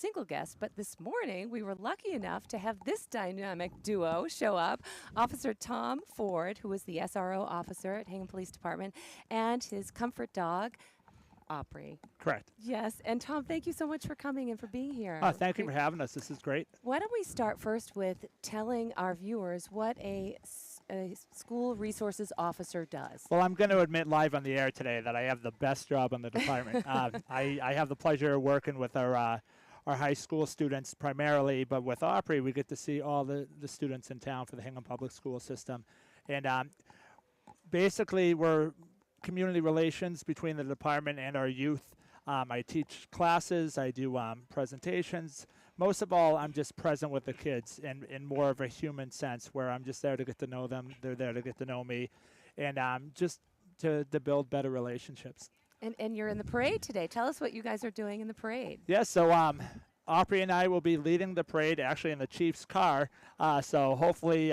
single guest, but this morning we were lucky enough to have this dynamic duo show up. Officer Tom Ford, who was the SRO officer at Hingham Police Department, and his comfort dog, Opry. Correct. Yes, and Tom, thank you so much for coming and for being here. Thank you for having us. This is great. Why don't we start first with telling our viewers what a school resources officer does? Well, I'm going to admit live on the air today that I have the best job in the department. I have the pleasure of working with our high school students primarily, but with Opry, we get to see all the students in town for the Hingham Public School System. And basically, we're community relations between the department and our youth. I teach classes, I do presentations. Most of all, I'm just present with the kids in more of a human sense, where I'm just there to get to know them, they're there to get to know me, and just to build better relationships. And you're in the parade today. Tell us what you guys are doing in the parade. Yeah, so Opry and I will be leading the parade actually in the Chief's car. So hopefully,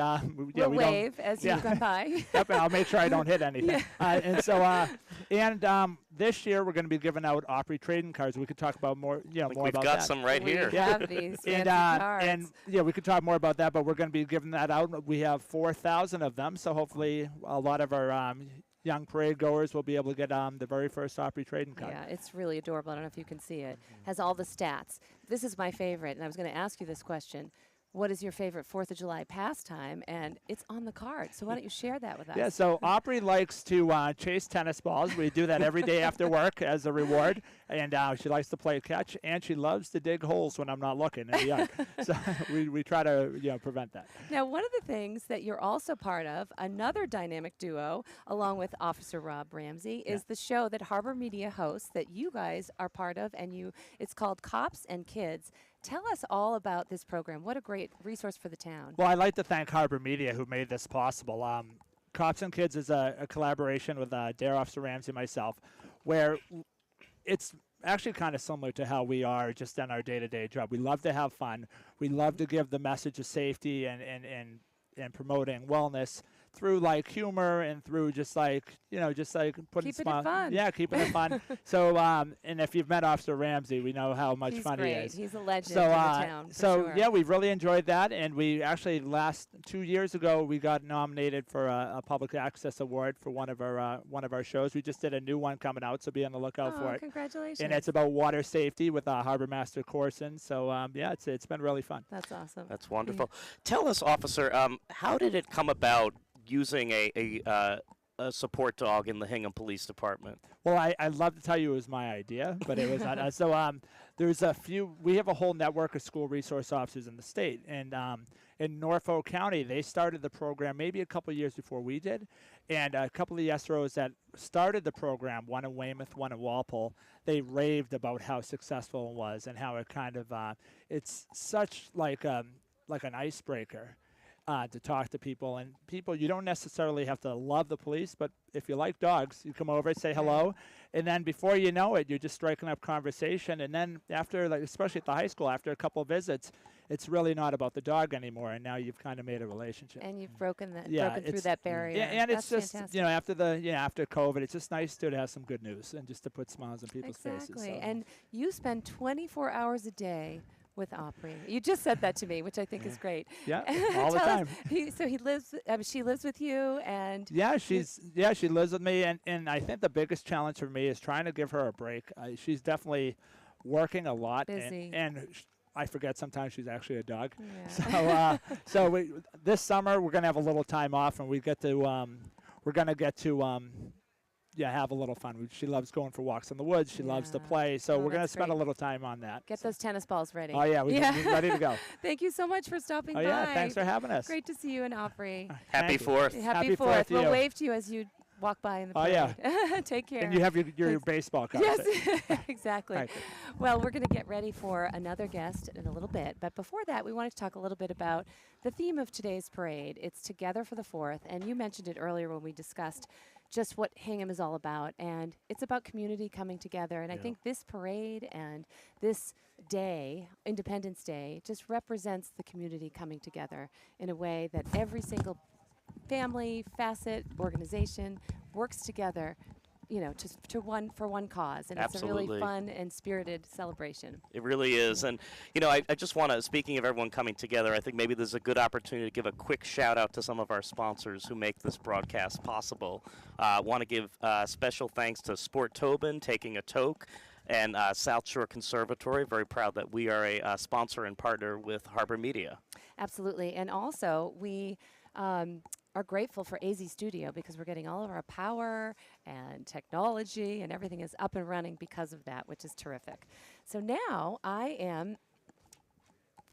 we'll wave as you go by. Yep, I'll make sure I don't hit anything. Yeah. And this year we're going to be giving out Opry trading cards. We could talk about more, more about that. We've got some right here. We have these fancy cards. And yeah, we could talk more about that, but we're going to be giving that out. We have 4,000 of them, so hopefully a lot of our young parade goers will be able to get the very first Opry trading card. Yeah, it's really adorable. I don't know if you can see it. Has all the stats. This is my favorite, and I was going to ask you this question. What is your favorite 4th of July pastime? And it's on the card. So why don't you share that with us? Yeah, so Opry likes to chase tennis balls. We do that every day after work as a reward. And she likes to play catch, and she loves to dig holes when I'm not looking in the yard. So we try to prevent that. Now, one of the things that you're also part of, another dynamic duo, along with Officer Rob Ramsey, is the show that Harbor Media hosts that you guys are part of, and it's called Cops and Kids. Tell us all about this program. What a great resource for the town. Well, I'd like to thank Harbor Media who made this possible. Cops and Kids is a collaboration with Dare Officer Ramsey and myself, where it's actually kind of similar to how we are just in our day-to-day job. We love to have fun. We love to give the message of safety and promoting wellness through like humor and through just like putting keeping it fun. Yeah, keeping it fun. So and if you've met Officer Ramsey, we know how much fun great. he is. He's a legend in the town. So yeah, we've really enjoyed that, and we actually 2 years ago we got nominated for a public access award for one of our shows. We just did a new one coming out, so be on the lookout for it. Congratulations! And it's about water safety with Harbor Master Corson. So yeah, it's been really fun. That's awesome. That's wonderful. Tell us, Officer, how did it come about using a support dog in the Hingham Police Department? Well, I'd love to tell you it was my idea, but it was not. So there's we have a whole network of school resource officers in the state. And in Norfolk County, they started the program maybe a couple of years before we did. And a couple of the SROs that started the program, one in Weymouth, one in Walpole, they raved about how successful it was and how it kind of, it's such like an icebreaker. To talk to people. And people, you don't necessarily have to love the police, but if you like dogs, you come over, say hello, and then before you know it, you're just striking up conversation. And then after, like especially at the high school, after a couple of visits, it's really not about the dog anymore, and now you've kind of made a relationship. And you've broken through that barrier. Yeah, and That's it's just fantastic. after COVID, it's just nice to have some good news and just to put smiles on people's faces. Exactly. So. And you spend 24 hours a day with Opry. You just said that to me, which I think is great. Yeah, all the time. She lives with you, and yeah, she lives with me, and I think the biggest challenge for me is trying to give her a break. She's definitely working a lot, busy. and I forget sometimes she's actually a dog. Yeah. So this summer we're gonna have a little time off, and we're gonna get to have a little fun. She loves going for walks in the woods. She loves to play. So we're going to spend a little time on that. Get those tennis balls ready. Oh, yeah. We're ready to go. Thank you so much for stopping by. Oh, yeah. Thanks for having us. Great to see you and Opry. Happy 4th. Happy 4th. We'll wave to you as you walk by in the parade. Oh, yeah. Take care. And you have your baseball cards. Yes, exactly. Right. Well, we're going to get ready for another guest in a little bit. But before that, we wanted to talk a little bit about the theme of today's parade. It's Together for the 4th. And you mentioned it earlier when we discussed just what Hingham is all about. And it's about community coming together. And I think this parade and this day, Independence Day, just represents the community coming together in a way that every single family, facet, organization works together to one for one cause, and it's a really Absolutely. fun and spirited celebration. It really is. And, I just want to, speaking of everyone coming together, I think maybe there's a good opportunity to give a quick shout out to some of our sponsors who make this broadcast possible. Want to give special thanks to Sport Tobin, Taking a Toke, and South Shore Conservatory. Very proud that we are a sponsor and partner with Harbor Media. Absolutely. And also, we are grateful for AZ Studio because we're getting all of our power and technology, and everything is up and running because of that, which is terrific. So now I am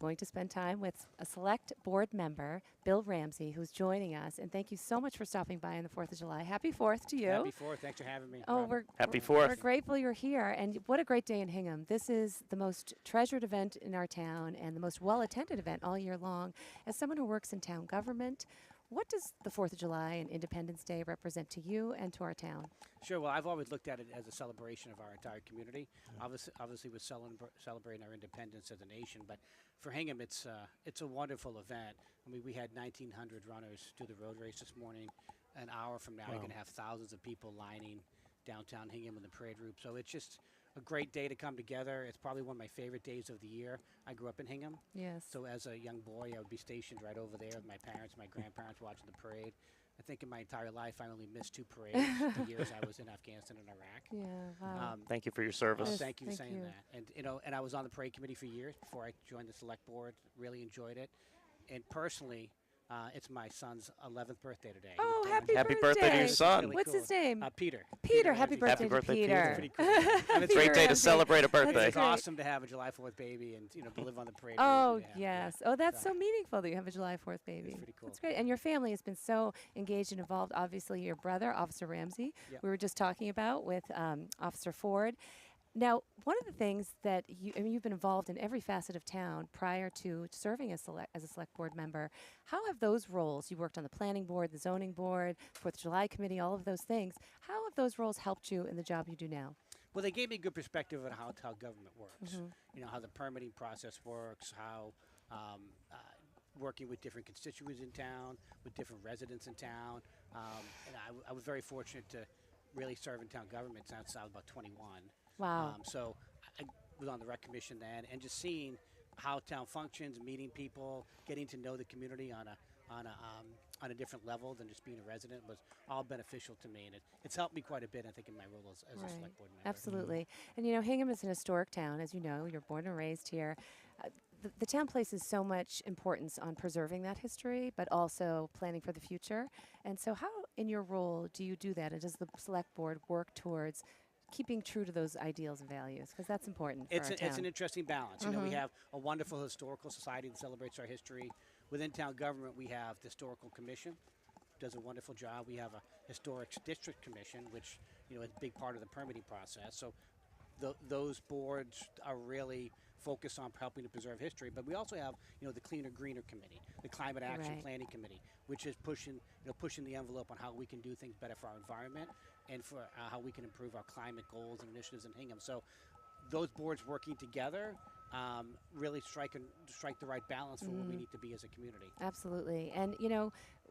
going to spend time with a select board member, Bill Ramsey, who's joining us. And thank you so much for stopping by on the 4th of July. Happy 4th to you. Happy 4th. Thanks for having me. Oh, Robin. Happy we're 4th. grateful you're here. And what a great day in Hingham. This is the most treasured event in our town and the most well-attended event all year long. As someone who works in town government, what does the 4th of July and Independence Day represent to you and to our town? Sure. Well, I've always looked at it as a celebration of our entire community. Obviously, we're celebrating our independence as a nation, but for Hingham, it's a wonderful event. I mean, we had 1,900 runners do the road race this morning. An hour from now, you're going to have thousands of people lining downtown Hingham in the parade route. So it's just a great day to come together. It's probably one of my favorite days of the year. I grew up in Hingham. Yes. So as a young boy, I would be stationed right over there with my parents, my grandparents watching the parade. I think in my entire life, I only missed 2 parades the years I was in Afghanistan and Iraq. Yeah, wow. Thank you for your service. Yes, Thank you for thank saying you. that. And I was on the parade committee for years before I joined the select board. Really enjoyed it. And personally, it's my son's 11th birthday today. He was Oh, born- happy birthday to your It's son. really What's cool. his name? Peter. Peter, happy Ramsey. birthday, Happy birthday, to Peter. Peter. Pretty cool. And it's Great Peter day to Ramsey. celebrate a birthday. It's great. awesome to have a July 4th baby and to live on the parade. Oh, route. Yeah, yes. Oh, that's So- so meaningful that you have a July 4th baby. It's pretty cool. That's great. And your family has been so engaged and involved. Obviously, your brother, Officer Ramsey, Yep. we were just talking about with Officer Ford. Now, one of the things that you've been involved in every facet of town prior to serving as a select board member. How have those roles, you worked on the planning board, the zoning board, 4th of July committee, all of those things, how have those roles helped you in the job you do now? Well, they gave me a good perspective on how government works. You know, how the permitting process works, how working with different constituents in town, with different residents in town. And I was very fortunate to really serve in town government since I was about 21. Wow. So I was on the rec commission then, and just seeing how town functions, meeting people, getting to know the community on a different level than just being a resident was all beneficial to me, and it's helped me quite a bit, I think, in my role as a select board member. Absolutely. And Hingham is an historic town, as you know. You're born and raised here. The town places so much importance on preserving that history, but also planning for the future. And so how, in your role, do you do that? And does the select board work towards keeping true to those ideals and values? Because that's important for our town. It's an interesting balance. You know, we have a wonderful historical society that celebrates our history. Within town government, we have the historical commission, does a wonderful job. We have a historic district commission, which is a big part of the permitting process. So those boards are really focused on helping to preserve history. But we also have the Cleaner Greener Committee, the Climate Action Planning Committee, which is pushing the envelope on how we can do things better for our environment and for how we can improve our climate goals and initiatives in Hingham. So those boards working together really strike the right balance for what we need to be as a community. Absolutely. And,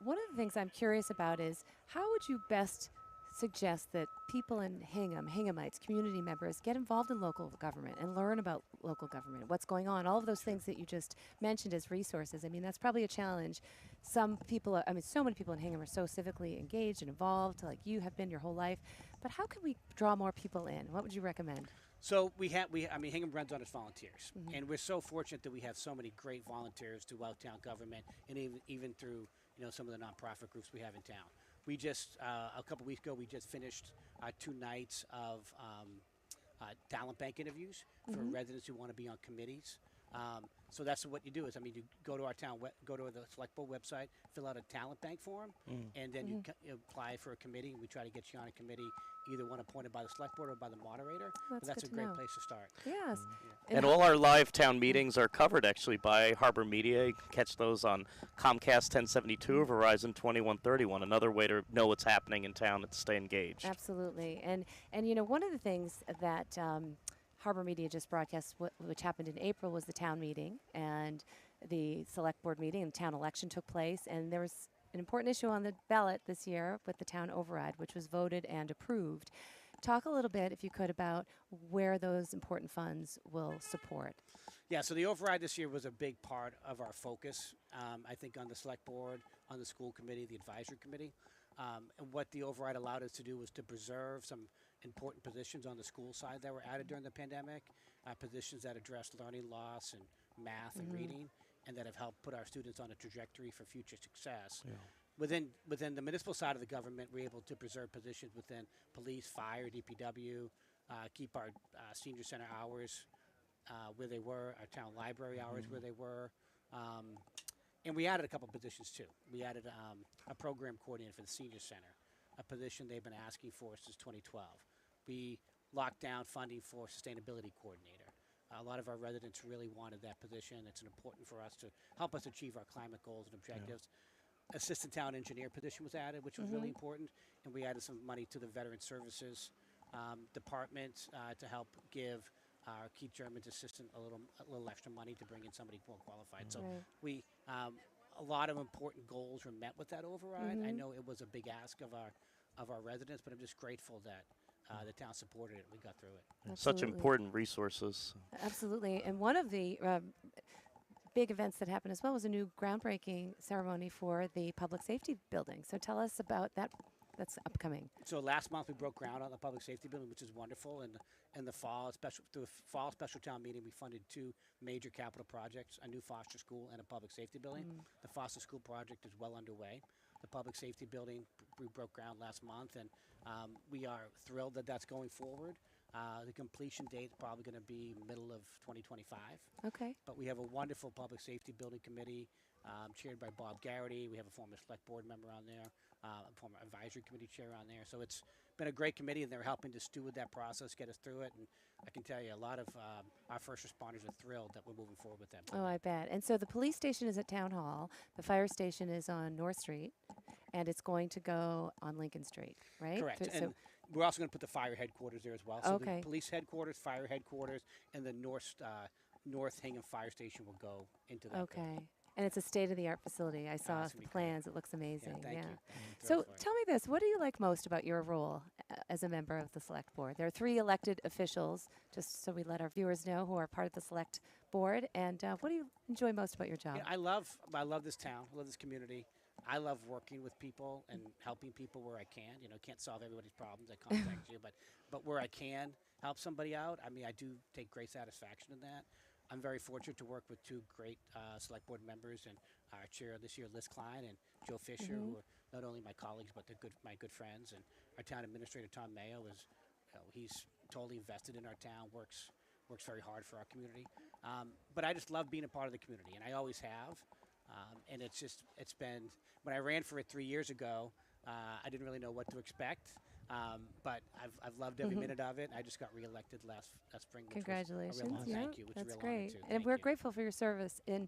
one of the things I'm curious about is how would you best suggest that people in Hingham, Hinghamites, community members, get involved in local government and learn about local government, what's going on, all of those things that you just mentioned as resources. I mean, that's probably a challenge. Some people, so many people in Hingham are so civically engaged and involved, like you have been your whole life. But how can we draw more people in? What would you recommend? So Hingham runs on its volunteers, and we're so fortunate that we have so many great volunteers throughout town government, and even through some of the nonprofit groups we have in town. We just a couple weeks ago we just finished 2 nights of talent bank interviews for residents who want to be on committees. So that's what you do is you go to our town, go to the select board website, fill out a talent bank form, and then you apply for a committee. And we try to get you on a committee, either one appointed by the select board or by the moderator. That's That's good a to great know. place to start. Yes. And all our live town meetings are covered actually by Harbor Media. You can catch those on Comcast 1072 or Verizon 2131. Another way to know what's happening in town and to stay engaged. Absolutely. And one of the things that Harbor Media just broadcast, which happened in April, was the town meeting and the select board meeting, and town election took place, and there was an important issue on the ballot this year with the town override, which was voted and approved. Talk a little bit, if you could, about where those important funds will support. Yeah, so the override this year was a big part of our focus, I think, on the select board, on the school committee, the advisory committee. And what the override allowed us to do was to preserve some important positions on the school side that were added during the pandemic, positions that address learning loss and math and reading, and that have helped put our students on a trajectory for future success. Yeah. Within the municipal side of the government, we're able to preserve positions within police, fire, DPW, keep our senior center hours where they were, our town library hours where they were. And we added a couple positions too. We added a program coordinator for the senior center, a position they've been asking for since 2012. We locked down funding for sustainability coordinator. A lot of our residents really wanted that position. It's important for us to help us achieve our climate goals and objectives. Yeah. Assistant town engineer position was added, which was really important, and we added some money to the veteran services department to help give our Keith German's assistant a little extra money to bring in somebody more qualified. So we a lot of important goals were met with that override. I know it was a big ask of our residents, but I'm just grateful that the town supported it and we got through it. Absolutely. Such important resources. Absolutely. And one of the big events that happened as well was a new groundbreaking ceremony for the public safety building. So tell us about that. That's upcoming. So last month we broke ground on the public safety building, which is wonderful. And in the fall, through a fall special town meeting, we funded 2 major capital projects: a new foster school and a public safety building. The foster school project is well underway. The public safety building, we broke ground last month, and we are thrilled that that's going forward. The completion date is probably going to be middle of 2025. Okay. But we have a wonderful public safety building committee chaired by Bob Garrity. We have a former select board member on there, a former advisory committee chair on there. So it's been a great committee, and they're helping to steward that process, get us through it. And I can tell you a lot of our first responders are thrilled that we're moving forward with that. Oh, I bet. And so the police station is at Town Hall. The fire station is on North Street, and it's going to go on Lincoln Street, right? Correct. So And we're also going to put the fire headquarters there as well. So Okay. the police headquarters, fire headquarters, and the North Hingham Fire Station will go into that building. Okay. And it's a state-of-the-art facility. I saw it's the gonna be plans. It looks amazing. Thank you. So tell me this. What do you like most about your role as a member of the Select Board? There are 3 elected officials, just so we let our viewers know, who are part of the Select Board. And what do you enjoy most about your job? I love this town. I love this community. I love working with people and helping people where I can. Can't solve everybody's problems. I contact you, but where I can help somebody out, I mean, I do take great satisfaction in that. I'm very fortunate to work with 2 great select board members, and our chair this year, Liz Klein, and Joe Fisher, who are not only my colleagues but they're my good friends. And our town administrator, Tom Mayo, he's totally invested in our town, works very hard for our community. But I just love being a part of the community, and I always have. And it's been, when I ran for it 3 years ago, I didn't really know what to expect. But I've loved every minute of it. I just got reelected last spring. Congratulations! Which was a real honor. Thank you. That's real great, too. and we're grateful for your service. And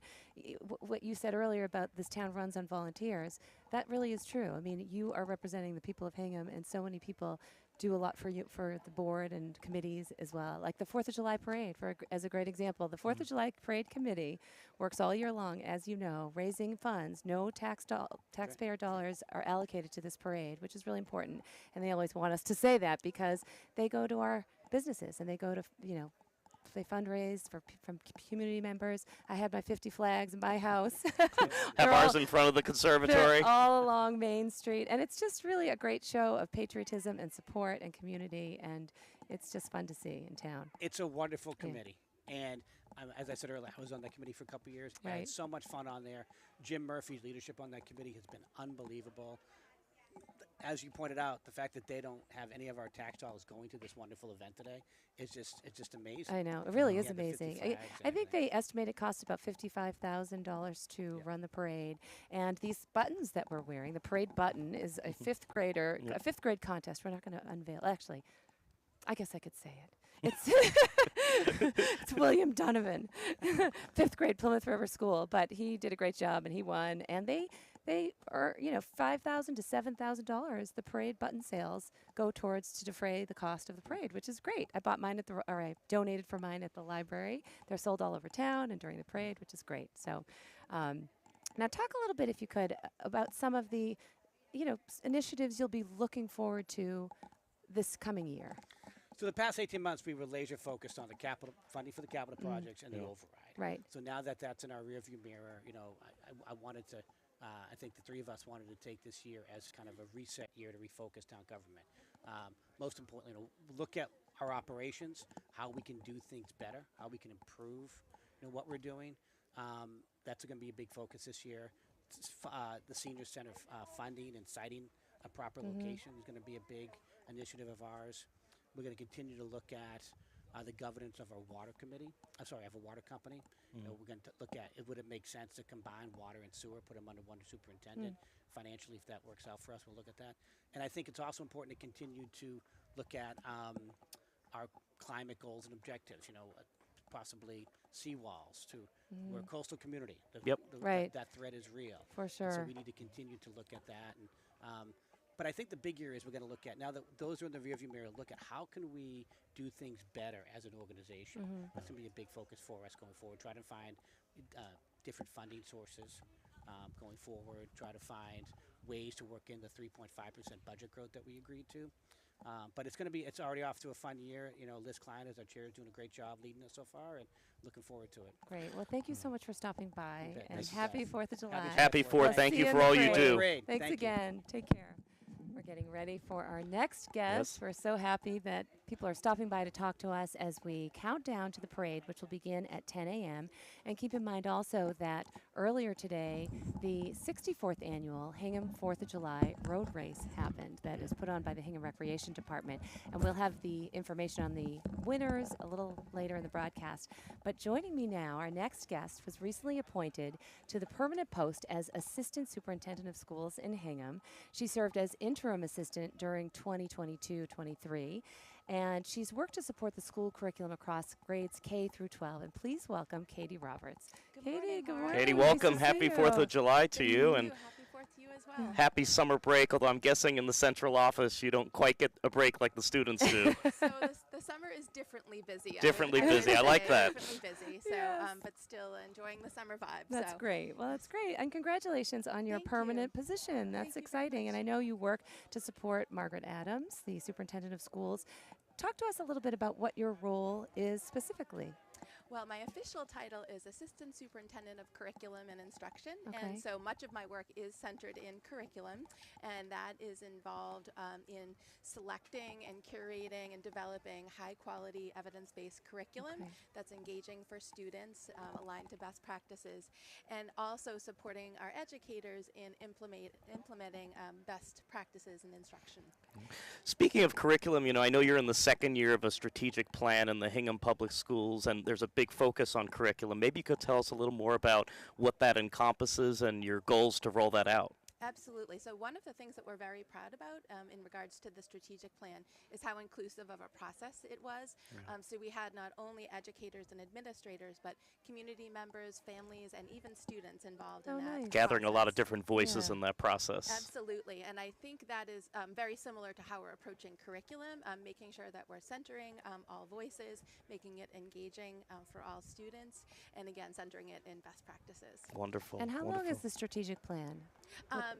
what you said earlier about this town runs on volunteers, that really is true. I mean, you are representing the people of Hingham, and so many people do a lot for you, for the board and committees as well. Like the 4th of July parade, as a great example. The 4th of July parade committee works all year long, as you know, raising funds. No taxpayer dollars are allocated to this parade, which is really important. And they always want us to say that because they go to our businesses and they go to, they fundraise from community members. I had my 50 flags in my house. Have ours in front of the conservatory. They're all along Main Street. And it's just really a great show of patriotism and support and community. And it's just fun to see in town. It's a wonderful committee. And as I said earlier, I was on that committee for a couple of years. I had so much fun on there. Jim Murphy's leadership on that committee has been unbelievable. As you pointed out, the fact that they don't have any of our tax dollars going to this wonderful event today it's just amazing. I know. It really is The 50 amazing. flags I think they estimate it costs about $55,000 to run the parade. And these buttons that we're wearing, the parade button is a 5th grader, a 5th grade contest. We're not going to unveil. Actually, I guess I could say it. It's William Donovan, 5th grade Plymouth River School, but he did a great job and he won. And they are, $5,000 to $7,000. The parade button sales go towards to defray the cost of the parade, which is great. I bought mine I donated for mine at the library. They're sold all over town and during the parade, which is great. So, Now, talk a little bit, if you could, about some of the, initiatives you'll be looking forward to this coming year. So the past 18 months, we were laser focused on the capital funding for the capital projects and the override. Right. So now that that's in our rearview mirror, I wanted to. I think the three of us wanted to take this year as kind of a reset year to refocus town government. Most importantly, look at our operations, how we can do things better, how we can improve, what we're doing. That's going to be a big focus this year. The senior center funding and citing a proper location is going to be a big initiative of ours. We're going to continue to look at the governance of our water committee. Of a water company. We're going to look at would it make sense to combine water and sewer, put them under one superintendent. Financially, if that works out for us, we'll look at that. And I think it's also important to continue to look at our climate goals and objectives. Possibly seawalls to we're a coastal community. Right. That threat is real. For sure. And so we need to continue to look at that. And but I think the big area is we're going to look at, now that those are in the rearview mirror, look at how can we do things better as an organization. That's going to be a big focus for us going forward. Try to find different funding sources going forward. Try to find ways to work in the 3.5% budget growth that we agreed to. But it's already off to a fun year. Liz Klein, as our chair, is doing a great job leading us so far, and looking forward to it. Great. Well, thank you so much for stopping by, and Thank you, happy guys. 4th of July. Happy 4th. We'll Thank see you you for in the all you parade. do. Great. Thanks Thank you. again. Take care. We're getting ready for our next guest. Yes. We're so happy that people are stopping by to talk to us as we count down to the parade, which will begin at 10 a.m. And keep in mind also that earlier today, the 64th annual Hingham 4th of July road race happened that is put on by the Hingham Recreation Department. And we'll have the information on the winners a little later in the broadcast. But joining me now, our next guest was recently appointed to the permanent post as Assistant Superintendent of Schools in Hingham. She served as interim assistant during 2022-23. And she's worked to support the school curriculum across grades K through 12. And please welcome Katie Roberts. Katie, good morning. Katie, Nice welcome. to see Happy you. 4th of July to you. And Happy 4th to you as well. happy summer break, although I'm guessing in the central office you don't quite get a break like the students do. So the summer is differently busy. Differently would busy. I say. like that. Differently busy. So, Yes. but still enjoying the summer vibe. That's so. great. Well, that's great. And congratulations on your Thank permanent you. position. That's Thank you very exciting. And I know you work to support Margaret Adams, the superintendent of schools. Talk to us a little bit about what your role is specifically. Well, my official title is Assistant Superintendent of Curriculum and Instruction, Okay. and so much of my work is centered in curriculum, and that is involved in selecting and curating and developing high-quality evidence-based curriculum Okay. that's engaging for students, aligned to best practices, and also supporting our educators in implementing best practices in instruction. Speaking of curriculum, I know you're in the second year of a strategic plan in the Hingham Public Schools, and there's a big focus on curriculum. Maybe you could tell us a little more about what that encompasses and your goals to roll that out. Absolutely. So one of the things that we're very proud about in regards to the strategic plan is how inclusive of a process it was. So we had not only educators and administrators, but community members, families, and even students involved Oh, in that. nice. Gathering a lot of process. different voices Yeah. in that process. Absolutely, and I think that is very similar to how we're approaching curriculum, making sure that we're centering all voices, making it engaging for all students, and again, centering it in best practices. Wonderful. And how long wonderful. is the strategic plan?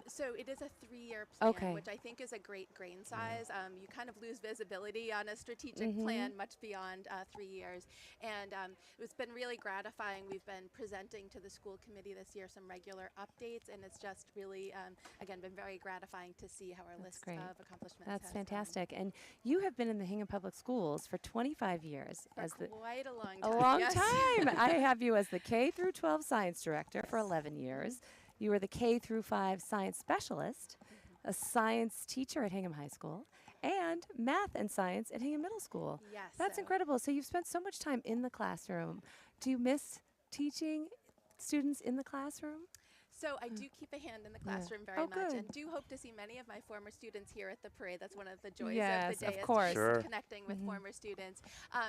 So it is a 3-year plan, Okay. which I think is a great grain size. You kind of lose visibility on a strategic plan much beyond 3 years. And it's been really gratifying. We've been presenting to the school committee this year some regular updates, and it's just really, again, been very gratifying to see how our list great. of accomplishments That's has fantastic. And you have been in the Hingham Public Schools for 25 years. For as the quite a long A time. long yes. time. I have you as the K through 12 science director for 11 years. You were the K through 5 science specialist, a science teacher at Hingham High School, and math and science at Hingham Middle School. Yes. That's so- incredible. So you've spent so much time in the classroom. Do you miss teaching students in the classroom? So I do keep a hand in the Yeah. classroom very Oh, much, and good. do hope to see many of my former students here at the parade. That's one of the joys Yes, of the of day, is course. just Sure. connecting with former students.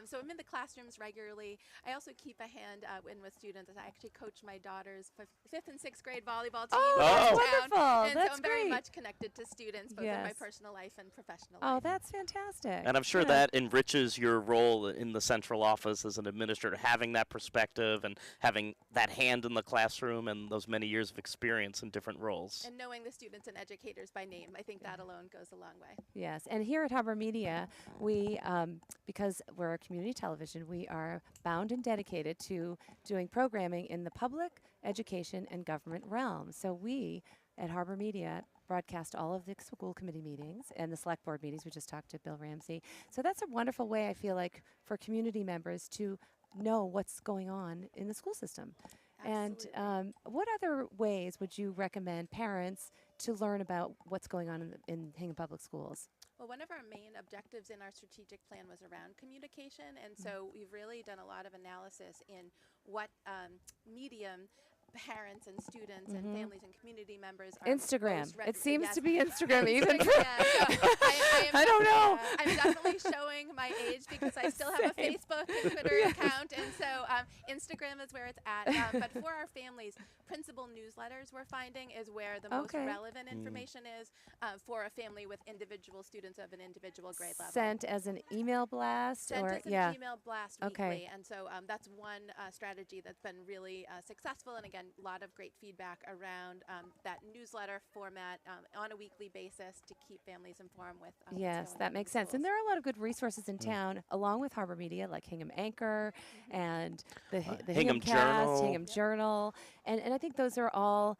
So I'm in the classrooms regularly. I also keep a hand in with students. I actually coach my daughter's 5th and 6th grade volleyball team. Oh, in that's town, wonderful. And That's so I'm very great. much connected to students, both in my Yes. personal life and professional Oh, life. that's fantastic. And I'm sure Yeah. that enriches your role in the central office as an administrator, having that perspective and having that hand in the classroom and those many years of of experience in different roles. And knowing the students and educators by name, I think that alone goes a long way. Yes, and here at Harbor Media, we, because we're a community television, we are bound and dedicated to doing programming in the public, education, and government realm. So we at Harbor Media broadcast all of the school committee meetings and the select board meetings. We just talked to Bill Ramsey. So that's a wonderful way, I feel like, for community members to know what's going on in the school system. Absolutely. And what other ways would you recommend parents to learn about what's going on in Hingham Public Schools? Well, one of our main objectives in our strategic plan was around communication, and so we've really done a lot of analysis in what medium parents and students and families and community members are Instagram. most It seems yes. to be Instagram even. Yeah, so I don't know. I'm definitely showing my age because I still have a Same. Facebook and Twitter account, and so Instagram is where it's at. But for our families, principal newsletters we're finding is where the most Okay. relevant information is for a family with individual students of an individual grade level. Sent as an email blast, Sent or as an yeah. email blast Okay. weekly, and so that's one strategy that's been really successful. And again, a lot of great feedback around that newsletter format on a weekly basis to keep families informed with. What's Yes, going on that in makes the sense. And schools. there are a lot of good resources in town, along with Harbor Media, like Hingham Anchor and the Hingham Hingham Cast, Journal. Hingham Journal, and I think those are all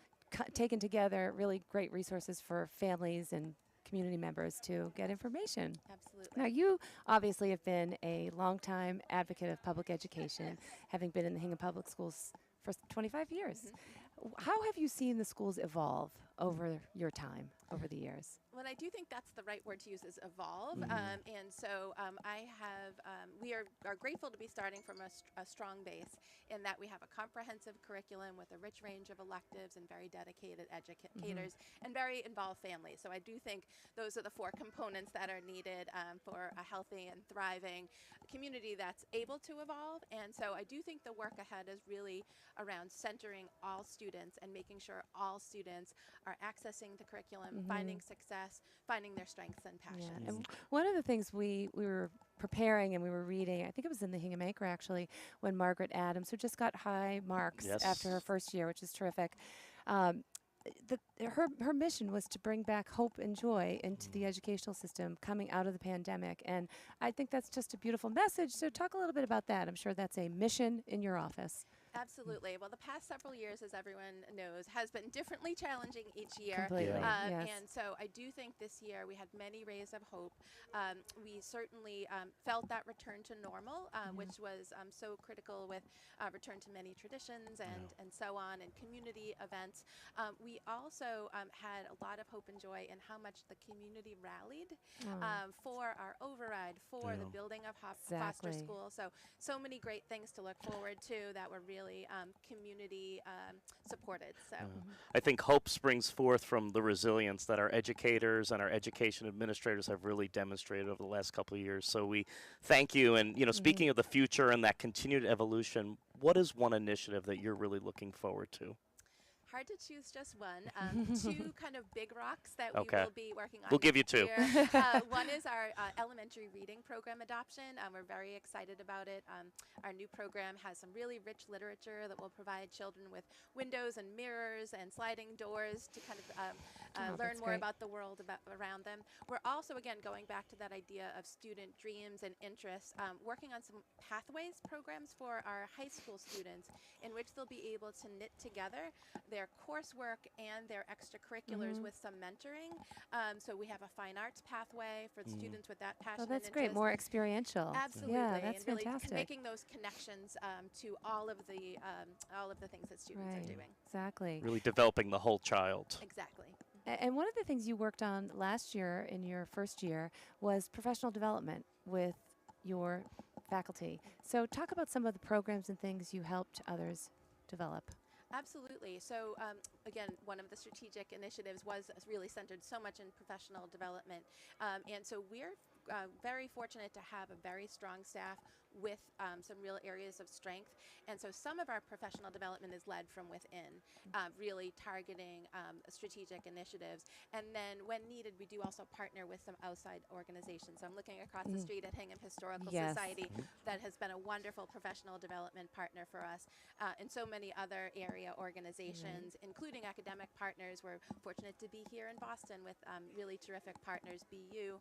taken together really great resources for families and community members to get information. Absolutely. Now, you obviously have been a longtime advocate of public education, having been in the Hingham Public Schools for 25 years. How have you seen the schools evolve over your time, over the years? Well, I do think that's the right word to use is evolve. And so we are grateful to be starting from a strong base in that we have a comprehensive curriculum with a rich range of electives and very dedicated educators and very involved families. So I do think those are the four components that are needed for a healthy and thriving community that's able to evolve. And so I do think the work ahead is really around centering all students and making sure all students are accessing the curriculum, finding success, finding their strengths and passions. Yeah. And one of the things we were preparing and we were reading, I think it was in the Hingham Anchor actually, when Margaret Adams, who just got high marks after her first year, which is terrific, her mission was to bring back hope and joy into the educational system coming out of the pandemic. And I think that's just a beautiful message. So talk a little bit about that. I'm sure that's a mission in your office. Absolutely. Well, the past several years, as everyone knows, has been differently challenging each year. Completely, yes. And so I do think this year we had many rays of hope. We certainly felt that return to normal, which was so critical with return to many traditions and so on, and community events. We also had a lot of hope and joy in how much the community rallied for our override, for the building of Foster Exactly. School. So many great things to look forward to that were really community supported. So I think hope springs forth from the resilience that our educators and our education administrators have really demonstrated over the last couple of years. So we thank you. And, speaking of the future and that continued evolution, what is one initiative that you're really looking forward to? hard to choose just one. Two kind of big rocks that we Okay. will be working on. We'll give you next two. year. One is our elementary reading program adoption. We're very excited about it. Our new program has some really rich literature that will provide children with windows and mirrors and sliding doors to kind of learn that's more great. about the world around them. We're also, again, going back to that idea of student dreams and interests, working on some pathways programs for our high school students in which they'll be able to knit together their coursework and their extracurriculars with some mentoring. So we have a fine arts pathway for the students with that passion Oh, that's and great. interest. More experiential. Absolutely, Yeah, that's and really fantastic. making those connections to all of the things that students Right. are doing. Exactly. Really developing the whole child. Exactly. And one of the things you worked on last year in your first year was professional development with your faculty. So talk about some of the programs and things you helped others develop. Absolutely. So again, one of the strategic initiatives was really centered so much in professional development. And so we're very fortunate to have a very strong staff with some real areas of strength. And so some of our professional development is led from within, really targeting strategic initiatives. And then when needed, we do also partner with some outside organizations. I'm looking across the street at Hingham Historical Yes. Society that has been a wonderful professional development partner for us, and so many other area organizations, including academic partners. We're fortunate to be here in Boston with really terrific partners, BU,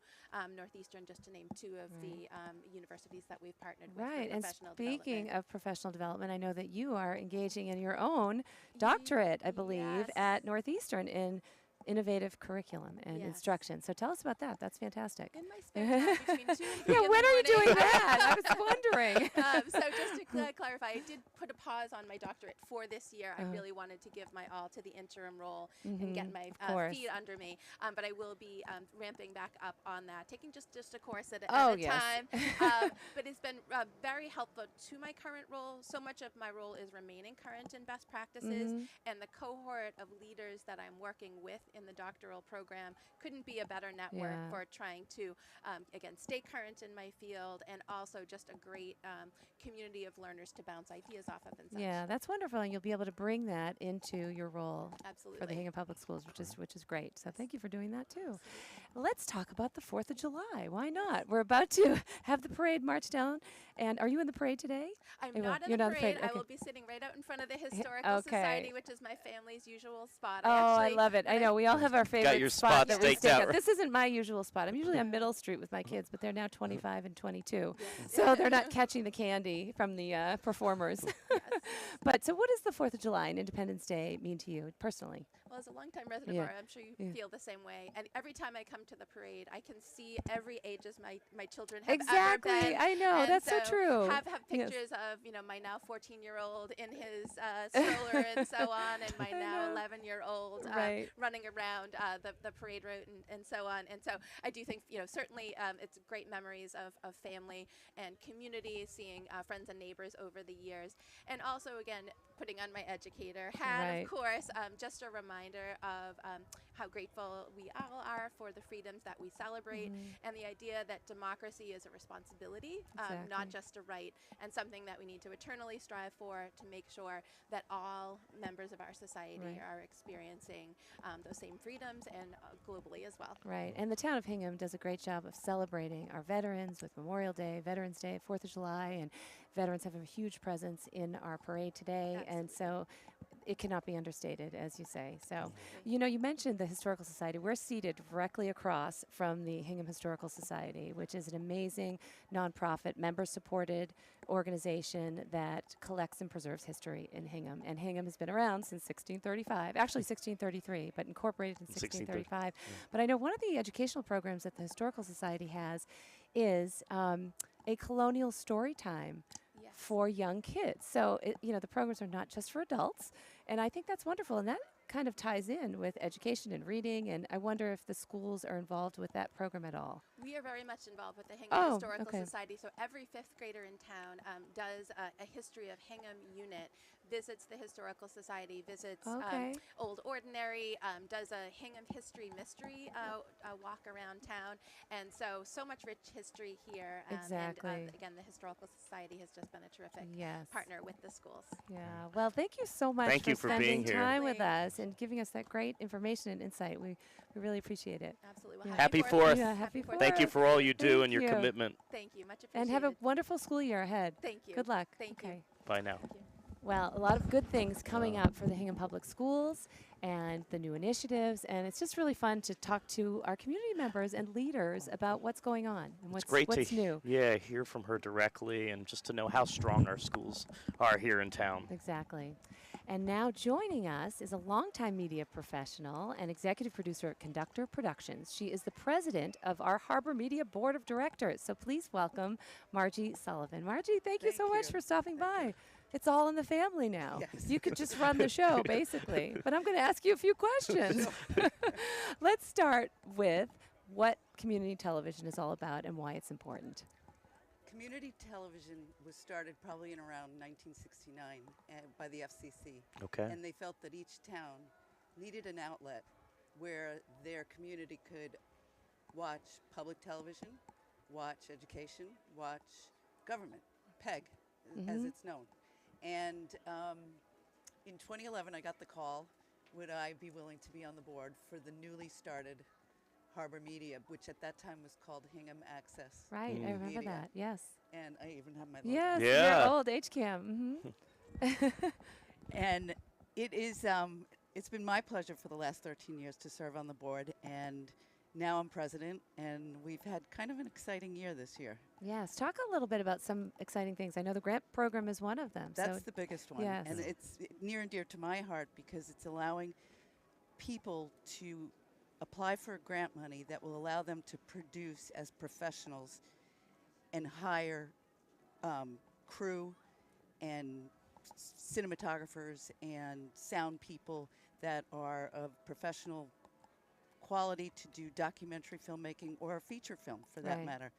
Northeastern, just to name two of the universities that we've partnered with Right, for and professional speaking development. of professional development, I know that you are engaging in your own doctorate, I believe, Yes. at Northeastern in innovative curriculum and Yes. instruction. So tell us about that. That's fantastic. In my spare time between 2 and 3 Yeah, in when the are you doing morning. that? I was wondering. So just to clarify, I did put a pause on my doctorate for this year. I really wanted to give my all to the interim role and get my course. feet under me. But I will be ramping back up on that, taking just a course at a yes. time. But it's been very helpful to my current role. So much of my role is remaining current in best practices, and the cohort of leaders that I'm working with in the doctoral program couldn't be a better network Yeah. for trying to, again, stay current in my field, and also just a great community of learners to bounce ideas off of and such. Yeah, that's wonderful, and you'll be able to bring that into your role Absolutely. for the Hingham Public Schools, which is great. So thank you for doing that too. Let's talk about the 4th of July. Why not? We're about to have the parade march down, and are you in the parade today? I'm You will- not in you're the not in the parade. parade, I will okay. be sitting right out in front of the Historical okay. Society, which is my family's usual spot. Oh, I actually- love it. I know. We all have our favorite your spot spot that we staked stick out, at. right? This isn't my usual spot. I'm usually on Middle Street with my kids, but they're now 25 and 22. So they're not catching the candy from the performers. But so what does the 4th of July and Independence Day mean to you personally? Well, as a longtime resident Yeah. of Aurora, I'm sure you feel the same way. And every time I come to the parade, I can see every age as my children have Exactly. ever been. I know. And That's so true. Have Yes. pictures of my now 14-year-old in his stroller and so on, and my I now know. 11-year-old Right. running around the parade route and so on. And so I do think certainly it's great memories of family and community, seeing friends and neighbors over the years, and also again putting on my educator hat, Right. of course. Just a reminder of how grateful we all are for the freedoms that we celebrate, and the idea that democracy is a responsibility, Exactly. not just a right, and something that we need to eternally strive for to make sure that all members of our society Right. are experiencing those same freedoms, and globally as well. Right. And the town of Hingham does a great job of celebrating our veterans with Memorial Day, Veterans Day, 4th of July, and veterans have a huge presence in our parade today. And so it cannot be understated, as you say. So, you mentioned the Historical Society. We're seated directly across from the Hingham Historical Society, which is an amazing nonprofit, member-supported organization that collects and preserves history in Hingham. And Hingham has been around since 1635, actually 1633, but incorporated in 1635. But I know one of the educational programs that the Historical Society has is a colonial story time Yes. for young kids. So, the programs are not just for adults, and I think that's wonderful. And that kind of ties in with education and reading, and I wonder if the schools are involved with that program at all. We are very much involved with the Hingham Oh, Historical okay. Society. So every 5th grader in town does a history of Hingham unit, visits the Historical Society, visits Okay. Old Ordinary, does a Hingham history mystery walk around town. And so much rich history here. Exactly. And again, the Historical Society has just been a terrific Yes. partner with the schools. Yeah. Well, thank you so much Thank for you for spending being here. time with Absolutely. us and giving us that great information and insight. We really appreciate it. Absolutely. Well, Yeah. Happy 4th. Yeah, happy Thank you for all you do Thank and your you. commitment. Thank you. Much appreciated. And have a wonderful school year ahead. Thank you. Good luck. Thank you. Okay. Bye now. Thank you. Well, a lot of good things coming up for the Hingham Public Schools and the new initiatives, and it's just really fun to talk to our community members and leaders about what's going on and It's great what's to new. hear from her directly and just to know how strong our schools are here in town. Exactly. And now joining us is a longtime media professional and executive producer at Conductor Productions. She is the president of our Harbor Media Board of Directors. So please welcome Margie Sullivan. Margie, thank you so much for stopping by. It's all in the family now. Yes. You could just run the show, basically. But I'm going to ask you a few questions. Let's start with what community television is all about and why it's important. Community television was started probably in around 1969 by the FCC. Okay. And they felt that each town needed an outlet where their community could watch public television, watch education, watch government. PEG, as it's known. And in 2011, I got the call, would I be willing to be on the board for the newly started Harbor Media, which at that time was called Hingham Access. Right, I remember Media. that. Yes. And I even have my logo. Yes, Yeah. your old HCAM. And it is, it's been my pleasure for the last 13 years to serve on the board, and now I'm president, and we've had kind of an exciting year this year. Yes, talk a little bit about some exciting things. I know the grant program is one of them. That's so the biggest one. yes. And it's near and dear to my heart because it's allowing people to apply for grant money that will allow them to produce as professionals and hire crew and cinematographers and sound people that are of professional quality to do documentary filmmaking or a feature film for that Right. matter.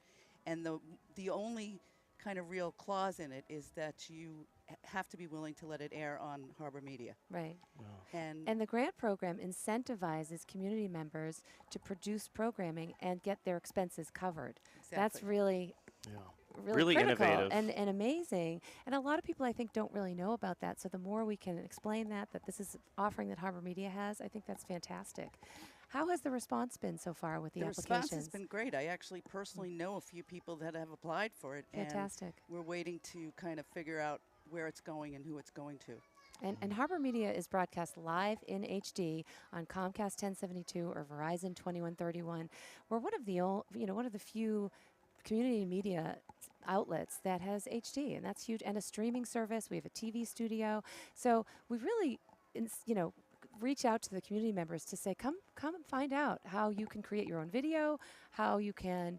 And the only kind of real clause in it is that you have to be willing to let it air on Harbor Media. right. And The grant program incentivizes community members to produce programming and get their expenses covered. That's exactly. really Really critical innovative. and amazing. And a lot of people, I think, don't really know about that. So the more we can explain that this is offering that Harbor Media has, I think that's fantastic. How has the response been so far with the response applications? has been great. I actually personally know a few people that have applied for it. Fantastic. And we're waiting to kind of figure out where it's going and who it's going to. And Harbor Media is broadcast live in HD on Comcast 1072 or Verizon 2131. We're one of the one of the few community media outlets that has HD, and that's huge. And a streaming service. We have a TV studio, so we really, reach out to the community members to say, come and find out how you can create your own video, how you can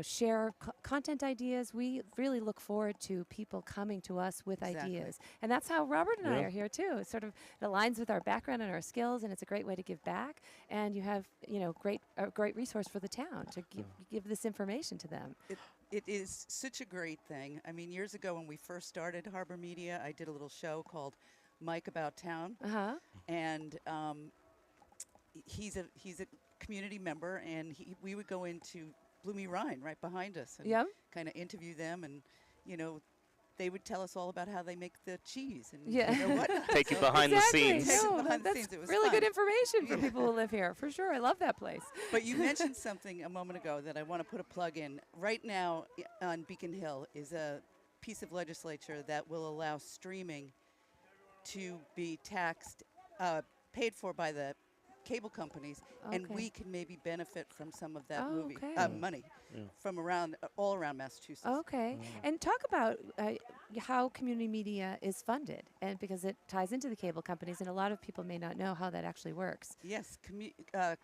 share content ideas. We really look forward to people coming to us with Exactly. ideas. And that's how Robert and I Yeah. are here too. It sort of it aligns with our background and our skills, and it's a great way to give back. And you have, a great resource for the town to give this information to them. It is such a great thing. I mean, years ago when we first started Harbor Media, I did a little show called Mike About Town. Uh-huh. And he's a community member, and we would go into Bloomy Rhine right behind us and Yep. kind of interview them, and they would tell us all about how they make the cheese and Yeah. whatnot. Take you So- behind the Exactly. scenes. No, Behind the that's scenes, it was really good fun. information for Yeah. people who live here, for sure. I love that place. But you mentioned something a moment ago that I want to put a plug in. Right now on Beacon Hill is a piece of legislature that will allow streaming to be taxed, paid for by the cable companies, and Okay. we can maybe benefit from some of that Oh, okay. money Yeah. from all around Massachusetts. Okay. And talk about how community media is funded, and because it ties into the cable companies, and a lot of people may not know how that actually works. Yes,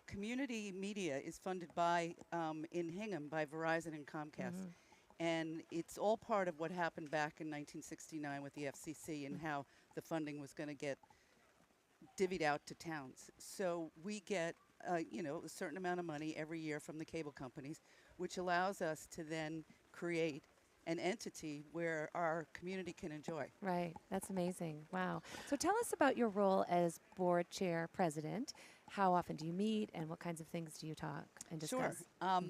community media is funded by in Hingham by Verizon and Comcast, and it's all part of what happened back in 1969 with the FCC and how the funding was going to get divvied out to towns. So we get a certain amount of money every year from the cable companies, which allows us to then create an entity where our community can enjoy. Right. That's amazing. Wow. So tell us about your role as board chair president. How often do you meet, and what kinds of things do you talk and discuss? Sure.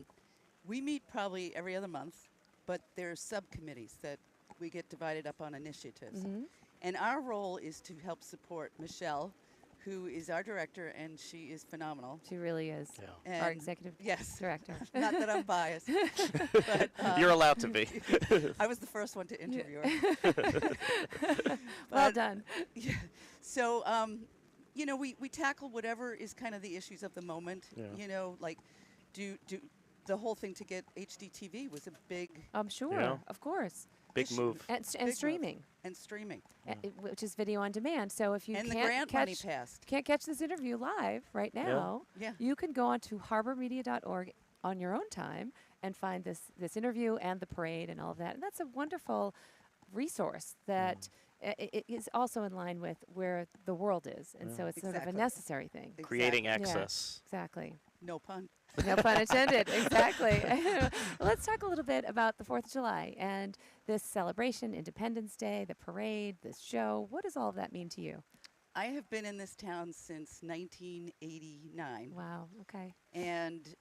We meet probably every other month, but there's subcommittees that we get divided up on initiatives. And our role is to help support Michelle, who is our director, and she is phenomenal. She really is And our executive Yes. director. Not that I'm biased, but You're allowed to be. I was the first one to interview her. Well But, done. yeah. So, we tackle whatever is kind of the issues of the moment. Yeah. Like do the whole thing to get HDTV was a big I'm sure. Yeah. Of course. Big issue. move. And Big move. streaming, and streaming. which is video on demand. So if you And the can't grant money catch passed. can't catch this interview live right now, Yeah. you can go on to harbormedia.org on your own time and find this interview and the parade and all of that. And that's a wonderful resource that it is also in line with where the world is. And so it's sort of a Exactly. necessary thing. Creating Exactly. access. Exactly. No pun. No pun intended. Exactly. Let's talk a little bit about the 4th of July and this celebration, Independence Day, the parade, this show. What does all of that mean to you? I have been in this town since 1989. Wow. Okay. And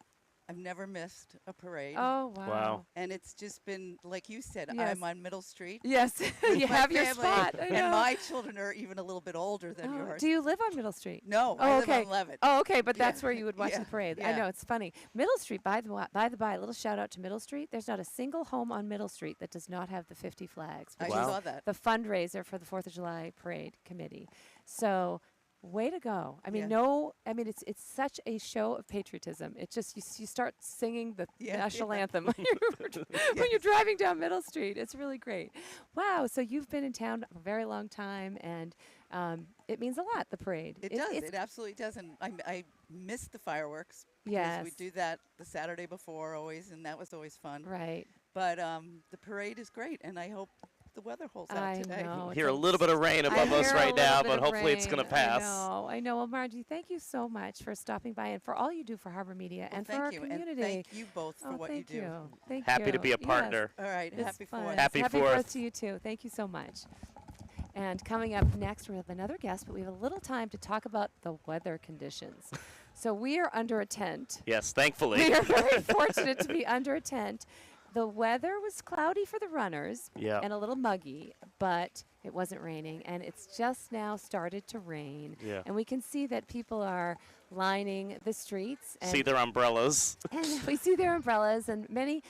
I've never missed a parade. Oh, wow. Wow. And it's just been, like you said, Yes. I'm on Middle Street. Yes, with you my have your family, spot. I And know. my children are even a little bit older than Oh, yours. do you live on Middle Street? No, Oh, I live okay. on Levitt. Oh, okay, but Yeah. that's where you would watch Yeah, the parade. I yeah. know, it's funny. Middle Street, by the by, little shout out to Middle Street. There's not a single home on Middle Street that does not have the 50 flags, I which Wow. is saw that. the fundraiser for the 4th of July Parade Committee. So, way to go. I mean, Yeah. it's such a show of patriotism. It just, you start singing the Yeah, national yeah. anthem when you're driving down Middle Street. It's really great. Wow, so you've been in town a very long time, and it means a lot, the parade. It It's- does. it's- It absolutely does. And I miss the fireworks. Yes. Because we do that the Saturday before always, and that was always fun. Right. But the parade is great, and I hope the weather holds out I today. know. Hear a little bit of rain above us right now, but hopefully it's going to pass. I know. Well, Margie, thank you so much for stopping by and for all you do for Harbor Media Well, and for thank our you, community. and thank you both for Oh, what you thank do. Thank Happy you. to be a Yes. partner. All right, It's happy fun. Fourth. Happy Happy Fourth. Fourth to you too. Thank you so much. And coming up next, we have another guest, but we have a little time to talk about the weather conditions. So we are under a tent. Yes, thankfully. We are very fortunate to be under a tent. The weather was cloudy for the runners Yeah. and a little muggy, but it wasn't raining, and it's just now started to rain. Yeah. And we can see that people are lining the streets. And See their umbrellas. and we see their umbrellas, and many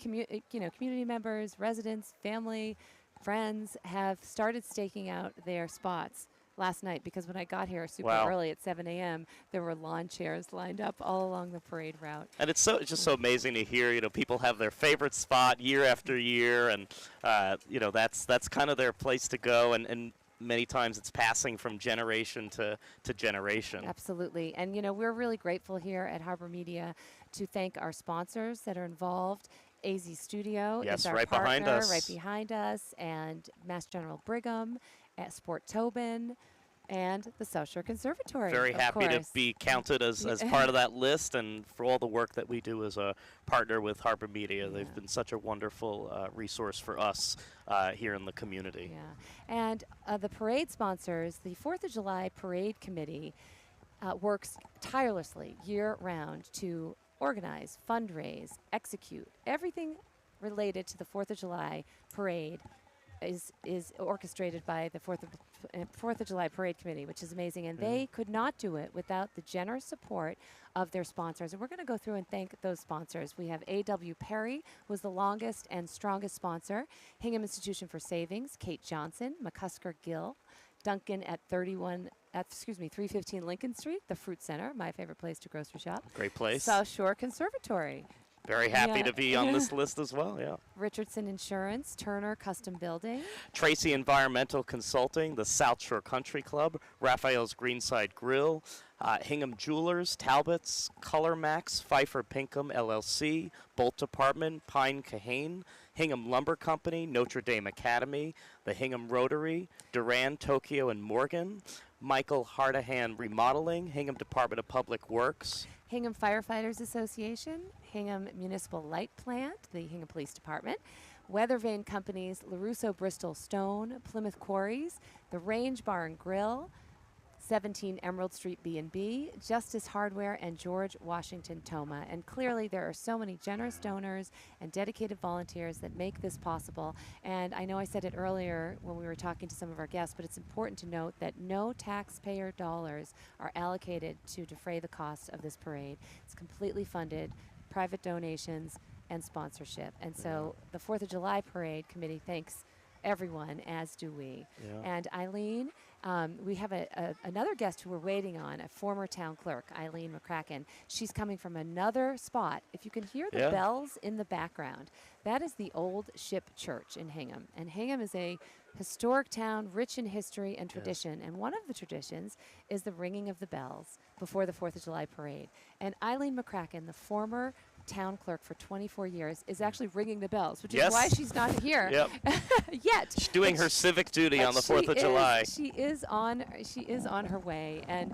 community members, residents, family, friends have started staking out their spots last night, because when I got here super Wow. early at 7 a.m., there were lawn chairs lined up all along the parade route. And it's just so amazing to hear, people have their favorite spot year after year, and that's kind of their place to go, and many times it's passing from generation to generation. Absolutely. And, we're really grateful here at Harbor Media to thank our sponsors that are involved. AZ Studio Yes, is our right partner, behind us. right behind us, and Mass General Brigham, at Sport Tobin, and the South Shore Conservatory. Very of happy to course. be counted as part of that list, and for all the work that we do as a partner with Harbor Media. They've been such a wonderful resource for us here in the community. Yeah. And the parade sponsors, the 4th of July Parade Committee, works tirelessly year-round to organize, fundraise, execute. Everything related to the 4th of July parade is orchestrated by the 4th of July Parade Committee, which is amazing. And they could not do it without the generous support of their sponsors. And we're going to go through and thank those sponsors. We have A.W. Perry, who is the longest and strongest sponsor, Hingham Institution for Savings, Kate Johnson, McCusker Gill, Duncan at 315 Lincoln Street, the Fruit Center, my favorite place to grocery shop. Great place. South Shore Conservatory, Very happy Yeah. to be on this list as well, yeah. Richardson Insurance, Turner Custom Building, Tracy Environmental Consulting, the South Shore Country Club, Raphael's Greenside Grill, Hingham Jewelers, Talbot's, Color Max, Pfeiffer Pinkham LLC, Bolt Department, Pine Kahane, Hingham Lumber Company, Notre Dame Academy, the Hingham Rotary, Duran, Tokyo, and Morgan, Michael Hardahan Remodeling, Hingham Department of Public Works, Hingham Firefighters Association, Hingham Municipal Light Plant, the Hingham Police Department, Weather Vane Companies, LaRusso Bristol Stone, Plymouth Quarries, the Range Bar and Grill, 17 Emerald Street B&B, Justice Hardware, and George Washington Toma. And clearly there are so many generous donors and dedicated volunteers that make this possible. And I know I said it earlier when we were talking to some of our guests, but it's important to note that no taxpayer dollars are allocated to defray the cost of this parade. It's completely funded, private donations, and sponsorship. And so the 4th of July Parade Committee thanks everyone, as do we. Yeah. And Eileen, we have another guest who we're waiting on, a former town clerk, Eileen McCracken. She's coming from another spot. If you can hear the Yeah. bells in the background, that is the Old Ship Church in Hingham. And Hingham is a historic town rich in history and tradition. And one of the traditions is the ringing of the bells before the 4th of July parade. And Eileen McCracken, the former town clerk for 24 years, is actually ringing the bells, which Yes. is why she's not here Yep. yet. She's doing But her civic duty but on the 4th of July. She is on her way, and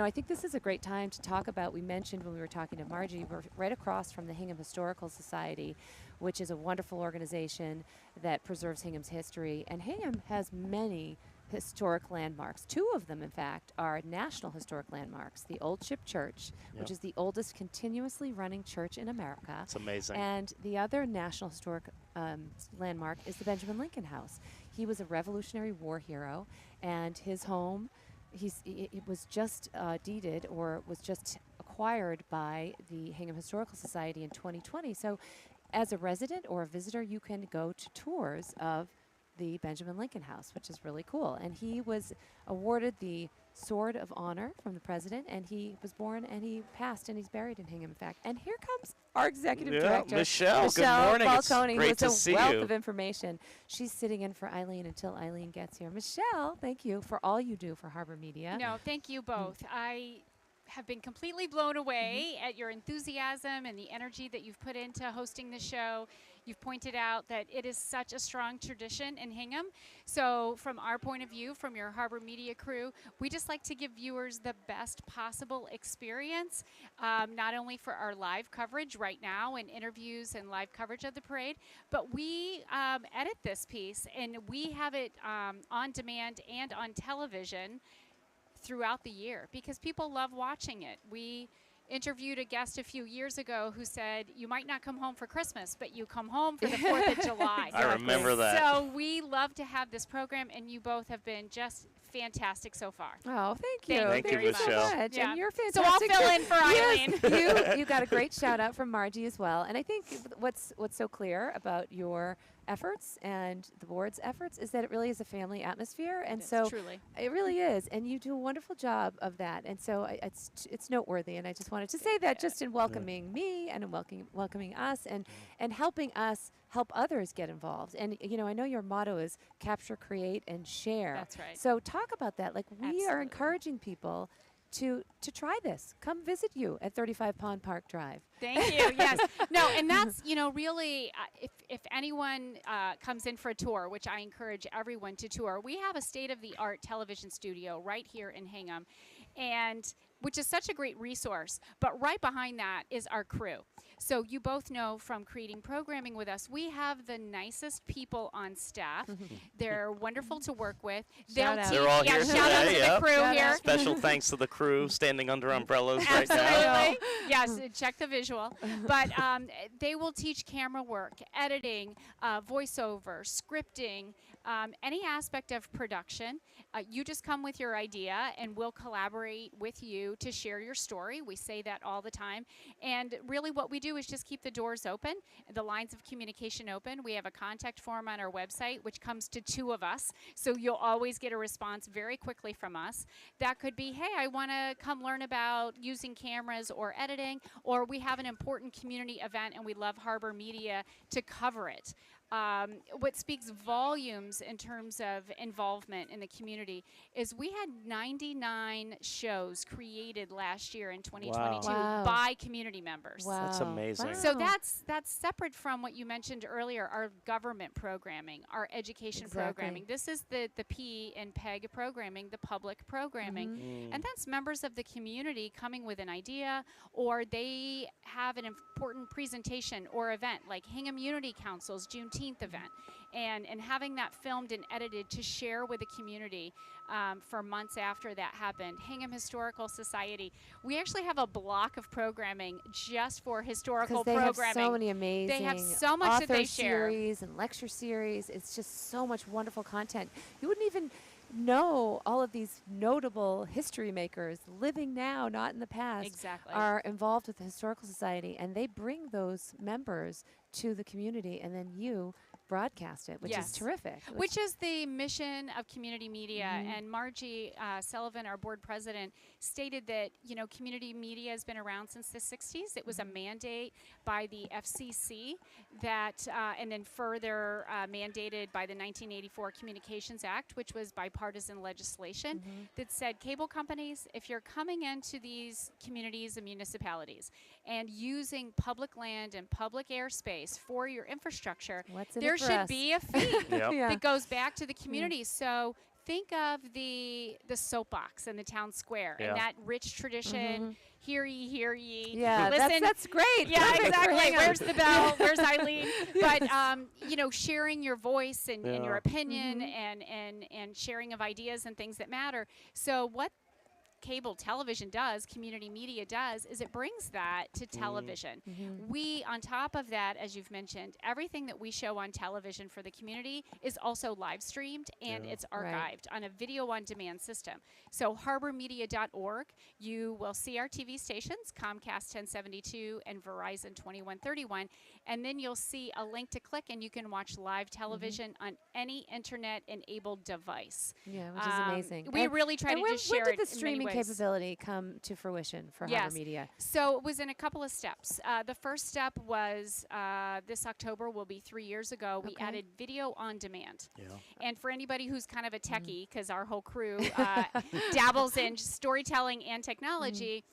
I think this is a great time to talk about. We mentioned when we were talking to Margie, we're right across from the Hingham Historical Society, which is a wonderful organization that preserves Hingham's history, and Hingham has many historic landmarks. Two of them, in fact, are national historic landmarks. The Old Ship Church, which is the oldest continuously running church in America. It's amazing. And the other national historic landmark is the Benjamin Lincoln House. He was a Revolutionary War hero, and his home, it was just deeded, or was just acquired by the Hingham Historical Society in 2020. So as a resident or a visitor, you can go to tours of the Benjamin Lincoln House, which is really cool. And he was awarded the Sword of Honor from the president, and he was born and he passed, and he's buried in Hingham, in fact. And here comes our executive director, Michelle. Good morning. Falcone, It's great to who is see a wealth you. of information. She's sitting in for Eileen until Eileen gets here. Michelle, thank you for all you do for Harbor Media. No, thank you both. I have been completely blown away at your enthusiasm and the energy that you've put into hosting the show. You've pointed out that it is such a strong tradition in Hingham. So from our point of view, from your Harbor Media crew, we just like to give viewers the best possible experience, not only for our live coverage right now and interviews and live coverage of the parade, but we edit this piece and we have it on demand and on television throughout the year because people love watching it. We interviewed a guest a few years ago who said, you might not come home for Christmas, but you come home for the 4th of July. I remember that. So we love to have this program, and you both have been just fantastic so far. Oh, thank you. Thank you, so Michelle. much. Yeah. And you're So I'll fantastic. fill in for Eileen. Yes, you got a great shout out from Margie as well. And I think what's so clear about your efforts and the board's efforts is that it really is a family atmosphere, and so Truly. it really is, and you do a wonderful job of that. And so it's noteworthy, and I just wanted to say that just in welcoming me and in welcoming us and helping us help others get involved. And I know your motto is capture, create, and share. That's right. So talk about that. Like, we are Absolutely. encouraging people to try this. Come visit you at 35 Pond Park Drive. Thank you. Yes. No, and that's, really, if anyone comes in for a tour, which I encourage everyone to tour, we have a state-of-the-art television studio right here in Hingham, and which is such a great resource. But right behind that is our crew. So you both know from creating programming with us, we have the nicest people on staff. They're wonderful to work with. Shout out. They're all here shout out today, to yep. the crew Shout here. out. Special thanks to the crew standing under umbrellas right now. Absolutely. Yes, check the visual. But they will teach camera work, editing, voiceover, scripting, any aspect of production. You just come with your idea, and we'll collaborate with you to share your story. We say that all the time. And really what we do is just keep the doors open, the lines of communication open. We have a contact form on our website, which comes to 2 of us. So you'll always get a response very quickly from us. That could be, hey, I want to come learn about using cameras or editing, or we have an important community event and we love Harbor Media to cover it. What speaks volumes in terms of involvement in the community is we had 99 shows created last year in 2022 Wow. by community members. Wow. That's amazing. Wow. So that's separate from what you mentioned earlier, our government programming, our education Exactly. programming. This is the P and PEG programming, the public programming. And that's members of the community coming with an idea, or they have an important presentation or event, like Hingham Unity Council's Juneteenth event, and having that filmed and edited to share with the community for months after that happened. Hingham Historical Society, we actually have a block of programming just for historical Because they have programming. so many amazing They have so much that author they share. series and lecture series. It's just so much wonderful content. You wouldn't even know all of these notable history makers living now, not in the past, Exactly. are involved with the Historical Society, and they bring those members to the community, and then you broadcast it, which is Yes. terrific. Which is the mission of community media. And Margie Sullivan, our board president, stated that, community media has been around since the 60s. It was a mandate by the FCC that, and then further mandated by the 1984 Communications Act, which was bipartisan legislation that said, cable companies, if you're coming into these communities and municipalities and using public land and public airspace for your infrastructure, What's in it there for should us? be a fee Yep. Yeah. that goes back to the community. So think of the soapbox in the town square Yeah. and that rich tradition. Hear ye, hear ye. Yeah, Listen, that's great. yeah, Perfect for exactly. Hingham. Where's the bell? Where's Eileen? But you know, sharing your voice and your Yeah. opinion and sharing of ideas and things that matter. So what cable television does, community media does, is it brings that to television. We, on top of that, as you've mentioned, everything that we show on television for the community is also live streamed and it's archived on a video on demand system. So harbormedia.org, you will see our TV stations, Comcast 1072 and Verizon 2131, and then you'll see a link to click and you can watch live television on any internet enabled device. Yeah, which is amazing. We really try to just share when did it the in streaming many ways. capability come to fruition for Harbor Media? So it was in a couple of steps. The first step was this October will be 3 years ago. We added video on demand. Yeah. And for anybody who's kind of a techie, because our whole crew dabbles in storytelling and technology,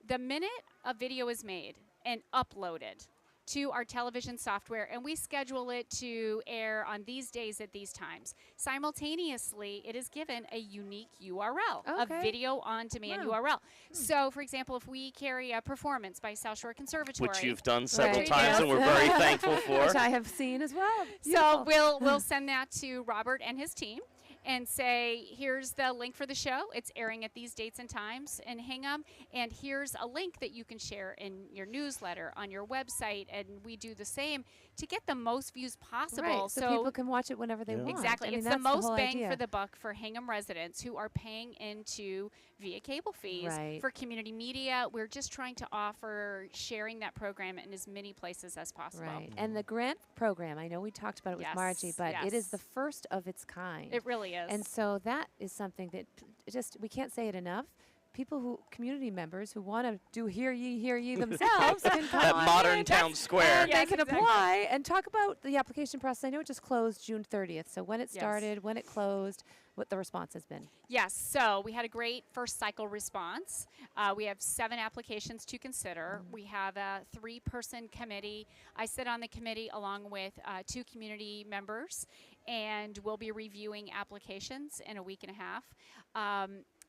the minute a video is made and uploaded to our television software, and we schedule it to air on these days at these times. Simultaneously, it is given a unique URL, a video on demand URL. So, for example, if we carry a performance by South Shore Conservatory, Which you've done several Right. times, and we're very thankful for. Which I have seen as well. so we'll send that to Robert and his team and say, here's the link for the show. It's airing at these dates and times in Hingham. And here's a link that you can share in your newsletter, on your website. And we do the same to get the most views possible. Right, so people can watch it whenever they want. Exactly. I mean, It's the that's most whole bang idea. for the buck for Hingham residents who are paying into via cable fees. Right. For community media, we're just trying to offer sharing that program in as many places as possible. Right. And the grant program, I know we talked about it with Margie, Yes, but it is yes. the first of its kind. It really is. And so that is something that just, we can't say it enough. People who, community members who want to do hear ye themselves can come That on modern in. town square. And Yes, they can exactly. apply and talk about the application process. I know it just closed June 30th. So when it started, when it closed, what the response has been. Yes, so we had a great first cycle response. We have 7 applications to consider. We have a 3-person committee. I sit on the committee along with 2 community members, and we'll be reviewing applications in a week and a half.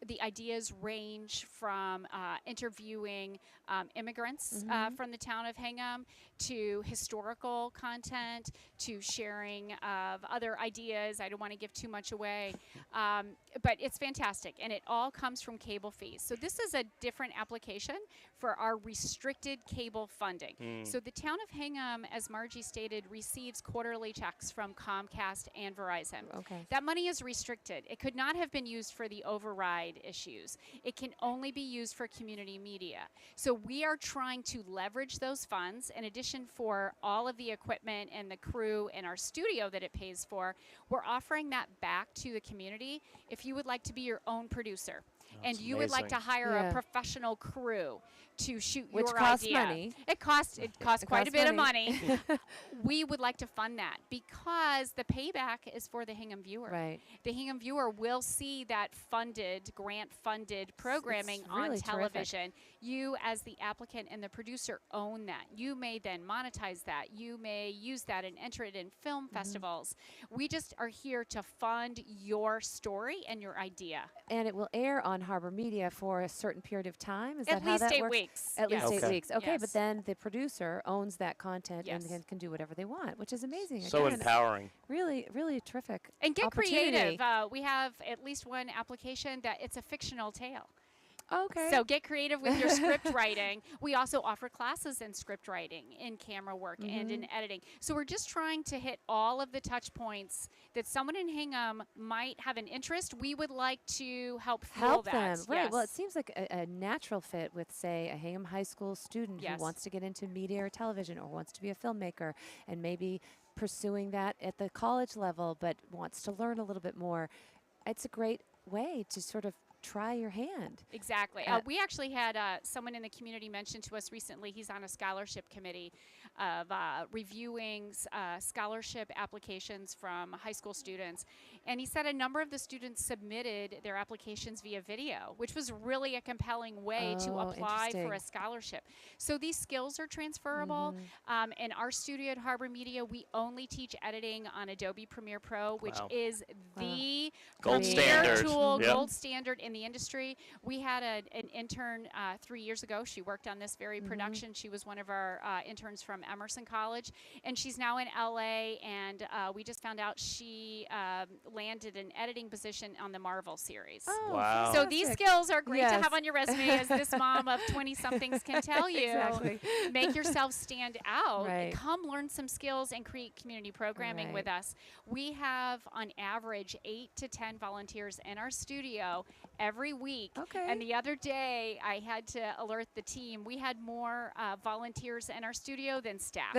The ideas range from interviewing immigrants from the town of Hingham to historical content to sharing of other ideas. I don't want to give too much away, but it's fantastic, and it all comes from cable fees. So this is a different application for our restricted cable funding. So the town of Hingham, as Margie stated, receives quarterly checks from Comcast and Verizon. Okay. That money is restricted. It could not have been used for the override issues. It can only be used for community media. So we are trying to leverage those funds. In addition, for all of the equipment and the crew and our studio that it pays for, we're offering that back to the community. If you would like to be your own producer, and you would like to amazing. hire a professional crew to shoot Which your costs idea. money. It costs quite a costs bit of money. money. We would like to fund that because the payback is for the Hingham viewer. Right. The Hingham viewer will see that grant-funded programming really on terrific. television. You, as the applicant and the producer, own that. You may then monetize that. You may use that and enter it in film festivals. We just are here to fund your story and your idea. And it will air on Harbor Media for a certain period of time? Is At that how least that 8 works? weeks. At least Yes. 8 weeks. Okay, Yes. but then the producer owns that content and Yes. can do whatever they want, which is amazing. So Again, empowering. really, really terrific. And get opportunity. creative. We have at least one application that it's a fictional tale. Okay. So get creative with your script writing. We also offer classes in script writing, in camera work, and in editing. So we're just trying to hit all of the touch points that someone in Hingham might have an interest. We would like to help fuel help that. them. Right. Well, it Yes. seems like a natural fit with, say, a Hingham High School student Yes. who wants to get into media or television or wants to be a filmmaker and maybe pursuing that at the college level but wants to learn a little bit more. It's a great way to sort of try your hand. Exactly. We actually had someone in the community mention to us recently, he's on a scholarship committee of reviewing scholarship applications from high school students. And he said a number of the students submitted their applications via video, which was really a compelling way to apply for a scholarship. So these skills are transferable. In our studio at Harbor Media, we only teach editing on Adobe Premiere Pro, which is the Gold premier standard. tool, Yep. gold standard in the industry. We had an intern 3 years ago. She worked on this very production. She was one of our interns from Emerson College, and she's now in LA, and we just found out she landed an editing position on the Marvel series. Oh, Wow. So these skills are great to Yes. have on your resume, as this mom of 20-somethings can tell you. Exactly. Make yourself stand out. Right. Come learn some skills and create community programming with us. We have, on average, 8 to 10 volunteers in our studio every week. Okay. And the other day, I had to alert the team. We had more volunteers in our studio than staff.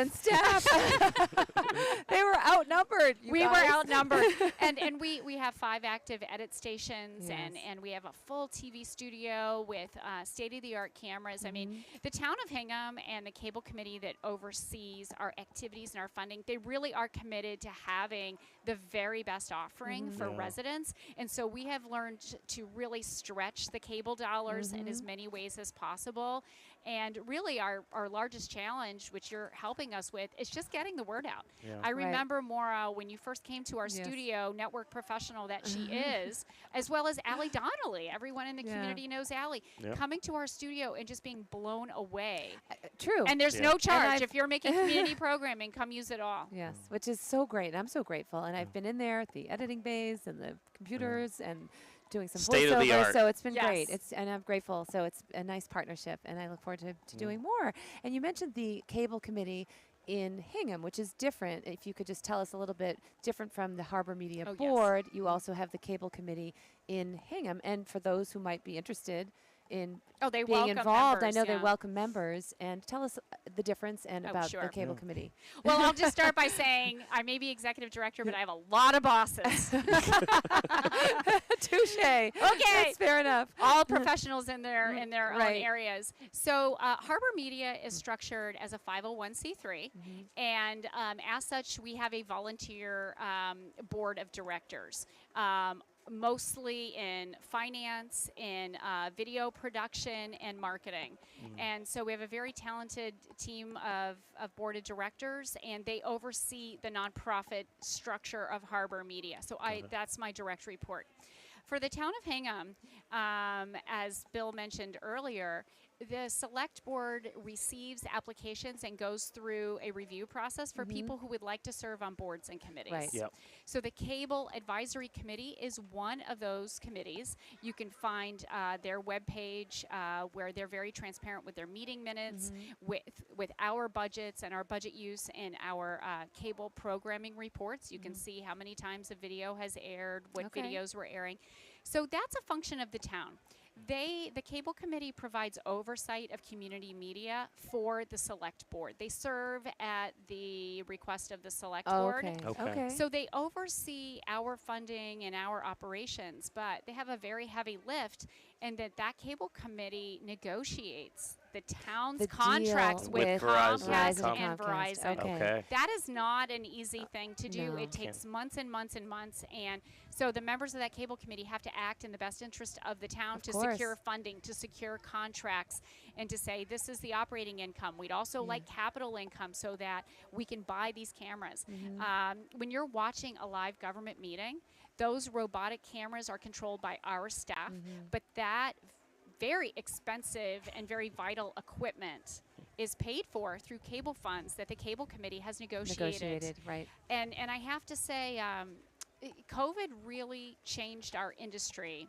They were outnumbered. We were outnumbered. and we have 5 active edit stations, Yes. and we have a full TV studio with state-of-the-art cameras. I mean, the town of Hingham and the cable committee that oversees our activities and our funding, they really are committed to having the very best offering for residents. And so we have learned to really stretch the cable dollars in as many ways as possible. And really our largest challenge, which you're helping us with, is just getting the word out. Yeah. I remember, Maura, when you first came to our studio, network professional that she is, as well as Allie Donnelly. Everyone in the community knows Allie. Yep. Coming to our studio and just being blown away. True. And there's Yeah. no And charge. I've- If you're making community programming, come use it all. Yes, which is so great. And I'm so grateful. And I've been in there at the editing bays and the computers and doing some State of the voiceovers. art. So it's been great. Yes. And I'm grateful. So it's a nice partnership, and I look forward to doing more. And you mentioned the cable committee in Hingham, which is different. If you could just tell us a little bit different from the Harbor Media Oh, yes. Board, you also have the cable committee in Hingham. And for those who might be interested in Oh, they being welcome involved, members, I know they yeah. welcome members. And tell us the difference and Oh, about sure. the cable committee. Well, I'll just start by saying I may be executive director, but I have a lot of bosses. Touche. Okay. That's fair enough. All professionals in their own Right. areas. So Harbor Media is structured as a 501c3, and as such, we have a volunteer board of directors. Mostly in finance, in video production, and marketing. And so we have a very talented team of board of directors, and they oversee the nonprofit structure of Harbor Media. So that's my direct report. For the town of Hingham, as Bill mentioned earlier, the select board receives applications and goes through a review process for people who would like to serve on boards and committees. Right. Yep. So the Cable Advisory Committee is one of those committees. You can find their webpage where they're very transparent with their meeting minutes, with our budgets and our budget use and our cable programming reports. You can see how many times a video has aired, what Okay. videos we're airing. So that's a function of the town. The cable committee provides oversight of community media for the select board. They serve at the request of the select board. Okay. So they oversee our funding and our operations, but they have a very heavy lift in that cable committee negotiates the town's The contracts deal with with Verizon Comcast and and Verizon. Okay. That is not an easy thing to do. No. It takes months and months and months. And so the members of that cable committee have to act in the best interest of the town to course. secure funding, to secure contracts, and to say this is the operating income. We'd also like capital income so that we can buy these cameras. When you're watching a live government meeting, those robotic cameras are controlled by our staff, but that very expensive and very vital equipment is paid for through cable funds that the cable committee has negotiated. Right. And I have to say, COVID really changed our industry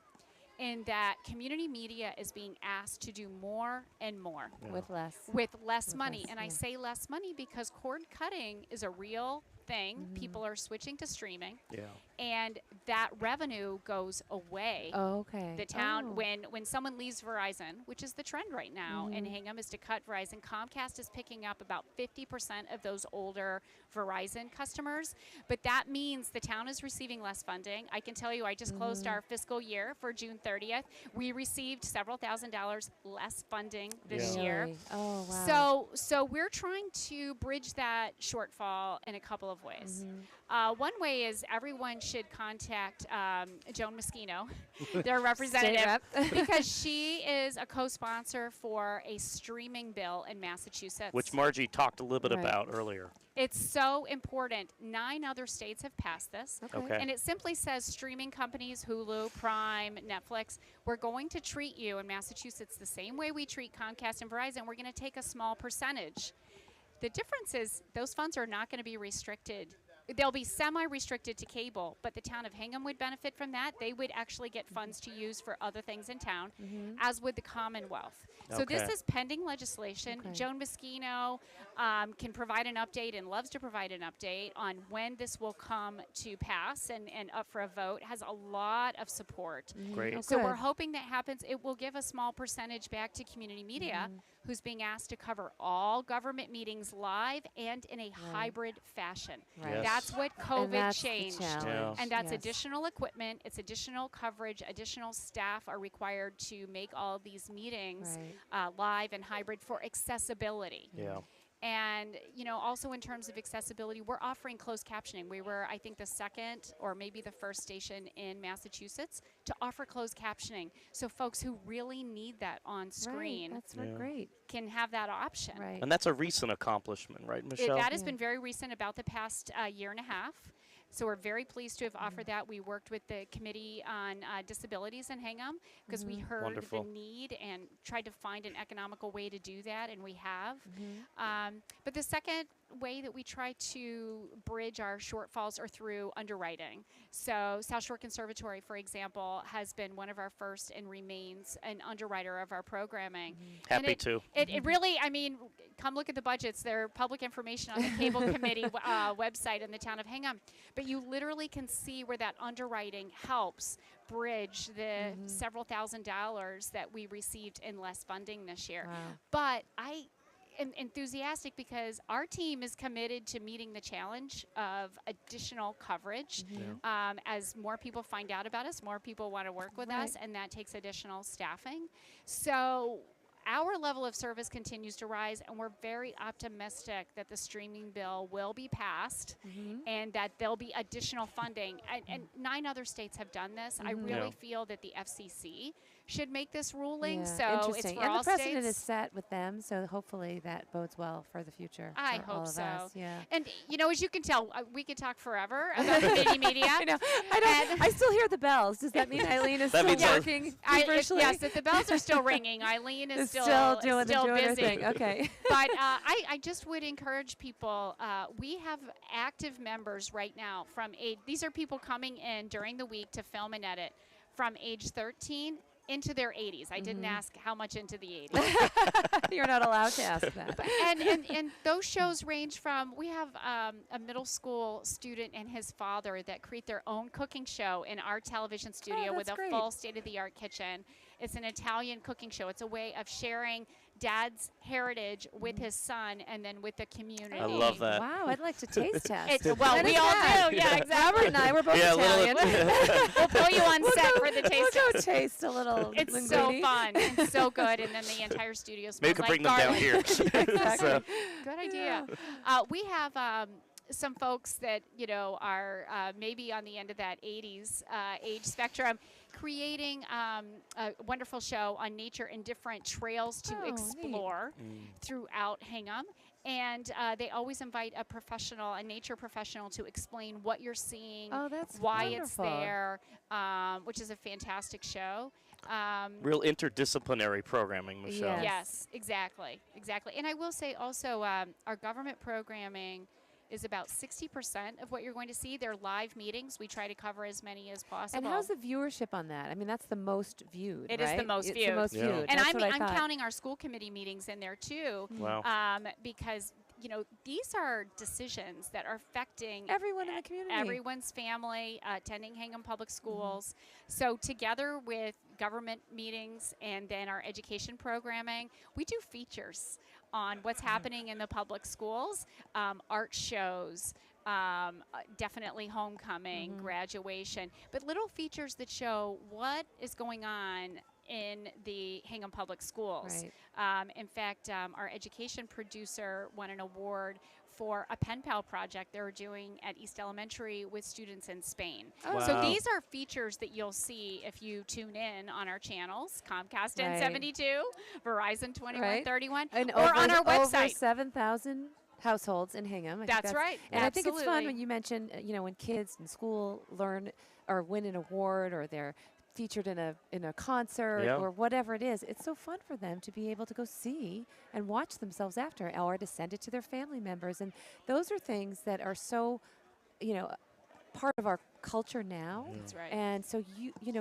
in that community media is being asked to do more and more With less. with less money. less, And I yeah. say less money because cord cutting is a real thing. People are switching to streaming. Yeah. And that revenue goes away. Oh, okay. The town, when someone leaves Verizon, which is the trend right now in Hingham, is to cut Verizon. Comcast is picking up about 50% of those older Verizon customers, but that means the town is receiving less funding. I can tell you, I just closed our fiscal year for June 30th. We received several $1,000s less funding this year. Really? Oh, wow. So we're trying to bridge that shortfall in a couple of ways. One way is everyone should contact Joan Moschino, their representative, because she is a co-sponsor for a streaming bill in Massachusetts. Which Margie talked a little bit about earlier. It's so important. 9 other states have passed this. Okay. And it simply says streaming companies, Hulu, Prime, Netflix, we're going to treat you in Massachusetts the same way we treat Comcast and Verizon. We're going to take a small percentage. The difference is those funds are not going to be restricted. They'll be semi-restricted to cable, but the town of Hingham would benefit from that. They would actually get funds to use for other things in town, as would the Commonwealth. So this is pending legislation. Joan Moschino can provide an update and loves to provide an update on when this will come to pass and up for a vote. Has a lot of support. Great. Oh, So good. we're hoping that happens. It will give a small percentage back to community media, who's being asked to cover all government meetings live and in a hybrid fashion. Right. Yes. That's what And COVID that's the changed. challenge. And that's Yes. additional equipment, it's additional coverage, additional staff are required to make all of these meetings live and hybrid for accessibility. Yeah. And, you know, also in terms of accessibility, we're offering closed captioning. We were, I think, the second or maybe the first station in Massachusetts to offer closed captioning. So folks who really need that on screen That's great. can have that option. Right. And that's a recent accomplishment, right, Michelle? That has been very recent, about the past year and a half. So we're very pleased to have offered that. We worked with the Committee on Disabilities in Hingham because we heard Wonderful. the need and tried to find an economical way to do that, and we have. But the second way that we try to bridge our shortfalls are through underwriting. So South Shore Conservatory, for example, has been one of our first and remains an underwriter of our programming. And Happy to. It really, I mean, come look at the budgets. They're public information on the Cable Committee website in the town of Hingham. But you literally can see where that underwriting helps bridge the several $1,000s that we received in less funding this year. Wow. But I am enthusiastic because our team is committed to meeting the challenge of additional coverage. As more people find out about us, more people want to work with us, and that takes additional staffing. So our level of service continues to rise, and we're very optimistic that the streaming bill will be passed and that there'll be additional funding. And 9 other states have done this. I really feel that the FCC should make this ruling. So it's interesting. for And all the precedent states. is set with them, so hopefully that bodes well for the future. I for all hope of so. us. Yeah. And, you know, as you can tell, we could talk forever about community media. I know. I still hear the bells. Does that mean Eileen is That still means I- working feverishly? Yes, if the bells are still ringing, Eileen is Still doing her busy. thing. Okay. But I just would encourage people. We have active members right now from age. These are people coming in during the week to film and edit from age 13 into their 80s. I didn't ask how much into the 80s. You're not allowed to ask that. and those shows range from, we have a middle school student and his father that create their own cooking show in our television studio with that's a great. full state-of-the-art kitchen. It's an Italian cooking show. It's a way of sharing dad's heritage with his son and then with the community. I love that. Wow, I'd like to taste test. Well, When we is all that? do. Yeah, exactly. Robert and I, we're both Yeah, a Italian. little. We'll pull you on set for the taste We'll go test. taste a little It's linguine. so fun and so good, and then the entire studio smells Maybe we could like bring them down garlic. here. Exactly. So, Good idea. We have some folks that, you know, are maybe on the end of that 80s age spectrum, creating a wonderful show on nature and different trails to neat. explore throughout Hingham. And they always invite a nature professional to explain what you're seeing, Oh, that's why wonderful. it's there, which is a fantastic show. real interdisciplinary programming, Michelle. Yes, exactly. And I will say also, our government programming is about 60% of what you're going to see. They're live meetings. We try to cover as many as possible. And how's the viewership on that? I mean, that's the most viewed, It is the right? most It's viewed. the most Yeah. viewed. And That's what I I'm thought. counting our school committee meetings in there too, Wow. because these are decisions that are affecting Everyone in the community. everyone's family attending Hingham Public Schools. So together with government meetings and then our education programming, we do features on what's happening in the public schools, art shows, definitely homecoming, graduation, but little features that show what is going on in the Hingham Public Schools. Right. In fact, our education producer won an award for a pen pal project they were doing at East Elementary with students in Spain. Oh. So Wow. these are features that you'll see if you tune in on our channels, Comcast Right. N72, Verizon 2131, And or on our over website. 7,000 households in Hingham. I think That's right. And I think it's fun Absolutely. when you mention, when kids in school learn or win an award or they're featured in a concert Yeah. or whatever it is. It's so fun for them to be able to go see and watch themselves after, or to send it to their family members. And those are things that are so, part of our culture now. That's right. And so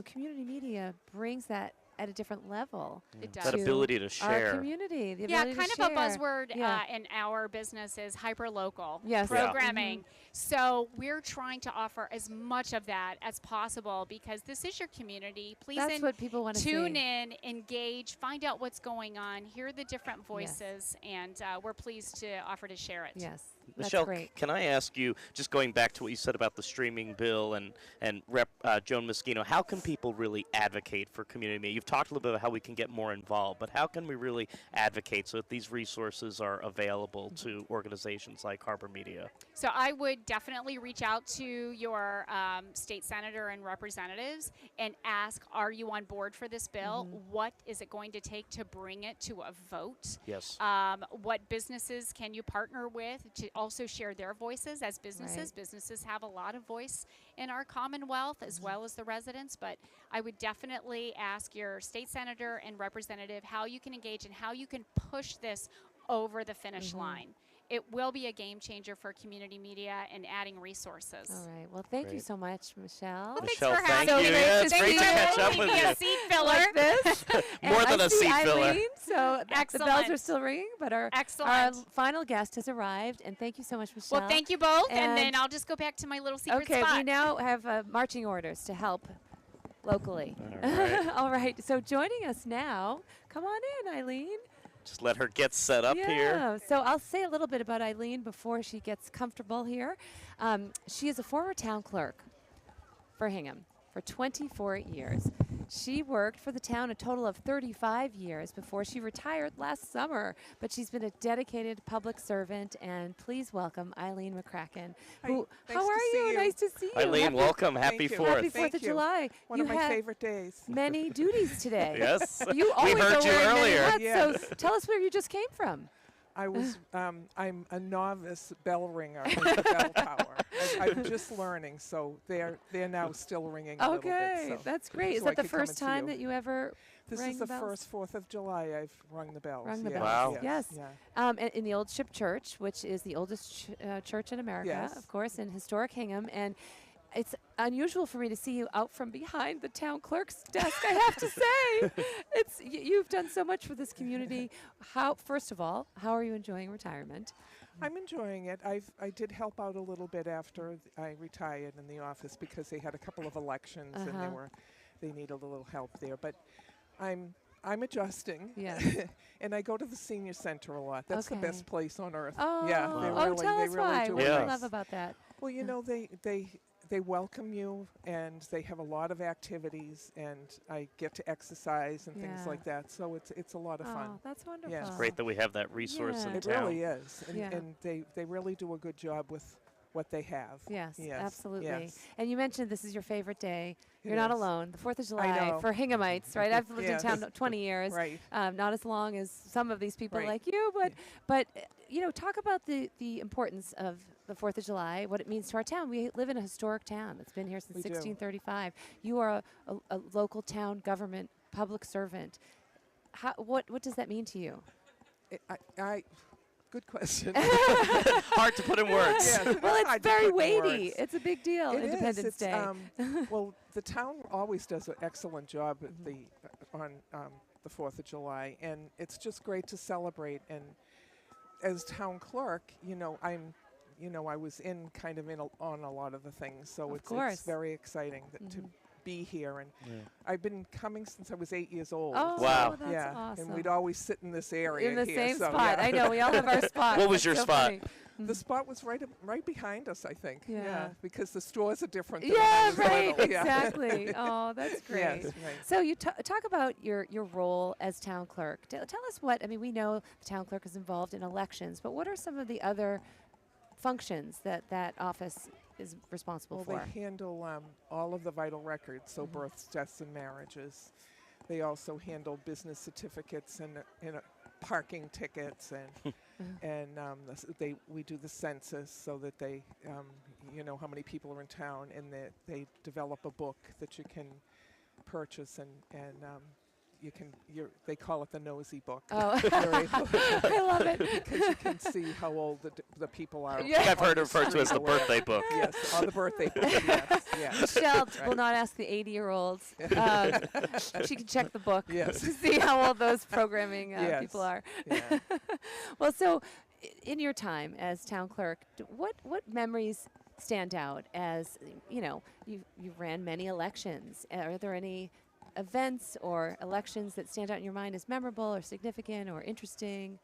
community media brings that at a different level. It does. That ability to Our share. community, the Yeah, ability kind to of a share. buzzword Yeah. in our business is hyper-local Yes. Yeah. programming. So we're trying to offer as much of that as possible because this is your community. Please That's what people want to see. tune in, engage, find out what's going on, hear the different voices, and we're pleased to offer to share it. Yes, that's Michelle, great. can I ask you, just going back to what you said about the streaming bill and Rep Joan Moschino, how can people really advocate for community media? You've talked a little bit about how we can get more involved, but how can we really advocate so that these resources are available to organizations like Harbor Media? So I would definitely reach out to your state senator and representatives and ask, are you on board for this bill? What is it going to take to bring it to a vote? Yes. What businesses can you partner with to also share their voices as businesses? Right. Businesses have a lot of voice in our Commonwealth as well as the residents, but I would definitely ask your state senator and representative how you can engage and how you can push this over the finish line. It will be a game changer for community media and adding resources. All right. Well, thank you Great. so much, Michelle. Well, thanks Michelle, for thank having you. me. Yeah, it's Thank great you to for catch up making with me you. a seat filler. Like this. More And than I a see seat filler. Eileen, so the bells are Excellent. still ringing, but our Excellent. final guest has arrived, and thank you so much, Michelle. Well, thank you both, and then And- I'll just go back to my little secret Okay, spot. we now have marching orders to help locally. All right. All right. So joining us now, come on in, Eileen. Just let her get set up yeah. here. So I'll say a little bit about Eileen before she gets comfortable here. She is a former town clerk for Hingham for 24 years. She worked for the town a total of 35 years before she retired last summer, but she's been a dedicated public servant. And please welcome Eileen McCracken. Hi, Who? nice How to are see you? you. Nice to see you. Eileen, Happy- welcome. Thank Happy you. 4th. Happy 4th Thank of you. July. One you of my have favorite days. many duties today. Yes. You We always heard are you wearing many earlier. hats, Yes. So tell us where you just came from. I was, I'm a novice bell ringer at the bell tower. I'm just learning, so they're now still ringing a little Okay, bit. So that's great. Is so I that the could come first and see time you. that you ever This rang is the the bells? first 4th of July I've rung the bells. Rung the yes, bells. Wow. Yes. Yeah. In the Old Ship Church, which is the oldest church in America, Yes. of course, in historic Hingham. And it's unusual for me to see you out from behind the town clerk's desk, I have to say. You've done so much for this community. First of all, how are you enjoying retirement? I'm enjoying it. I did help out a little bit after I retired in the office because they had a couple of elections and they need a little help there. But I'm adjusting. Yeah. And I go to the senior center a lot. That's the Okay. best place on earth. Oh, yeah. They really, tell they us really why. do What it do you Yeah. love about that? Well, you know, they welcome you, and they have a lot of activities, and I get to exercise and things Yeah. like that. So it's a lot of Oh, fun. that's wonderful. It's Great that we have that resource Yeah. in It town. really is, and, Yeah. and they really do a good job with what they have. Yes, Yes, absolutely. yes. And you mentioned this is your favorite day. It You're not is. alone. The 4th of July know. for Hinghamites, right? I've lived Yes. in town 20 years. Right. Not as long as some of these people Right. like you, but talk about the importance of the 4th of July, what it means to our town. We live in a historic town that's been here since We do. 1635. You are a local town government public servant. What does that mean to you? Good question. Hard to put in words. Yes, Well, hard it's to very put in weighty. words. It's a big deal, It is. Independence It's, Day. Well, the town always does an excellent job at on the 4th of July, and it's just great to celebrate. And as town clerk, I was in kind of on a lot of the things, so Of it's course. very exciting to be here. And I've been coming since I was 8 years old. Oh, Wow. that's yeah, awesome. and we'd always sit in this area in the here, same so, spot. yeah. I know we all have our spot. What was your spot? The spot was right behind us, I think. Yeah. Because the stores are different. Than when Yeah, I was right. little. Yeah. Exactly. Oh, that's great. Yes, right. So you talk about your role as town clerk. Tell us we know the town clerk is involved in elections, but what are some of the other functions that office is responsible Well, for? they handle all of the vital records, so births, deaths, and marriages. They also handle business certificates and parking tickets, and we do the census so that they how many people are in town, and they develop a book that you can purchase, and they call it the nosy book. Oh, You're able I love it. because you can see how old the people are. Yeah. I've heard it on referred to as the street or whatever. birthday book. Yes, on the birthday book. Yes, yes. Michelle will Right. not ask the 80-year-olds. She can check the book Yes. to see how old those programming Yes. people are. Yeah. Well, so in your time as town clerk, what memories stand out as, you ran many elections. Are there any events or elections that stand out in your mind as memorable or significant or interesting?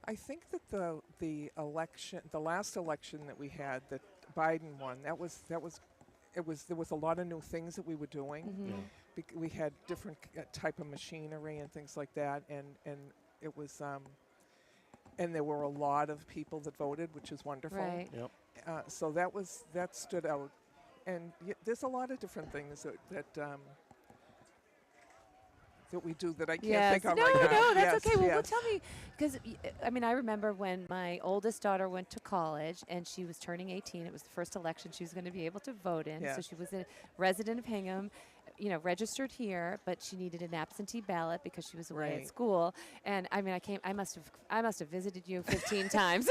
I think that the last election that we had, that Biden won, there was a lot of new things that we were doing. Mm-hmm. We had different type of machinery and things like that, and it was and there were a lot of people that voted, which is wonderful. Right. Yep. So that stood out, and there's a lot of different things that we do that I can't think of no, right now. No, that's Yes, okay. Well, yes. tell me, because I remember when my oldest daughter went to college and she was turning 18. It was the first election she was going to be able to vote in. So Yes. she was a resident of Hingham, registered here, but she needed an absentee ballot because she was away at Right. school. And I must have visited you 15 times.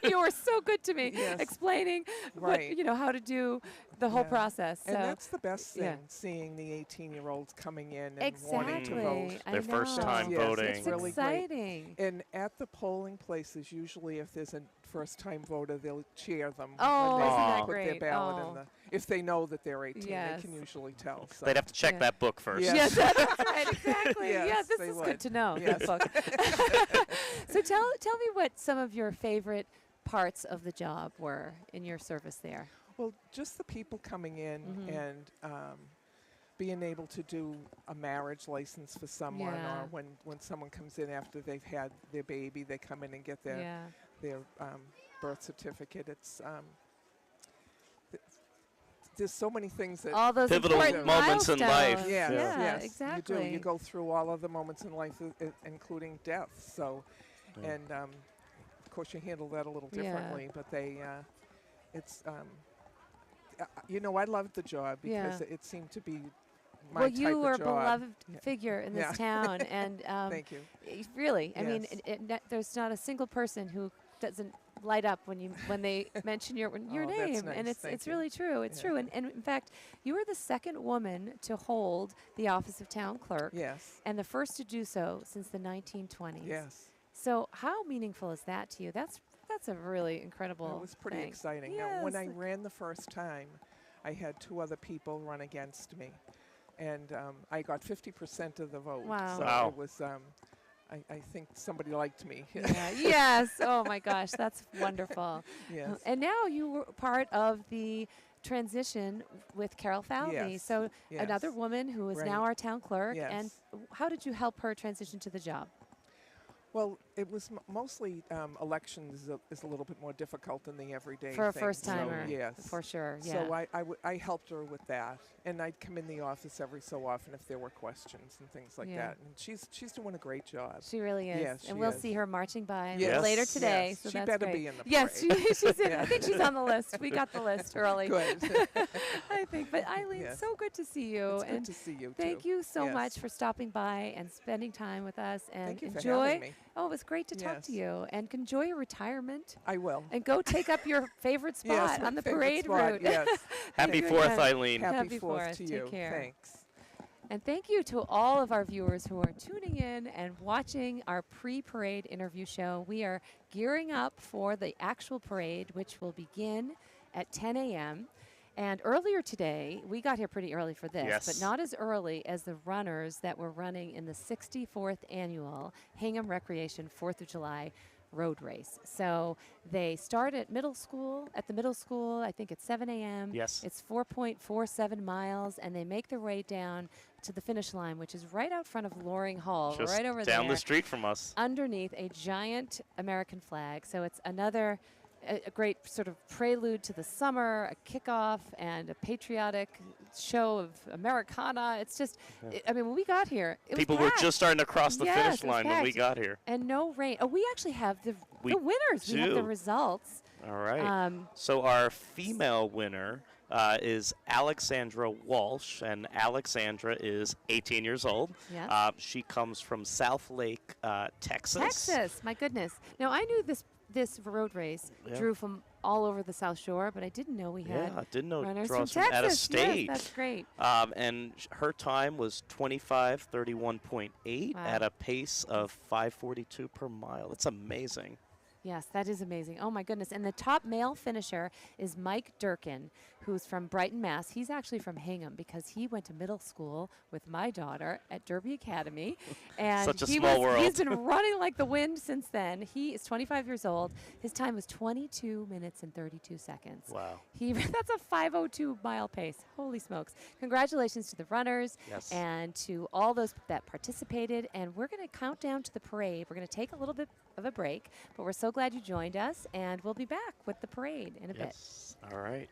You were so good to me, Yes. explaining Right. how to do the whole Yeah. process. So And that's the best thing, yeah. seeing the 18-year-olds coming in and wanting to exactly. vote. I Their first know. time Yes, voting. It's really great. exciting. And at the polling places, usually if there's a first-time voter, they'll cheer them Oh, when they isn't that put their great? ballot Oh. in if they know that they're 18, Yes. they can usually tell. So. They'd have to check Yeah. that book first. Yeah. Yes, that's right, exactly. Yes, yes, this they is would. good to know. Yes. This book. So tell me what some of your favorite parts of the job were in your service there. Well, just the people coming in Mhm. and being able to do a marriage license for someone, Yeah. or when someone comes in after they've had their baby, they come in and get their birth certificate. It's there's so many things that All those Pivotal important moments in life. milestones. Yes, Yeah, yes, exactly. You do. You go through all of the moments in life, including death. So, Yeah. and of course you handle that a little Yeah. differently. But it's I loved the job because Yeah. it seemed to be my Well, type you of were a job. beloved Yeah. figure in this Yeah. town, and Thank you. really, I mean, Yes. there's not a single person who doesn't light up when they mention your Oh, name, that's and nice. it's Thank you. really true. It's Yeah. true, and in fact, you were the second woman to hold the office of town clerk, Yes. and the first to do so since the 1920s. Yes. So how meaningful is that to you? That's a really incredible. It was pretty thing. exciting. Now, when I Yes. ran the first time, I had 2 other people run against me, and I got 50% of the vote. Wow. So Wow. it was. I think somebody liked me. Yeah. Yes. Oh my gosh, that's wonderful. Yes. And now you were part of the transition with Carol Falvey. Yes, So another yes. woman who is Right. now our town clerk. Yes. And how did you help her transition to the job? Well, it was mostly elections is a little bit more difficult than the everyday For a thing, first so timer. yes. For sure. Yeah. So I helped her with that, and I'd come in the office every so often if there were questions and things like Yeah. that. And she's doing a great job. she really is. Yes, and she we'll is. see her marching by Yes, later today. yes. So She that's better great. be in the Yes, parade. she's in. I Yeah. think she's on the list. We got the list early. Good. I think. But Eileen, Yes. so good to see you. It's and good to see you thank too. you so Yes. much for stopping by and spending time with us. And Thank you for enjoy. having me. Oh, it was great to talk to Yes. you. And enjoy your retirement. I will. And go take up your favorite spot Yes, my on the favorite parade spot, route. Yes. Happy you 4th, again. Eileen. Happy Happy 4th Fourth. to Take you. care. Thanks. And thank you to all of our viewers who are tuning in and watching our pre-parade interview show. We are gearing up for the actual parade, which will begin at 10 a.m. And earlier today, we got here pretty early for this, but Yes. not as early as the runners that were running in the 64th annual Hingham Recreation 4th of July road race. So they start at the middle school, I think at 7 a.m. Yes. It's 4.47 miles, and they make their way down to the finish line, which is right out front of Loring Hall, Just right over down there, the street from us. underneath a giant American flag. So it's another a great sort of prelude to the summer, a kickoff, and a patriotic show of Americana. It's just, I mean, when we got here, it People was were packed. just starting to cross the Yes, finish it was line when we packed. got here. And no rain. Oh, we actually have the We winners. We have the do. results. All right. Um, So our female winner is Alexandra Walsh, and Alexandra is 18 years old. Yes. She comes from South Lake, Texas. Texas, my goodness. Now, I knew this road race Yeah. drew from all over the South Shore, but I didn't know we had Yeah, I didn't know it runners draws from from Texas. out of state. Yes, that's great. And her time was 25:31.8 Wow. at a pace of 5:42 per mile. That's amazing. Yes, that is amazing. Oh, my goodness. And the top male finisher is Mike Durkin, who's from Brighton, Mass. He's actually from Hingham because he went to middle school with my daughter at Derby Academy. And Such a small world. He's been running like the wind since then. He is 25 years old. His time was 22 minutes and 32 seconds. Wow. That's a 5:02 mile pace. Holy smokes. Congratulations to the runners Yes. and to all those that participated. And we're going to count down to the parade. We're going to take a little bit of a break, but we're so glad you joined us, and we'll be back with the parade in a bit. Yes. All right.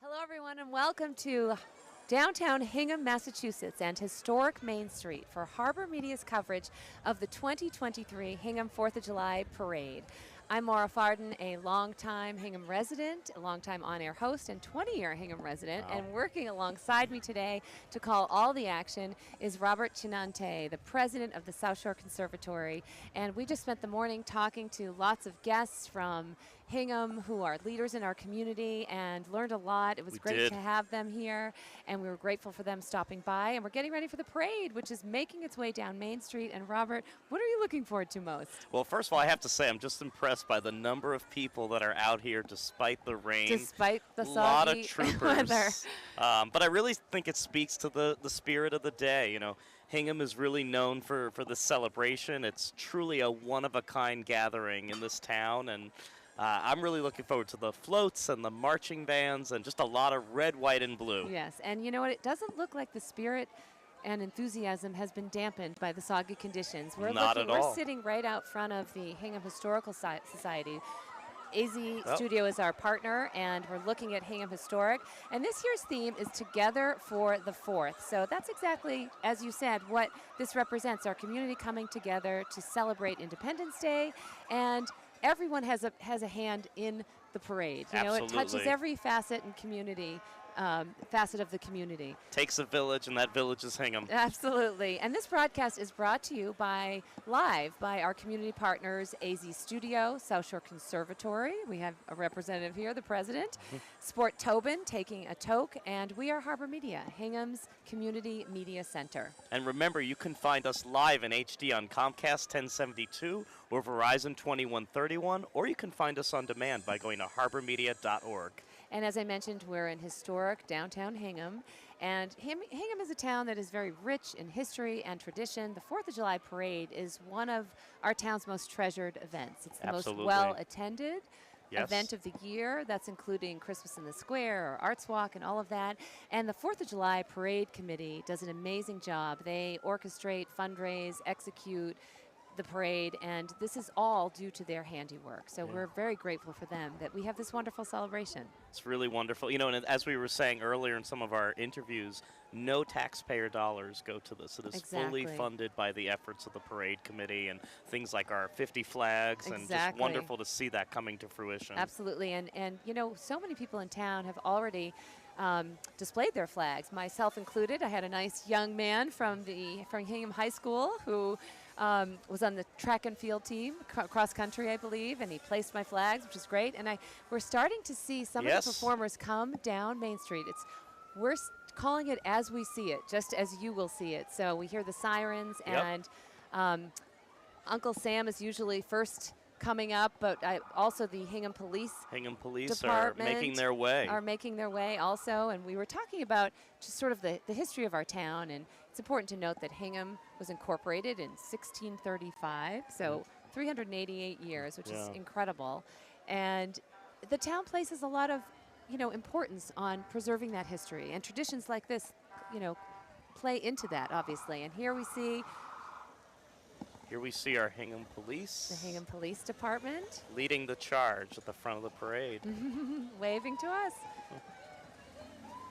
Hello, everyone, and welcome to downtown Hingham, Massachusetts, and historic Main Street for Harbor Media's coverage of the 2023 Hingham 4th of July Parade. I'm Maura Farden, a longtime Hingham resident, a longtime on-air host, and 20-year Hingham resident. Wow. And working alongside me today to call all the action is Robert Chinante, the president of the South Shore Conservatory. And we just spent the morning talking to lots of guests from Hingham who are leaders in our community and learned a lot. It was great to have them here, and we were grateful for them stopping by. And we're getting ready for the parade, which is making its way down Main Street. And Robert, what are you looking forward to most? Well, first of all, I have to say I'm just impressed by the number of people that are out here despite the rain. Despite the soggy lot of weather. troopers. But I really think it speaks to the spirit of the day. You know, Hingham is really known for this celebration. It's truly a one-of-a-kind gathering in this town, and I'm really looking forward to the floats and the marching bands and just a lot of red, white, and blue. Yes, and you know what? It doesn't look like the spirit and enthusiasm has been dampened by the soggy conditions. We're sitting right out front of the Hingham Historical Society. AZ Studio is our partner, and we're looking at Hingham Historic. And this year's theme is Together for the 4th. So that's exactly, as you said, what this represents, our community coming together to celebrate Independence Day. And everyone has a hand in the parade. You know, it touches every facet and facet of the community. Takes a village, and that village is Hingham. Absolutely. And this broadcast is brought to you live by our community partners, AZ Studio, South Shore Conservatory. We have a representative here, the president. Sport Tobin taking a toke, and we are Harbor Media, Hingham's Community Media Center. And remember, you can find us live in HD on Comcast 1072 or Verizon 2131, or you can find us on demand by going to harbormedia.org. And as I mentioned, we're in historic downtown Hingham. And Hingham is a town that is very rich in history and tradition. The 4th of July Parade is one of our town's most treasured events. It's the most well-attended event of the year. That's including Christmas in the Square, or Arts Walk, and all of that. And the 4th of July Parade Committee does an amazing job. They orchestrate, fundraise, execute the parade, and this is all due to their handiwork. So we're very grateful for them that we have this wonderful celebration. It's really wonderful. You know, and as we were saying earlier in some of our interviews, no taxpayer dollars go to this. It is fully funded by the efforts of the parade committee and things like our 50 flags, and just wonderful to see that coming to fruition. Absolutely, and you know, so many people in town have already displayed their flags, myself included. I had a nice young man from Hingham High School who was on the track and field team, cross country, I believe, and he placed my flags, which is great. And we're starting to see some of the performers come down Main Street. We're calling it as we see it, just as you will see it. So we hear the sirens, and Uncle Sam is usually first coming up, but also the Hingham Police are making their way. Also, and we were talking about just sort of the history of our town, and it's important to note that Hingham was incorporated in 1635, so 388 years, which is incredible. And the town places a lot of, you know, importance on preserving that history, and traditions like this, you know, play into that, obviously. And here we see our Hingham Police. The Hingham Police Department. Leading the charge at the front of the parade. Waving to us.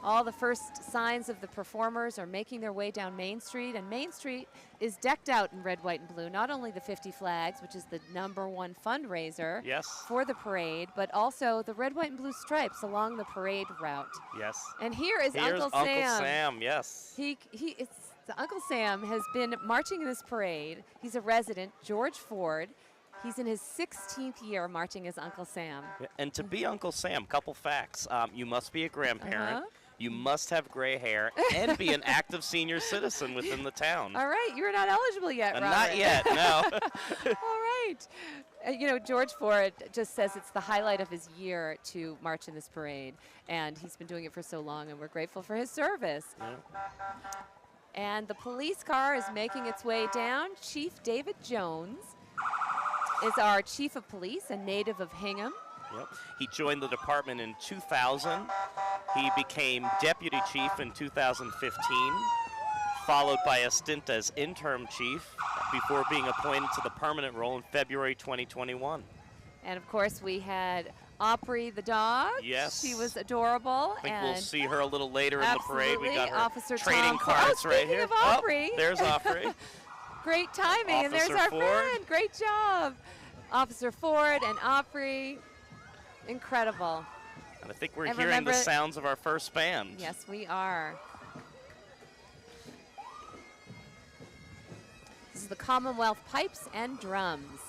All the first signs of the performers are making their way down Main Street, and Main Street is decked out in red, white, and blue. Not only the 50 flags, which is the #1 fundraiser for the parade, but also the red, white, and blue stripes along the parade route. And here's Uncle Sam. Uncle Sam, Uncle Sam has been marching in this parade. He's a resident, George Ford. He's in his 16th year marching as Uncle Sam. And to be Uncle Sam, couple facts. You must be a grandparent. You must have gray hair and be an active senior citizen within the town. All right, you're not eligible yet, Robert. Not yet, no. All right. You know, George Ford just says it's the highlight of his year to march in this parade, and he's been doing it for so long, and we're grateful for his service. And the police car is making its way down. Chief David Jones is our chief of police, a native of Hingham. He joined the department in 2000. He became deputy chief in 2015, followed by a stint as interim chief before being appointed to the permanent role in February 2021. And of course, we had Opry the dog. Yes. She was adorable. I think and we'll see her a little later in the parade. We got her Officer trading Tom Ford. cards right Speaking here. of Opry. Oh, there's Opry. Great timing, and there's Officer our Ford. friend. Great job. Officer Ford and Opry. Incredible. And I think we're And hearing remember, the sounds of our first band. Yes, we are. This is the Commonwealth Pipes and Drums.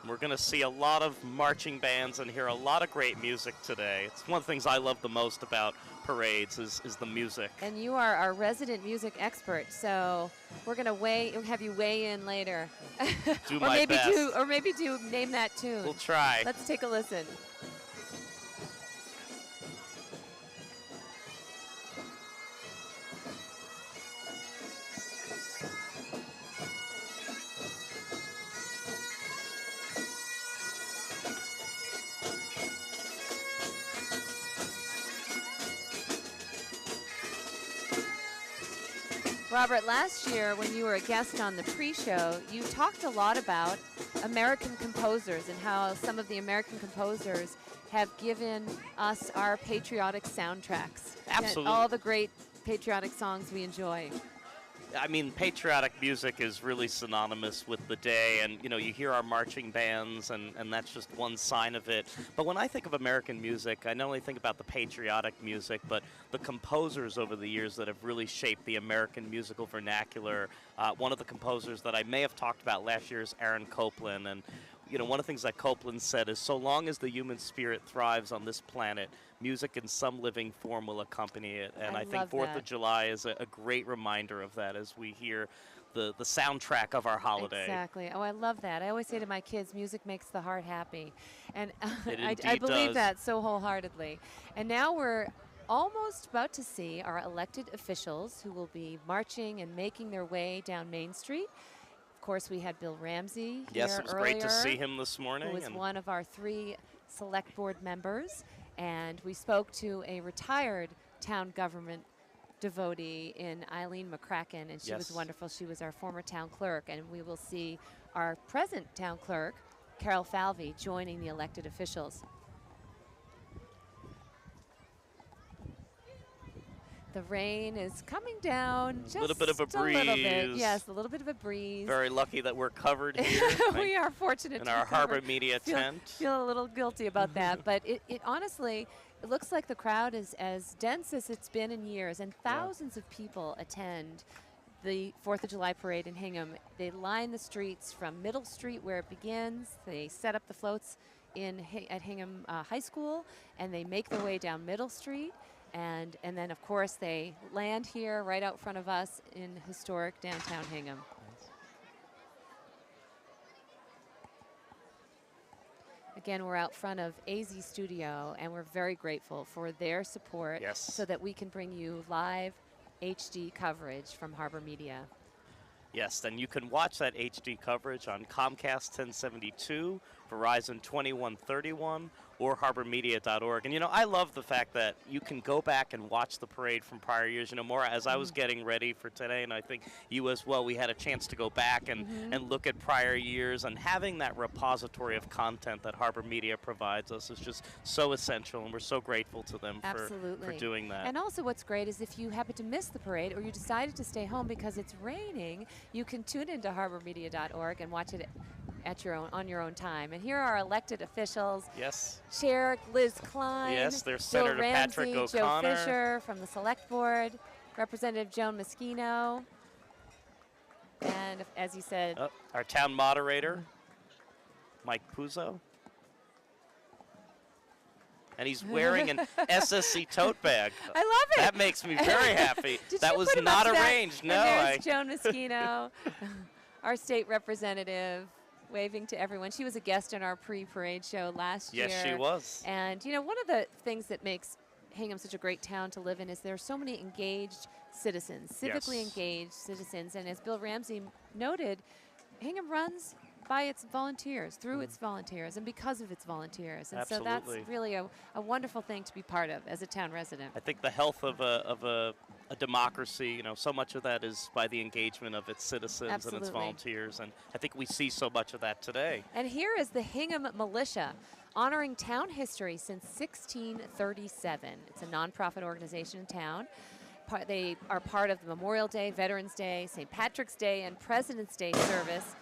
We're going to see a lot of marching bands and hear a lot of great music today. It's one of the things I love the most about parades is the music. And you are our resident music expert, so we're going to have you weigh in later. Do or my maybe best. maybe do name that tune. We'll try. Let's take a listen. Robert, last year when you were a guest on the pre-show, you talked a lot about American composers and how some of the American composers have given us our patriotic soundtracks. Absolutely. All the great patriotic songs we enjoy. I mean, patriotic music is really synonymous with the day, and you hear our marching bands, and that's just one sign of it. But when I think of American music, I not only think about the patriotic music, but the composers over the years that have really shaped the American musical vernacular. One of the composers that I may have talked about last year is Aaron Copland, and one of the things that Copland said is, so long as the human spirit thrives on this planet, music in some living form will accompany it. And I think 4th of July is a great reminder of that as we hear the soundtrack of our holiday. Exactly. Oh, I love that. I always say to my kids, music makes the heart happy. And It I believe does. that so wholeheartedly. And now we're almost about to see our elected officials who will be marching and making their way down Main Street. Of course, we had Bill Ramsey Yes, here it was great to earlier, see him this morning. who was and one of our 3 select board members. And we spoke to a retired town government devotee in Eileen McCracken, and she was Yes. wonderful. She was our former town clerk, and we will see our present town clerk, Carol Falvey, joining the elected officials. The rain is coming down just a little bit of a little bit. breeze. Yes, a little bit of a breeze. Very lucky that we're covered here. We are fortunate in to our be covered. Harbor Media tent. Feel a little guilty about that, but it honestly, it looks like the crowd is as dense as it's been in years, and thousands of people attend the 4th of July parade in Hingham. They line the streets from Middle Street where it begins. They set up the floats at Hingham High School, and they make their way down Middle Street. And then, of course, they land here right out front of us in historic downtown Hingham. Again, we're out front of AZ Studio, and we're very grateful for their support so that we can bring you live HD coverage from Harbor Media. Yes, and you can watch that HD coverage on Comcast 1072, Verizon 2131, or harbormedia.org. And, I love the fact that you can go back and watch the parade from prior years. Maura, as I was getting ready for today, and I think you as well, we had a chance to go back and look at prior years, and having that repository of content that Harbor Media provides us is just so essential, and we're so grateful to them for doing that. And also what's great is if you happen to miss the parade or you decided to stay home because it's raining, you can tune into harbormedia.org and watch it on your own time. And here are our elected officials. Yes. Chair Liz Klein. Yes, there's Bill Senator Ramsey, Patrick Joe O'Connor. Fisher from the Select Board, Representative Joan Moschino, and as you said, our town moderator, Mike Puzo. And he's wearing an SSC tote bag. I love it. That makes me very happy. That was not arranged. No, and there's Joan Moschino, our state representative, waving to everyone. She was a guest in our pre-parade show last year. Yes, she was. And, one of the things that makes Hingham such a great town to live in is there are so many engaged citizens, civically engaged citizens. And as Bill Ramsey noted, Hingham runs by its volunteers, through its volunteers, and because of its volunteers. And Absolutely. so that's really a wonderful thing to be part of as a town resident. I think the health of a a democracy. You know, so much of that is by the engagement of its citizens and its Absolutely. volunteers, and I think we see so much of that today. And here is the Hingham Militia, honoring town history since 1637. It's a nonprofit organization in town. They are part of the Memorial Day, Veterans Day, St. Patrick's Day, and President's Day service.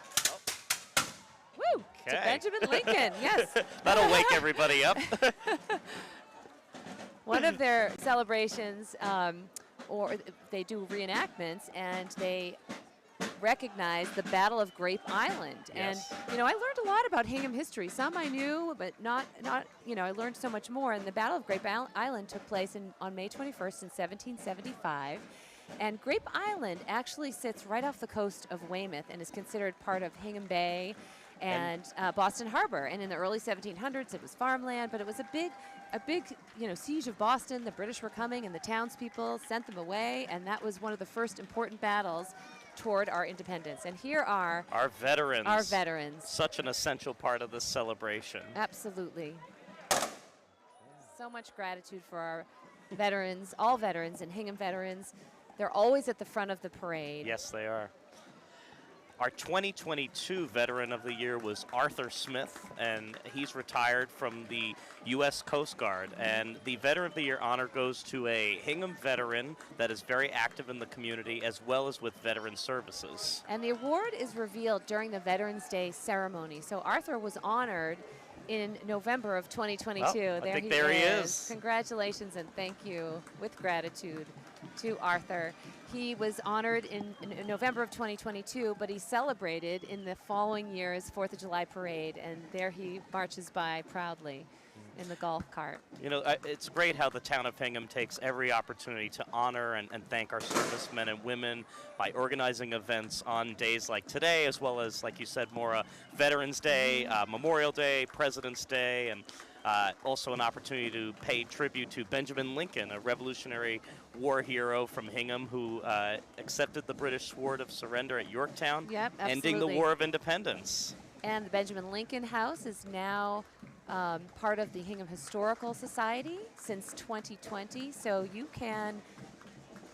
Woo! To Okay. Benjamin Lincoln, yes. That'll wake everybody up. One of their celebrations, or they do reenactments, and they recognize the Battle of Grape Island. Yes. And, you know, I learned a lot about Hingham history. Some I knew, but not you know, I learned so much more. And the Battle of Grape Island took place on May 21st in 1775. And Grape Island actually sits right off the coast of Weymouth and is considered part of Hingham Bay and Boston Harbor. And in the early 1700s, it was farmland, but it was a big, you know, siege of Boston. The British were coming, and the townspeople sent them away, and that was one of the first important battles toward our independence. And here are Our veterans. our veterans. Such an essential part of this celebration. Absolutely. So much gratitude for our veterans, all veterans and Hingham veterans. They're always at the front of the parade. Yes, they are. Our 2022 Veteran of the Year was Arthur Smith, and he's retired from the U.S. Coast Guard. And the Veteran of the Year honor goes to a Hingham veteran that is very active in the community, as well as with veteran services. And the award is revealed during the Veterans Day ceremony. So Arthur was honored in November of 2022. Oh, I think there he is. Congratulations and thank you with gratitude to Arthur. He was honored in November of 2022, but he celebrated in the following year's 4th of July parade, and there he marches by proudly in the golf cart. You know, it's great how the town of Hingham takes every opportunity to honor and thank our servicemen and women by organizing events on days like today, as well as, like you said, Maura, Veterans Day, Memorial Day, President's Day, and also an opportunity to pay tribute to Benjamin Lincoln, a Revolutionary War hero from Hingham who accepted the British sword of surrender at Yorktown, Yep, ending the absolutely. War of Independence. And the Benjamin Lincoln House is now part of the Hingham Historical Society since 2020. So you can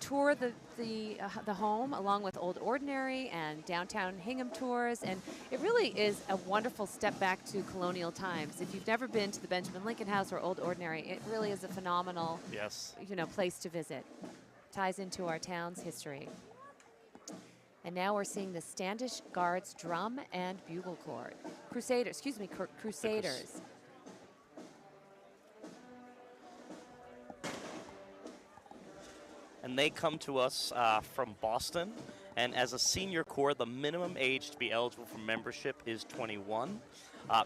tour the home along with Old Ordinary and downtown Hingham tours, and it really is a wonderful step back to colonial times. If you've never been to the Benjamin Lincoln House or Old Ordinary, it really is a phenomenal, Yes. place to visit. Ties into our town's history. And now we're seeing the Standish Guards Drum and Bugle Corps. Crusaders. And they come to us from Boston. And as a senior corps, the minimum age to be eligible for membership is 21.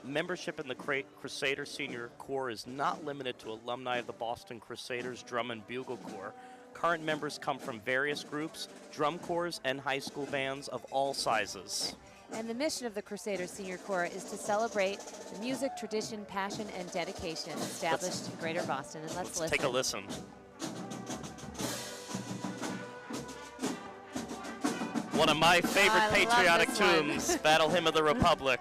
Membership in the Crusader Senior Corps is not limited to alumni of the Boston Crusaders Drum and Bugle Corps. Current members come from various groups, drum corps, and high school bands of all sizes. And the mission of the Crusaders Senior Corps is to celebrate the music, tradition, passion, and dedication established in Greater Boston. And let's listen. Take a listen. One of my favorite I love patriotic this one. tunes, Battle Hymn of the Republic.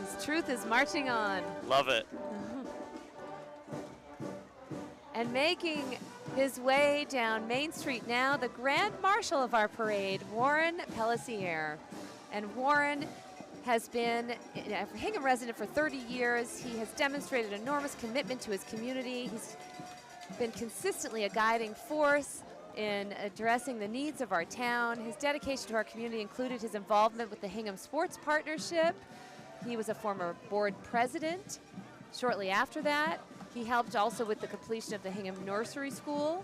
His truth is marching on. Love it. And making his way down Main Street now, the Grand Marshal of our parade, Warren Pellissier. And Warren has been a Hingham resident for 30 years. He has demonstrated enormous commitment to his community. He's been consistently a guiding force in addressing the needs of our town. His dedication to our community included his involvement with the Hingham Sports Partnership. He was a former board president. Shortly after that, he helped also with the completion of the Hingham Nursery School.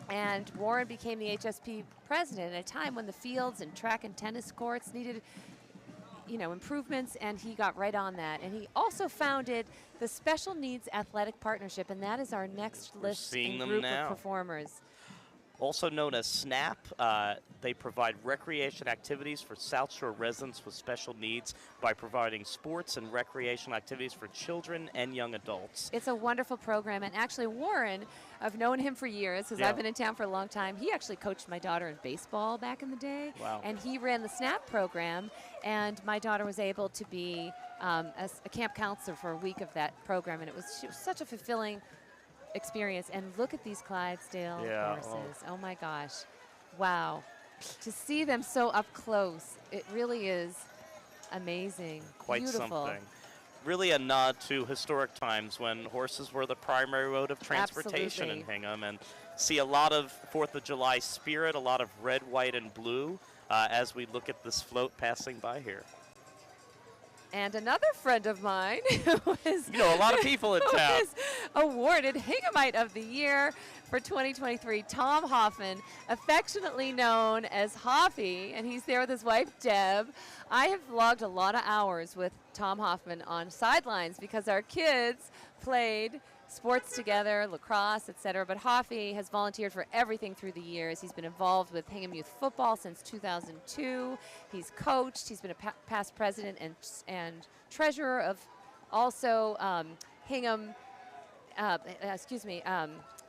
And Warren became the HSP president at a time when the fields and track and tennis courts needed, improvements, and he got right on that. And he also founded the Special Needs Athletic Partnership, and that is our next list seeing and them group now. of performers. also known as SNAP. They provide recreation activities for South Shore residents with special needs by providing sports and recreational activities for children and young adults. It's a wonderful program, and actually Warren, I've known him for years because I've been in town for a long time. He actually coached my daughter in baseball back in the day, and he ran the SNAP program, and my daughter was able to be a camp counselor for a week of that program, and it was such a fulfilling experience. And look at these Clydesdale horses. Oh my gosh. Wow. To see them so up close, it really is amazing. Quite beautiful. something. Really a nod to historic times when horses were the primary mode of transportation in Hingham, and see a lot of 4th of July spirit, a lot of red, white, and blue as we look at this float passing by here. And another friend of mine who is, a lot of people in town, is awarded Hinghamite of the Year for 2023, Tom Hoffman, affectionately known as Hoffy, and he's there with his wife, Deb. I have logged a lot of hours with Tom Hoffman on sidelines because our kids played sports together, lacrosse, etc. But Hoffy has volunteered for everything through the years. He's been involved with Hingham Youth Football since 2002. He's coached. He's been a past president and treasurer of also Hingham,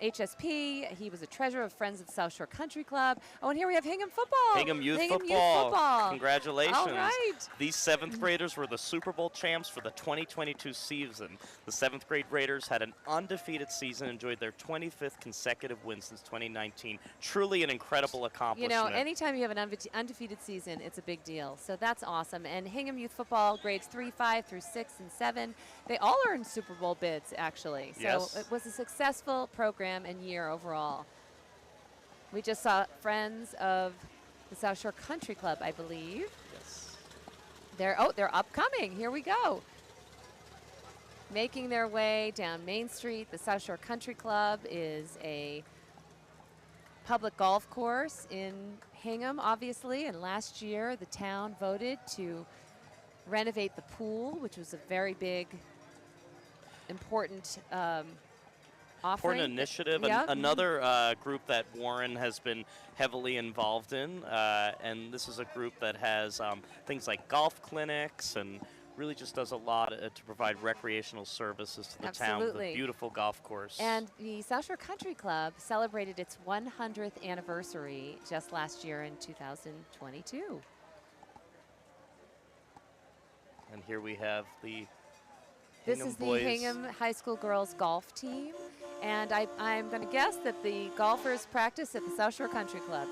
HSP. He was a treasurer of Friends of the South Shore Country Club. Oh, and here we have Hingham football. Hingham Youth Football. Congratulations. All right. These 7th graders were the Super Bowl champs for the 2022 season. The 7th grade Raiders had an undefeated season, enjoyed their 25th consecutive win since 2019. Truly an incredible accomplishment. Anytime you have an undefeated season, it's a big deal. So that's awesome. And Hingham Youth Football, grades 3, 5 through 6, and 7, they all earned Super Bowl bids, actually. So it was a successful program and year overall. We just saw Friends of the South Shore Country Club, I believe. Yes. They're upcoming. Here we go. Making their way down Main Street. The South Shore Country Club is a public golf course in Hingham, obviously, and last year the town voted to renovate the pool, which was a very big, important important initiative. Yep. Another group that Warren has been heavily involved in, and this is a group that has things like golf clinics and really just does a lot to provide recreational services to the town with a beautiful golf course. And the South Shore Country Club celebrated its 100th anniversary just last year in 2022. And here we have the This is the Hingham High School girls golf team, and I'm going to guess that the golfers practice at the South Shore Country Club.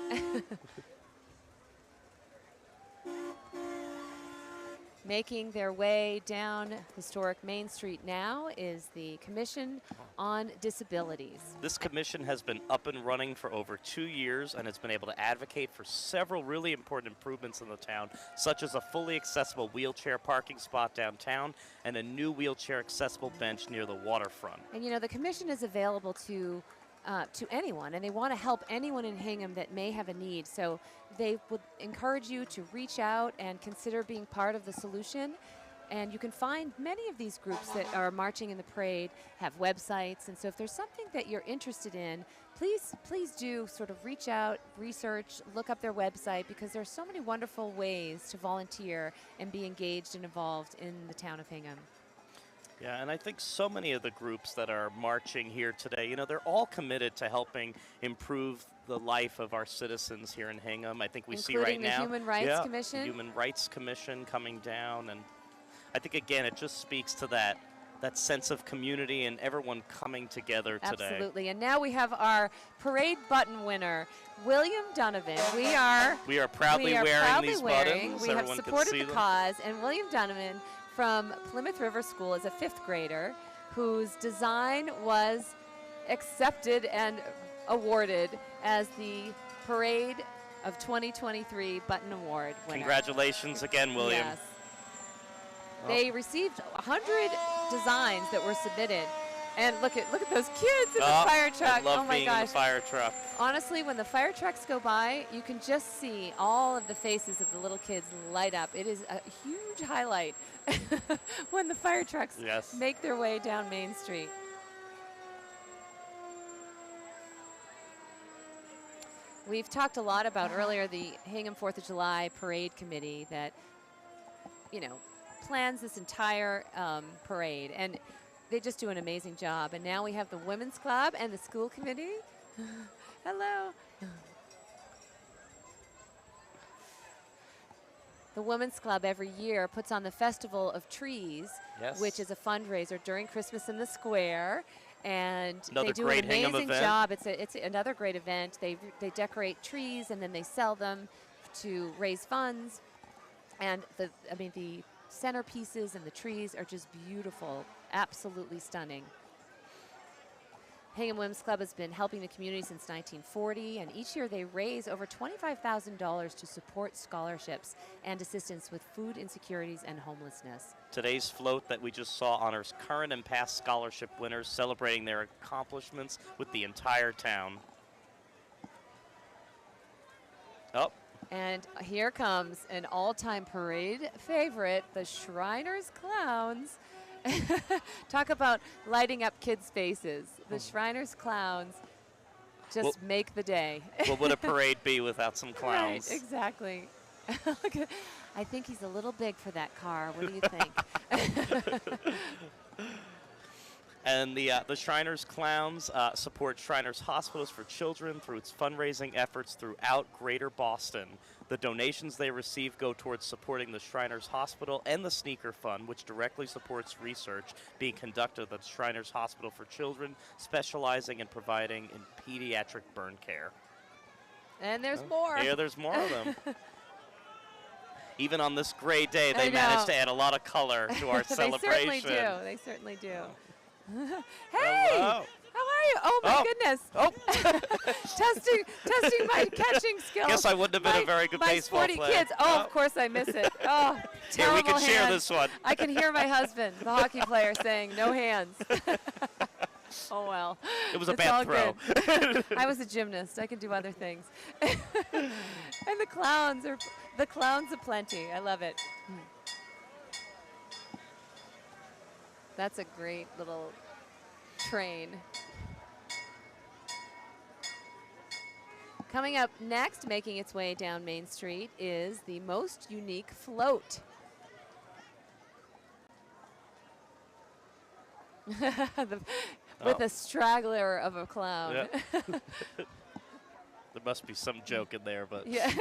Making their way down historic Main Street now is the Commission on Disabilities. This commission has been up and running for over 2 years and has been able to advocate for several really important improvements in the town, such as a fully accessible wheelchair parking spot downtown and a new wheelchair accessible bench near the waterfront. And the commission is available to anyone, and they want to help anyone in Hingham that may have a need. So they would encourage you to reach out and consider being part of the solution. And you can find many of these groups that are marching in the parade have websites. And so if there's something that you're interested in, please do sort of reach out, research, look up their website, because there's so many wonderful ways to volunteer and be engaged and involved in the town of Hingham. Yeah, and I think so many of the groups that are marching here today, they're all committed to helping improve the life of our citizens here in Hingham. I think we see right now. Including the Human Rights Commission. The Human Rights Commission coming down. And I think, again, it just speaks to that sense of community and everyone coming together today. Absolutely. And now we have our parade button winner, William Donovan. We are proudly wearing these buttons. We have supported the cause, and William Donovan from Plymouth River School is a 5th grader whose design was accepted and awarded as the Parade of 2023 Button Award winner. Congratulations again, William. Yes. They received 100 designs that were submitted. And look at those kids in the fire truck. I love oh my being gosh. in the fire truck. Honestly, when the fire trucks go by, you can just see all of the faces of the little kids light up. It is a huge highlight when the fire trucks make their way down Main Street. We've talked a lot about earlier the Hingham 4th of July Parade Committee that, plans this entire parade. And they just do an amazing job. And now we have the Women's Club and the school committee. Hello. The Women's Club every year puts on the Festival of Trees, which is a fundraiser during Christmas in the Square. And they do an amazing job. It's another great event. They decorate trees and then they sell them to raise funds. And the centerpieces and the trees are just beautiful, absolutely stunning. Hingham Women's Club has been helping the community since 1940, and each year they raise over $25,000 to support scholarships and assistance with food insecurities and homelessness. Today's float that we just saw honors current and past scholarship winners, celebrating their accomplishments with the entire town. Oh. And here comes an all-time parade favorite, the Shriners Clowns. Talk about lighting up kids' faces. The Shriners Clowns just make the day. What would a parade be without some clowns? Right, exactly. I think he's a little big for that car. What do you think? And the Shriners Clowns support Shriners Hospitals for Children through its fundraising efforts throughout Greater Boston. The donations they receive go towards supporting the Shriners Hospital and the Sneaker Fund, which directly supports research being conducted at the Shriners Hospital for Children, specializing in providing in pediatric burn care. And there's more. Yeah, there's more of them. Even on this gray day, they managed to add a lot of color to our celebration. They certainly do. They certainly do. Hey! Hello. How are you? Oh, my goodness. Oh. testing my catching skills. Guess I wouldn't have been a very good baseball player. My sporty kids. Oh, of course I miss it. Oh, here, we can hands. share this one. I can hear my husband, the hockey player, saying, no hands. Oh, well. It was a bad throw. I was a gymnast. I can do other things. And the clowns aplenty. I love it. That's a great little train. Coming up next, making its way down Main Street, is the most unique float. With a straggler of a clown. Yeah. There must be some joke in there, but yeah.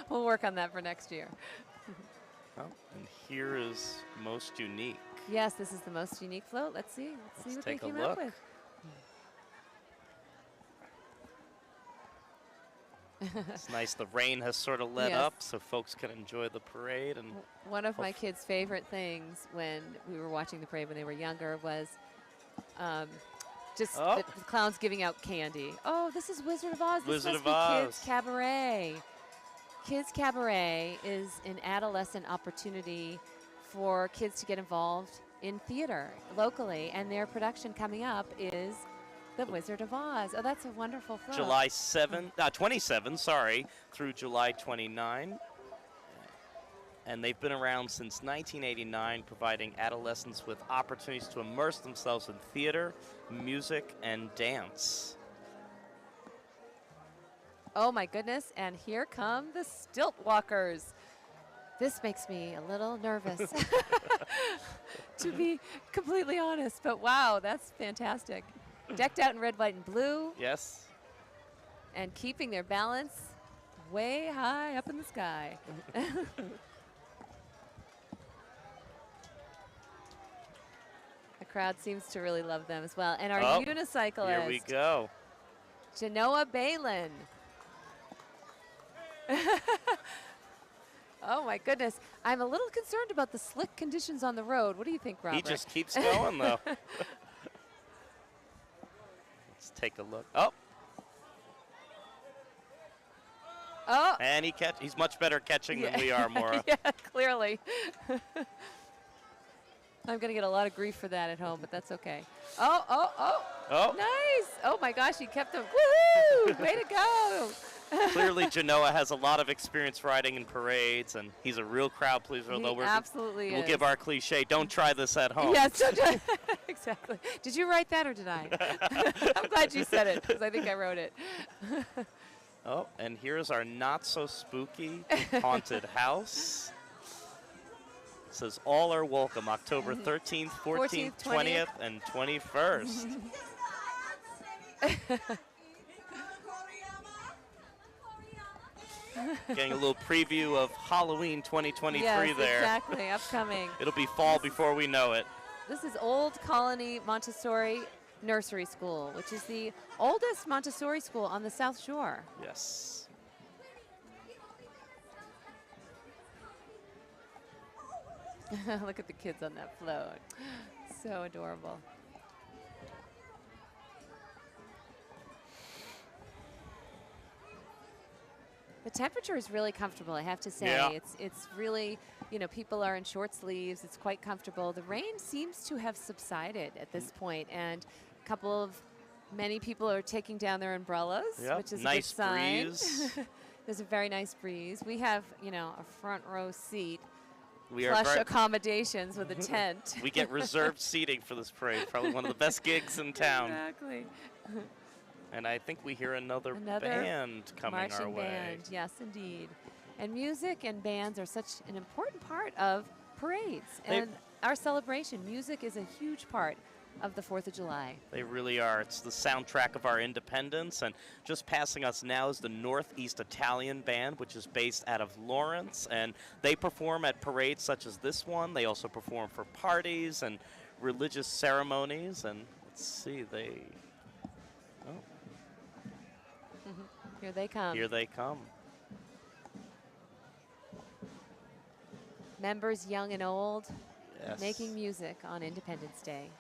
We'll work on that for next year. Oh, and here is most unique. Yes, this is the most unique float. Let's see what they came up with. It's nice. The rain has sort of let up, so folks can enjoy the parade. And one of my kids' favorite things when we were watching the parade when they were younger was just the clowns giving out candy. Oh, this is Wizard of Oz. This must be Kids Cabaret. Kids Cabaret is an adolescent opportunity for kids to get involved in theater locally, and their production coming up is The Wizard of Oz. Oh, that's a wonderful film. July 27, through July 29. And they've been around since 1989, providing adolescents with opportunities to immerse themselves in theater, music, and dance. Oh my goodness, and here come the Stilt Walkers. This makes me a little nervous, to be completely honest, but wow, that's fantastic. Decked out in red, white, and blue. Yes. And keeping their balance way high up in the sky. The crowd seems to really love them as well. And our unicyclist. Here we go. Genoa Balin. Oh my goodness. I'm a little concerned about the slick conditions on the road. What do you think, Robert? He just keeps going, though. Let's take a look. Oh. And he's much better catching than we are, Maura. Yeah, clearly. I'm going to get a lot of grief for that at home, but that's okay. Oh. Nice. Oh, my gosh, he kept him. Woohoo! Way to go. Clearly, Genoa has a lot of experience riding in parades, and he's a real crowd pleaser. He absolutely is. We'll give our cliche, don't try this at home. Yes, exactly. Did you write that or did I? I'm glad you said it, because I think I wrote it. Oh, and here's our not-so-spooky haunted house. It says all are welcome, October 13th, 14th, 20th, and 21st. Getting a little preview of Halloween 2023 yes, there. Exactly, upcoming. It'll be fall before we know it. This is Old Colony Montessori Nursery School, which is the oldest Montessori school on the South Shore. Yes. Look at the kids on that float. So adorable. The temperature is really comfortable, I have to say. Yeah. It's really, you know, people are in short sleeves. It's quite comfortable. The rain seems to have subsided at this point, and many people are taking down their umbrellas, Yep. which is Nice a good sign. breeze. There's a very nice breeze. We have, you know, a front row seat, We are plush very, accommodations with a tent. we get reserved seating for this parade. Probably one of the best gigs in town. Exactly. And I think we hear another Another band coming our marching way. band, yes, indeed. And music and bands are such an important part of parades and our celebration. Music is a huge part of the 4th of July. They really are. It's the soundtrack of our independence. And just passing us now is the Northeast Italian Band, which is based out of Lawrence. And they perform at parades such as this one. They also perform for parties and religious ceremonies. And let's see, Here they come. Here they come. Members young and old, Yes. making music on Independence Day.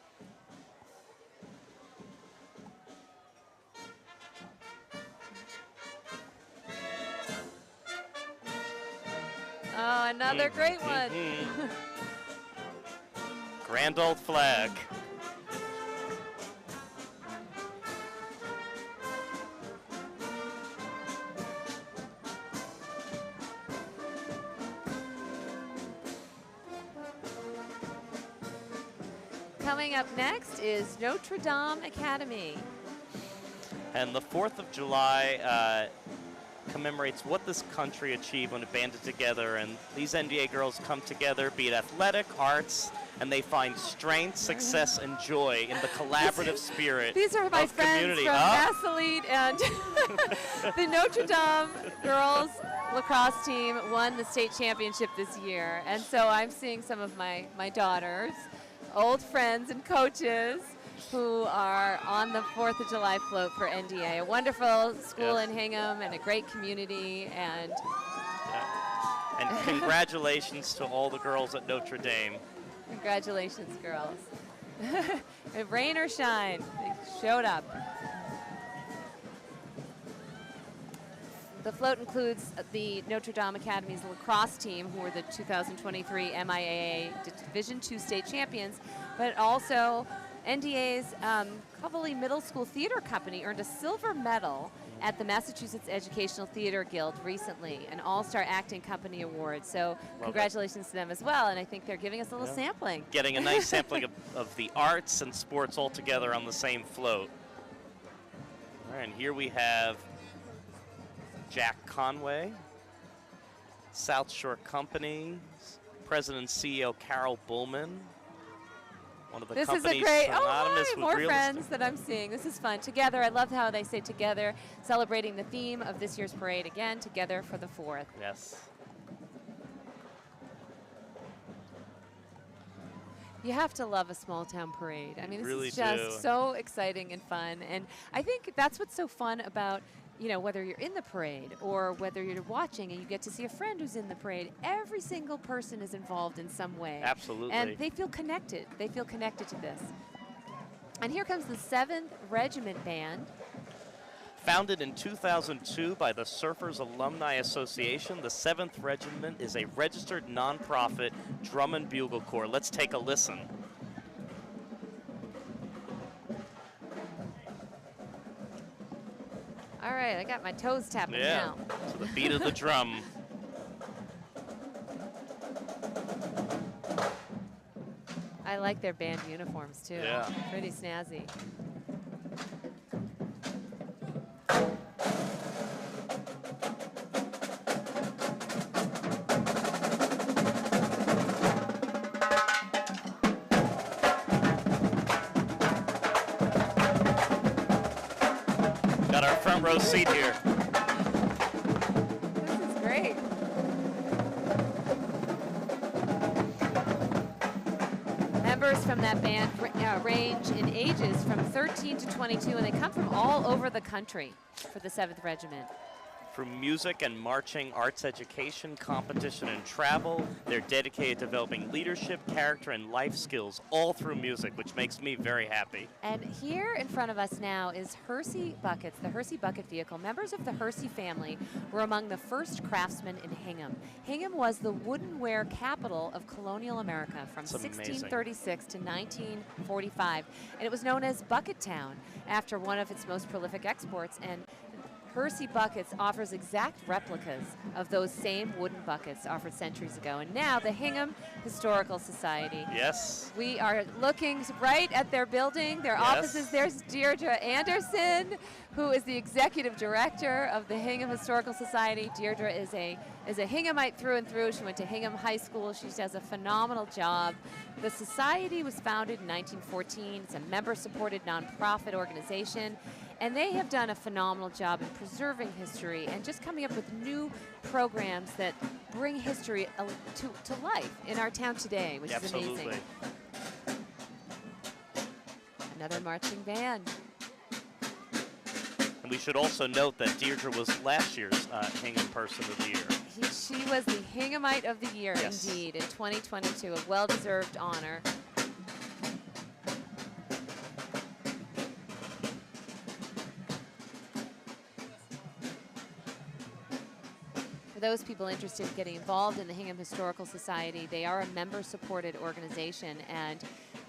Oh, another great one. Grand old flag. Coming up next is Notre Dame Academy. And the 4th of July commemorates what this country achieved when it banded together. And these NDA girls come together, be it athletic, arts, and they find strength, success, and joy in the collaborative spirit These are my of friends community. from Vassalite, and the Notre Dame girls lacrosse team won the state championship this year. And so I'm seeing some of my daughters, old friends and coaches who are on the 4th of July float for NDA. A wonderful school in Hingham and a great community. And And congratulations to all the girls at Notre Dame. congratulations, girls. Rain or shine, they showed up. The float includes the Notre Dame Academy's lacrosse team, who were the 2023 MIAA Division II state champions, but also NDA's Coverly Middle School Theater Company earned a silver medal at the Massachusetts Educational Theater Guild recently, an All-Star Acting Company Award. So congratulations to them as well, and I think they're giving us a little sampling. Getting a nice sampling of the arts and sports all together on the same float. All right, and here we have Jack Conway, South Shore Company, President and CEO Carol Bullman. One of the This is a company's great, synonymous with more real friends estate. that I'm seeing. This is fun. Together, I love how they say together, celebrating the theme of this year's parade again, together for the 4th. Yes. You have to love a small town parade. I mean, this really is just do. so exciting and fun. And I think that's what's so fun about, you know, whether you're in the parade or whether you're watching and you get to see a friend who's in the parade. Every single person is involved in some way. Absolutely. And they feel connected. They feel connected to this. And here comes the 7th Regiment Band. Founded in 2002 by the Surfers Alumni Association, the 7th Regiment is a registered nonprofit drum and bugle corps. Let's take a listen. All right, I got my toes tapping Yeah, now. to the beat of the drum. I like their band uniforms too. Yeah. Pretty snazzy. front row seat here. This is great. Members from that band range in ages from 13 to 22, and they come from all over the country for the 7th Regiment. From music and marching, arts education, competition, and travel, they're dedicated to developing leadership, character, and life skills all through music, which makes me very happy. And here in front of us now is Hersey Buckets, the Hersey Bucket vehicle. Members of the Hersey family were among the first craftsmen in Hingham. Hingham was the woodenware capital of colonial America from That's amazing. 1636 to 1945. And it was known as Bucket Town after one of its most prolific exports. And Hersey Buckets offers exact replicas of those same wooden buckets offered centuries ago. And now the Hingham Historical Society. Yes. We are looking right at their building, their offices. There's Deirdre Anderson, who is the executive director of the Hingham Historical Society. Deirdre is a Hinghamite through and through. She went to Hingham High School. She does a phenomenal job. The society was founded in 1914. It's a member-supported nonprofit organization. And they have done a phenomenal job in preserving history and just coming up with new programs that bring history to life in our town today, which is amazing. Another marching band. And we should also note that Deirdre was last year's Hingham Person of the Year. She was the Hinghamite of the Year, indeed, in 2022, a well-deserved honor. Those people interested in getting involved in the Hingham Historical Society, they are a member-supported organization, and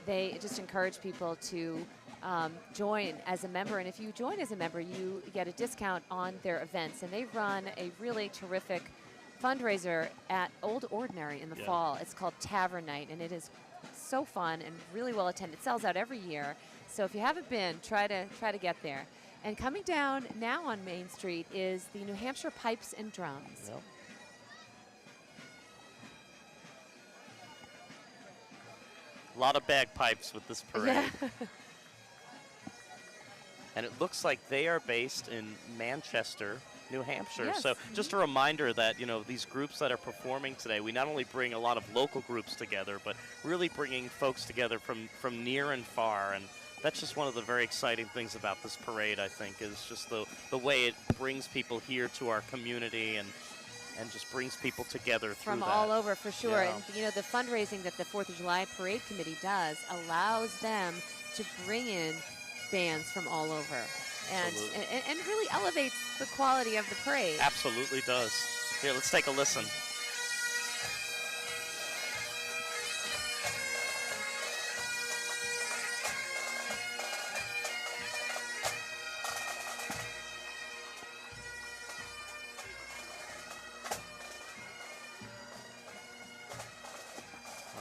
they just encourage people to join as a member. And if you join as a member, you get a discount on their events. And they run a really terrific fundraiser at Old Ordinary in the fall. It's called Tavern Night, and it is so fun and really well attended. It sells out every year. So if you haven't been, try to get there. And coming down now on Main Street is the New Hampshire Pipes and Drums. Yep. A lot of bagpipes with this parade. Yeah. And it looks like they are based in Manchester, New Hampshire. Yes. So just a reminder that, you know, these groups that are performing today, we not only bring a lot of local groups together, but really bringing folks together from near and far. And that's just one of the very exciting things about this parade, I think, is just the way it brings people here to our community and just brings people together through From all that. over, for sure. Yeah. And, you know, the fundraising that the 4th of July Parade Committee does allows them to bring in bands from all over and really elevates the quality of the parade. Absolutely does. Here, let's take a listen.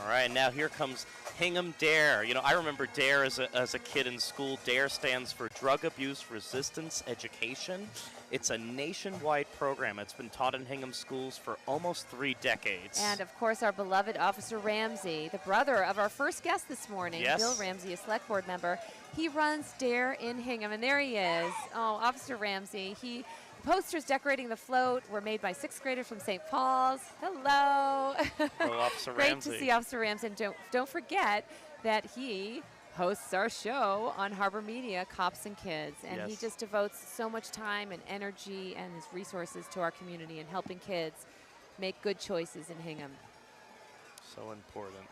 All right, now here comes Hingham DARE. You know, I remember DARE as a kid in school. DARE stands for Drug Abuse Resistance Education. It's a nationwide program. It's been taught in Hingham schools for almost 3 decades. And, of course, our beloved Officer Ramsey, the brother of our first guest this morning, Bill Ramsey, a select board member. He runs DARE in Hingham, and there he is. Oh, Officer Ramsey. Posters decorating the float were made by 6th graders from St. Paul's. Hello. Hello, Officer Great Ramsey. to see Officer Ramsey. And don't forget that he hosts our show on Harbor Media, Cops and Kids. And he just devotes so much time and energy and his resources to our community and helping kids make good choices in Hingham. So important.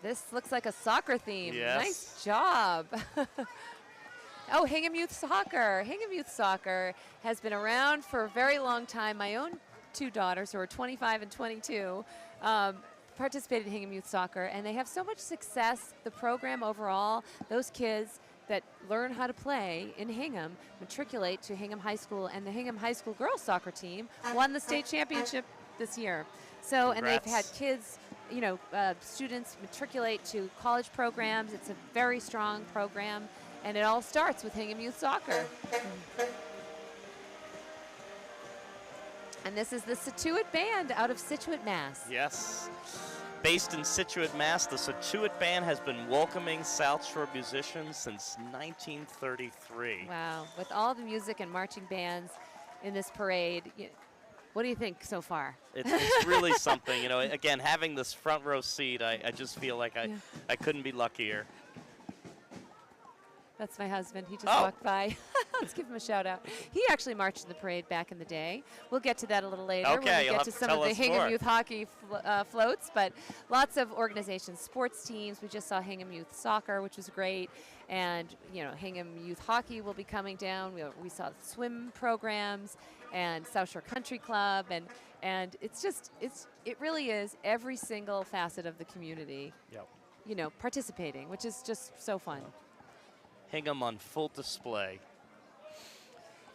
This looks like a soccer theme. Yes. Nice job. Oh, Hingham Youth Soccer. Hingham Youth Soccer has been around for a very long time. My own 2 daughters, who are 25 and 22, participated in Hingham Youth Soccer, and they have so much success. The program overall, those kids that learn how to play in Hingham matriculate to Hingham High School, and the Hingham High School girls soccer team won the state championship this year. So, and they've had kids, you know, students matriculate to college programs. It's a very strong program. And it all starts with Hingham Youth Soccer. And this is the Scituate Band out of Scituate, Mass. Yes. Based in Scituate, Mass., the Scituate Band has been welcoming South Shore musicians since 1933. Wow. With all the music and marching bands in this parade, what do you think so far? It's really something. You know, again, having this front row seat, I just feel like I couldn't be luckier. That's my husband. He just walked by. Let's give him a shout out. He actually marched in the parade back in the day. We'll get to that a little later when we get to some of the Hingham Youth Hockey floats. But lots of organizations, sports teams. We just saw Hingham Youth Soccer, which was great. And, Hingham Youth Hockey will be coming down. We saw swim programs and South Shore Country Club. And it really is every single facet of the community, participating, which is just so fun. Hingham on full display.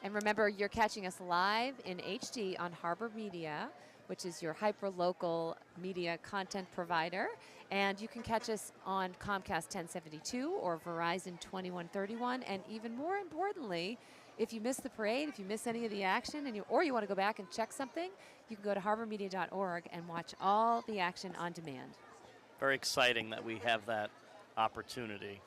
And remember, you're catching us live in HD on Harbor Media, which is your hyper-local media content provider. And you can catch us on Comcast 1072 or Verizon 2131. And even more importantly, if you miss the parade, if you miss any of the action, or you want to go back and check something, you can go to harbormedia.org and watch all the action on demand. Very exciting that we have that opportunity.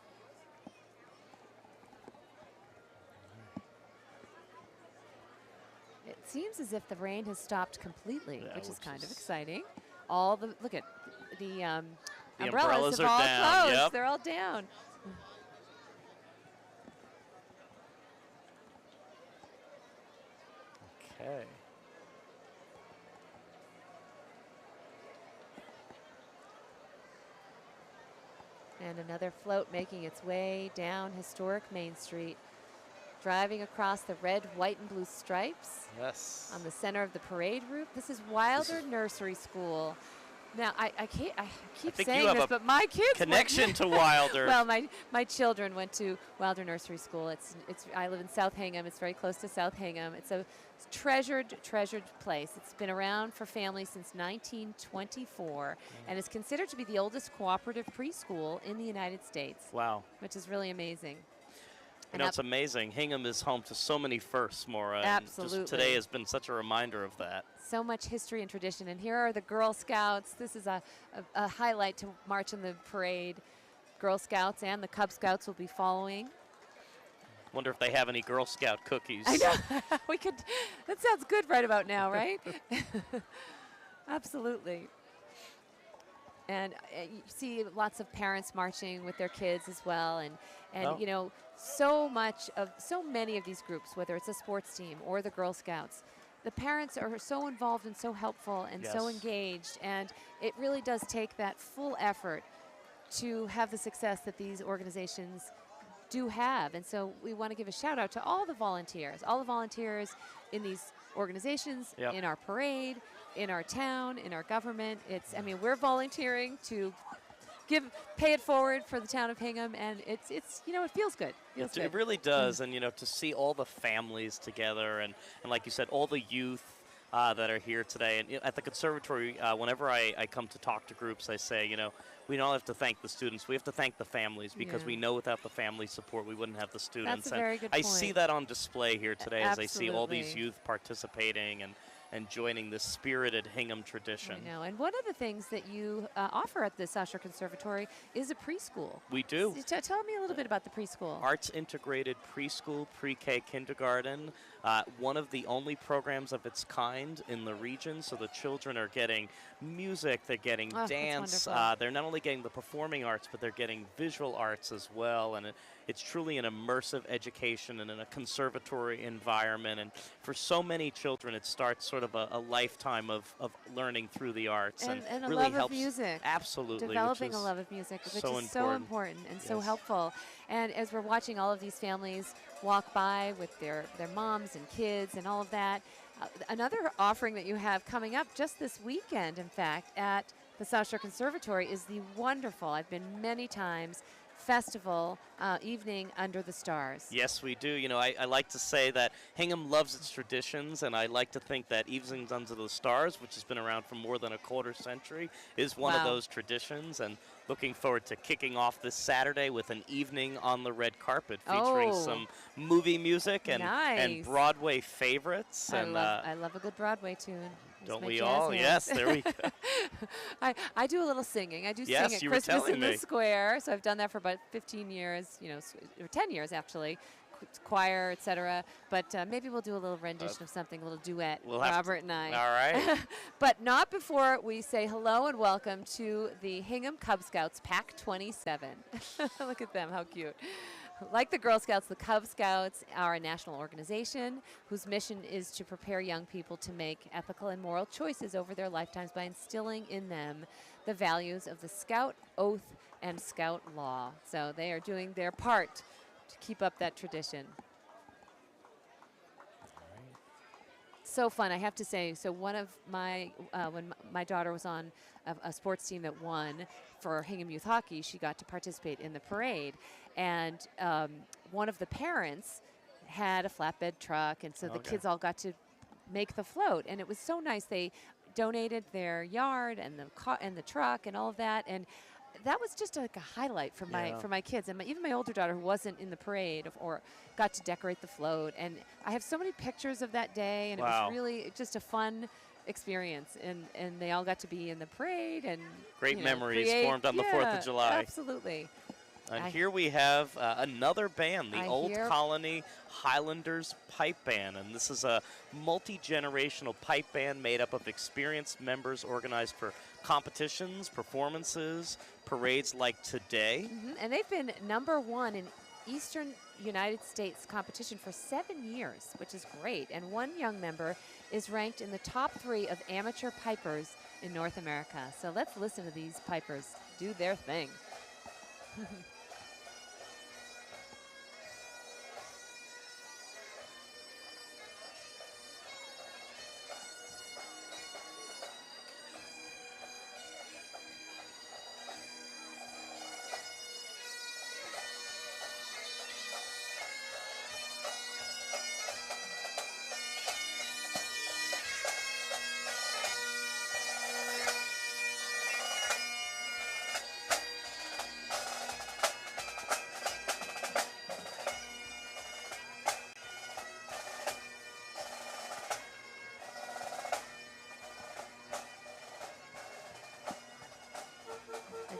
It seems as if the rain has stopped completely, which is kind of is exciting. Look at the umbrellas have are all down. closed. Yep. They're all down. Okay. And another float making its way down historic Main Street, driving across the red, white, and blue stripes. Yes. On the center of the parade route. This is Wilder Nursery School. Now, I keep saying this, but my kids connection to Wilder. Well, my children went to Wilder Nursery School. I live in South Hingham. It's very close to South Hingham. It's a treasured place. It's been around for families since 1924 and is considered to be the oldest cooperative preschool in the United States. Wow. Which is really amazing. It's amazing. Hingham is home to so many firsts, Maura. Absolutely. And just today has been such a reminder of that. So much history and tradition. And here are the Girl Scouts. This is a highlight to march in the parade. Girl Scouts and the Cub Scouts will be following. Wonder if they have any Girl Scout cookies. I know. That sounds good right about now, right? Absolutely. And you see lots of parents marching with their kids as well. And so many of these groups, whether it's a sports team or the Girl Scouts, the parents are so involved and so helpful and so engaged. And it really does take that full effort to have the success that these organizations do have. And so we want to give a shout out to all the volunteers in these organizations, in our parade, in our town, in our government. We're volunteering to pay it forward for the town of Hingham, and it feels good. It really does, and to see all the families together, and like you said, all the youth that are here today. And at the conservatory, whenever I come to talk to groups, I say, we don't have to thank the students, we have to thank the families, because we know without the family support we wouldn't have the students. That's a very good I point. see that on display here today as I see all these Absolutely. youth participating and joining this spirited Hingham tradition. I know. And one of the things that you offer at the South Shore Conservatory is a preschool. We do. Tell me a little bit about the preschool. Arts integrated preschool, pre-K kindergarten, one of the only programs of its kind in the region. So the children are getting music, they're getting dance, they're not only getting the performing arts, but they're getting visual arts as well. And it's truly an immersive education and in a conservatory environment. And for so many children, it starts sort of a lifetime of learning through the arts. And a really love helps of music. Absolutely. Developing a love of music, which is so important and so helpful. And as we're watching all of these families walk by with their moms and kids and all of that, another offering that you have coming up just this weekend, in fact, at the South Shore Conservatory is the wonderful, I've been many times, festival evening under the stars. Yes, we do. You know, I like to say that Hingham loves its traditions, and I like to think that Evenings Under the Stars, which has been around for more than a quarter century, is one of Wow. those traditions. And looking forward to kicking off this Saturday with an evening on the red carpet featuring Oh. some movie music and Nice. Broadway favorites. I love a good Broadway tune. Use don't my we jazz all? hands. Yes, there we go. I do a little singing. I do Yes, sing at you were Christmas telling in me. the Square. So I've done that for about 15 years, you know, or 10 years actually, choir, etc. But maybe we'll do a little rendition of something, a little duet, We'll have Robert and I. All right. But not before we say hello and welcome to the Hingham Cub Scouts Pack 27. Look at them, how cute. Like the Girl Scouts, the Cub Scouts are a national organization whose mission is to prepare young people to make ethical and moral choices over their lifetimes by instilling in them the values of the Scout Oath and Scout Law. So they are doing their part to keep up that tradition. So fun, I have to say. So one of my, when my daughter was on a sports team that won for Hingham Youth Hockey, she got to participate in the parade. And one of the parents had a flatbed truck, and so the kids all got to make the float. And it was so nice. They donated their yard and the truck and all of that. And that was just like a highlight for my kids, and even my older daughter who wasn't in the parade or got to decorate the float. And I have so many pictures of that day, and it was really just a fun experience. And they all got to be in the parade and Great memories formed on the 4th of July. Absolutely. And here we have another band, the Old hear Colony Highlanders Pipe Band. And this is a multi-generational pipe band made up of experienced members organized for competitions, performances, parades like today. And they've been #1 in Eastern United States competition for 7 years, which is great. And one young member is ranked in the top 3 of amateur pipers in North America. So let's listen to these pipers do their thing.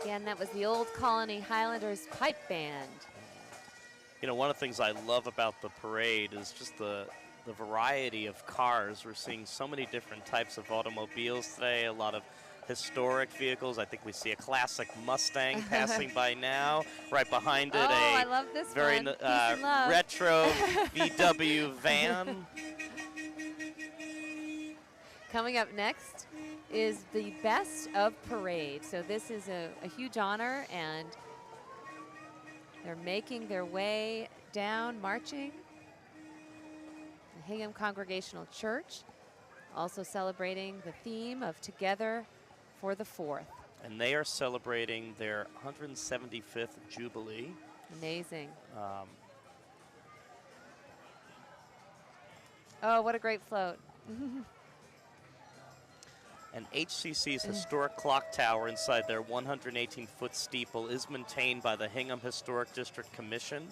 Again, that was the Old Colony Highlanders Pipe Band. You know, one of the things I love about the parade is just the variety of cars. We're seeing so many different types of automobiles today, a lot of historic vehicles. I think we see a classic Mustang passing by now. Right behind it, I love this very one. Peace and love. retro VW van. Coming up next is the Best of Parade. So this is a huge honor, and they're making their way down, marching. The Hingham Congregational Church, also celebrating the theme of Together for the 4th. And they are celebrating their 175th Jubilee. Amazing. Oh, what a great float. And HCC's historic clock tower inside their 118-foot steeple is maintained by the Hingham Historic District Commission.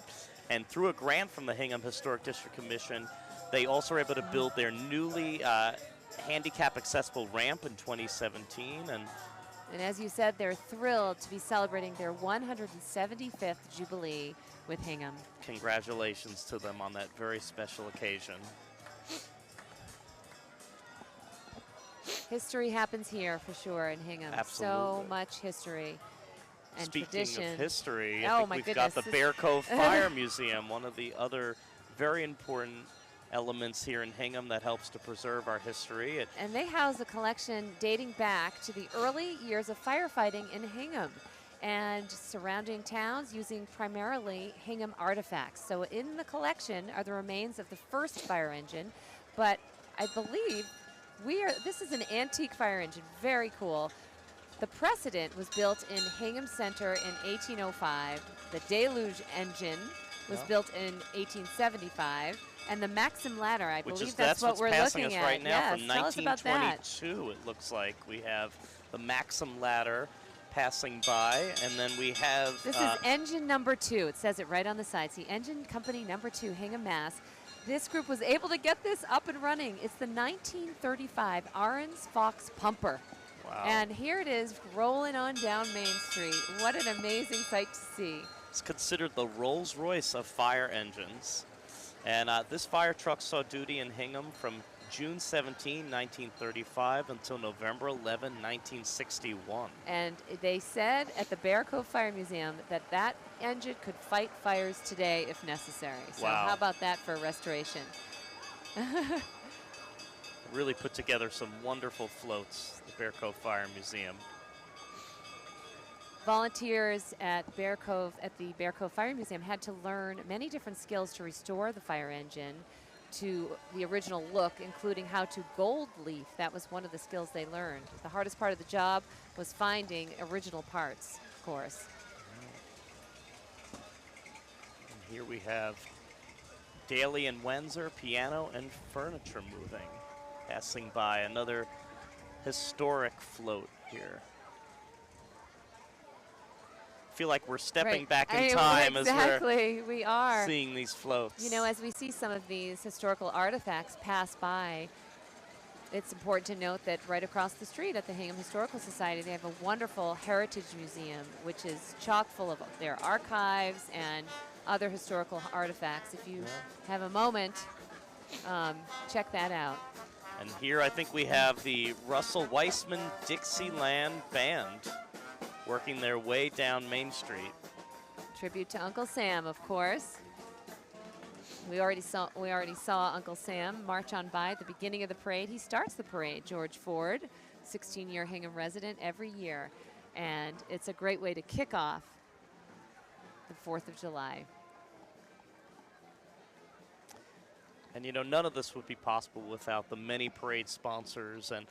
And through a grant from the Hingham Historic District Commission, they also were able to build their newly handicap-accessible ramp in 2017. And as you said, they're thrilled to be celebrating their 175th Jubilee with Hingham. Congratulations to them on that very special occasion. History happens here for sure in Hingham. Absolutely. So much history and Speaking tradition. of history, Oh, I think my we've goodness. got the Bear Cove Fire Museum, one of the other very important elements here in Hingham that helps to preserve our history. And they house a collection dating back to the early years of firefighting in Hingham and surrounding towns using primarily Hingham artifacts. So in the collection are the remains of the first fire engine, but I believe this is an antique fire engine, very cool. The precedent was built in Hingham Center in 1805. The Deluge engine was Yeah. built in 1875. And the Maxim ladder, I Which believe is that's what what's we're passing looking us at. right now Yes, from tell us about that. 1922. It looks like we have the Maxim ladder passing by, and then we have This is engine number 2. It says it right on the side. See, engine company number 2, Hingham, Mass. This group was able to get this up and running. It's the 1935 Ahrens Fox pumper. wow. And here it is rolling on down Main Street. What an amazing sight to see. It's considered the Rolls-Royce of fire engines. And this fire truck saw duty in Hingham from June 17, 1935 until November 11, 1961. And they said at the Bear Cove Fire Museum that that engine could fight fires today if necessary. So Wow. how about that for restoration? Really put together some wonderful floats, the Bear Cove Fire Museum. Volunteers at the Bear Cove Fire Museum had to learn many different skills to restore the fire engine to the original look, including how to gold leaf. That was one of the skills they learned. The hardest part of the job was finding original parts, of course. And here we have Daly and Wenzer, piano and furniture moving, passing by. Another historic float here. Feel like we're stepping back in time exactly, we are. seeing these floats. You know, as we see some of these historical artifacts pass by, it's important to note that right across the street at the Hingham Historical Society, they have a wonderful heritage museum, which is chock full of their archives and other historical artifacts. If you have a moment, check that out. And here I think we have the Russell Weissman Dixieland Band working their way down Main Street. Tribute to Uncle Sam, of course. We already saw Uncle Sam march on by at the beginning of the parade. He starts the parade, George Ford, 16-year Hingham resident, every year. And it's a great way to kick off the 4th of July. And you know, none of this would be possible without the many parade sponsors. And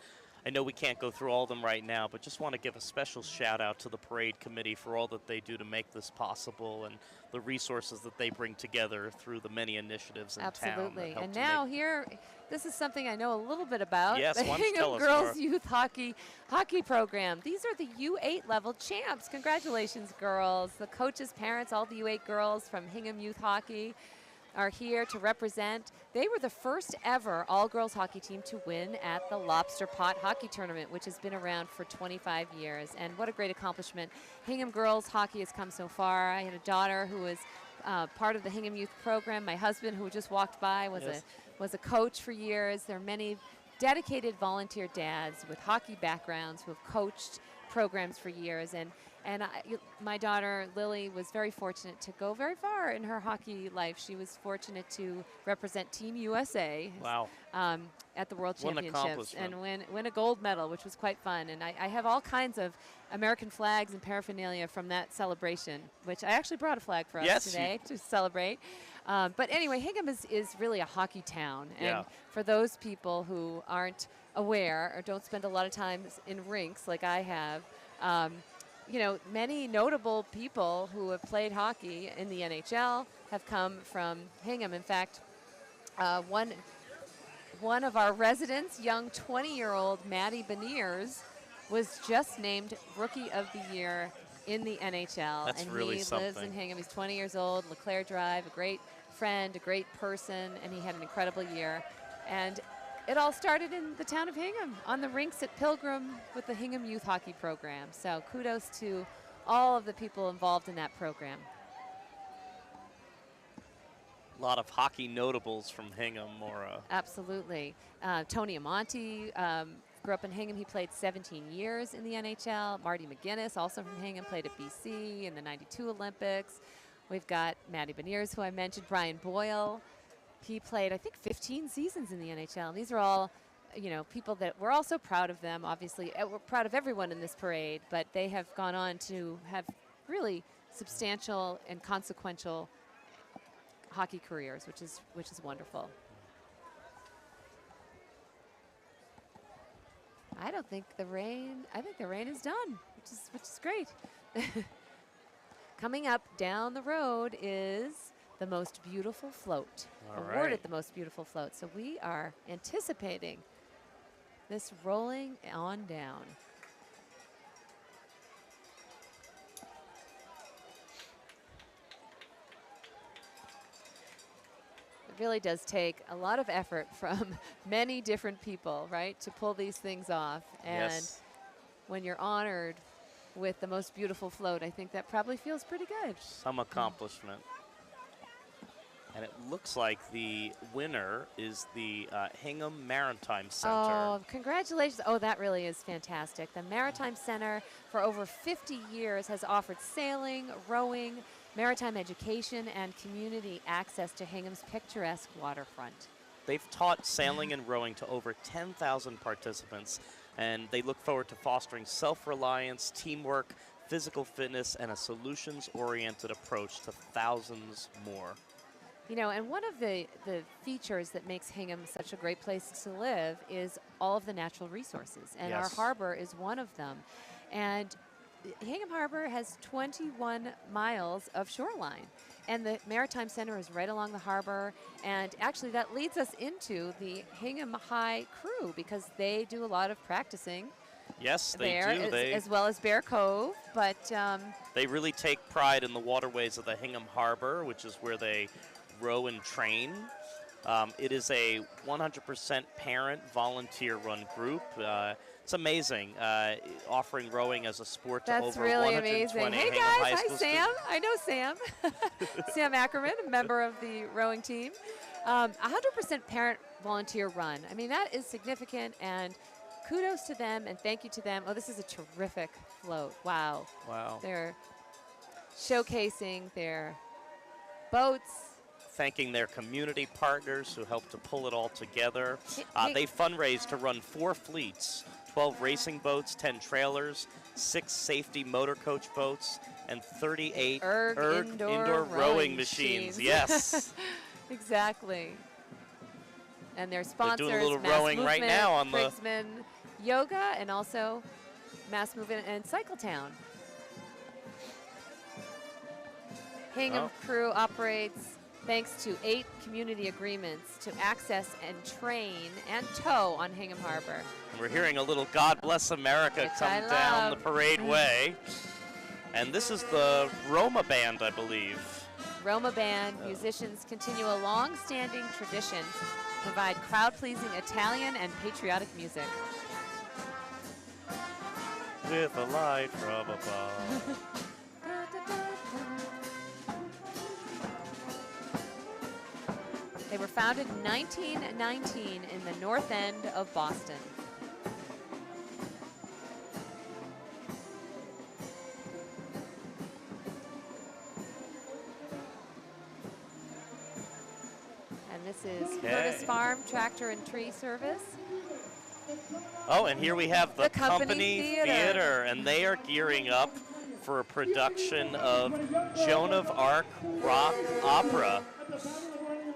I know we can't go through all of them right now, but just want to give a special shout out to the parade committee for all that they do to make this possible and the resources that they bring together through the many initiatives in town. Absolutely. That help And to now make here, this is something I know a little bit about. Yes, the why don't you tell Hingham us Girls more? Youth Hockey Program. These are the U8 level champs. Congratulations, girls. The coaches, parents, all the U8 girls from Hingham Youth Hockey are here to represent. They were the first ever all-girls hockey team to win at the Lobster Pot Hockey Tournament, which has been around for 25 years. And what a great accomplishment. Hingham girls hockey has come so far. I had a daughter who was part of the Hingham Youth program. My husband, who just walked by, was a coach for years. There are many dedicated volunteer dads with hockey backgrounds who have coached programs for years. And my daughter, Lily, was very fortunate to go very far in her hockey life. She was fortunate to represent Team USA Wow. At the World What an Championships and accomplishment. win a gold medal, which was quite fun. And I have all kinds of American flags and paraphernalia from that celebration, which I actually brought a flag for us Yes, today to celebrate. But anyway, Hingham is really a hockey town. Yeah. And for those people who aren't aware or don't spend a lot of time in rinks like I have, you know, many notable people who have played hockey in the NHL have come from Hingham. In fact, one of our residents, young 20-year-old Maddie Beniers, was just named Rookie of the Year in the NHL. That's and really he something. lives in Hingham. He's 20 years old, LeClaire Drive, a great friend, a great person, and he had an incredible year. And it all started in the town of Hingham, on the rinks at Pilgrim with the Hingham Youth Hockey Program. So kudos to all of the people involved in that program. A lot of hockey notables from Hingham, Maura. Absolutely. Tony Amonte grew up in Hingham. He played 17 years in the NHL. Marty McGuinness, also from Hingham, played at BC in the 92 Olympics. We've got Maddie Beniers, who I mentioned, Brian Boyle. He played, I think, 15 seasons in the NHL. These are all, you know, people that we're also proud of them. Obviously, we're proud of everyone in this parade, but they have gone on to have really substantial and consequential hockey careers, which is wonderful. I think the rain is done, which is great. Coming up down the road is the most beautiful float. All Awarded right. the most beautiful float. So we are anticipating this rolling on down. It really does take a lot of effort from many different people, right, to pull these things off. And Yes. when you're honored with the most beautiful float, I think that probably feels pretty good. Some accomplishment. And it looks like the winner is the Hingham Maritime Center. Oh, congratulations. Oh, that really is fantastic. The Maritime Center for over 50 years has offered sailing, rowing, maritime education, and community access to Hingham's picturesque waterfront. They've taught sailing and rowing to over 10,000 participants, and they look forward to fostering self-reliance, teamwork, physical fitness, and a solutions-oriented approach to thousands more. You know, and one of the features that makes Hingham such a great place to live is all of the natural resources, and our Yes. harbor is one of them. And Hingham Harbor has 21 miles of shoreline, and the Maritime Center is right along the harbor, and actually that leads us into the Hingham High crew because they do a lot of practicing Yes, they there, do. as well as Bear Cove, but They really take pride in the waterways of the Hingham Harbor, which is where they row and train. It is a 100% parent volunteer-run group. It's amazing, offering rowing as a sport to that's over really 120 amazing. Hey Hingham guys, High hi School Sam. students. I know Sam. Sam Ackerman, a member of the rowing team. 100% parent volunteer run. I mean, that is significant, and kudos to them and thank you to them. Oh, this is a terrific float. Wow. Wow. They're showcasing their boats. Thanking their community partners who helped to pull it all together. Hey. They fundraised to run 4 fleets, 12 racing boats, 10 trailers, 6 safety motor coach boats, and 38 Erg indoor rowing machines. Yes. Exactly. And their sponsors, doing a little Mass rowing right Movement, now on the- Krigsman Yoga, and also Mass Movement and Cycletown. Hingham crew operates thanks to 8 community agreements to access and train and tow on Hingham Harbor. We're hearing a little God Bless America Which come I down the love. parade way. And this is the Roma Band, I believe. Roma Band musicians continue a long-standing tradition to provide crowd-pleasing Italian and patriotic music. With a light from above. They were founded in 1919 in the north end of Boston. And this is Curtis Okay. Farm Tractor and Tree Service. Oh, and here we have the, The Company Theater. and they are gearing up for a production of Joan of Arc rock opera.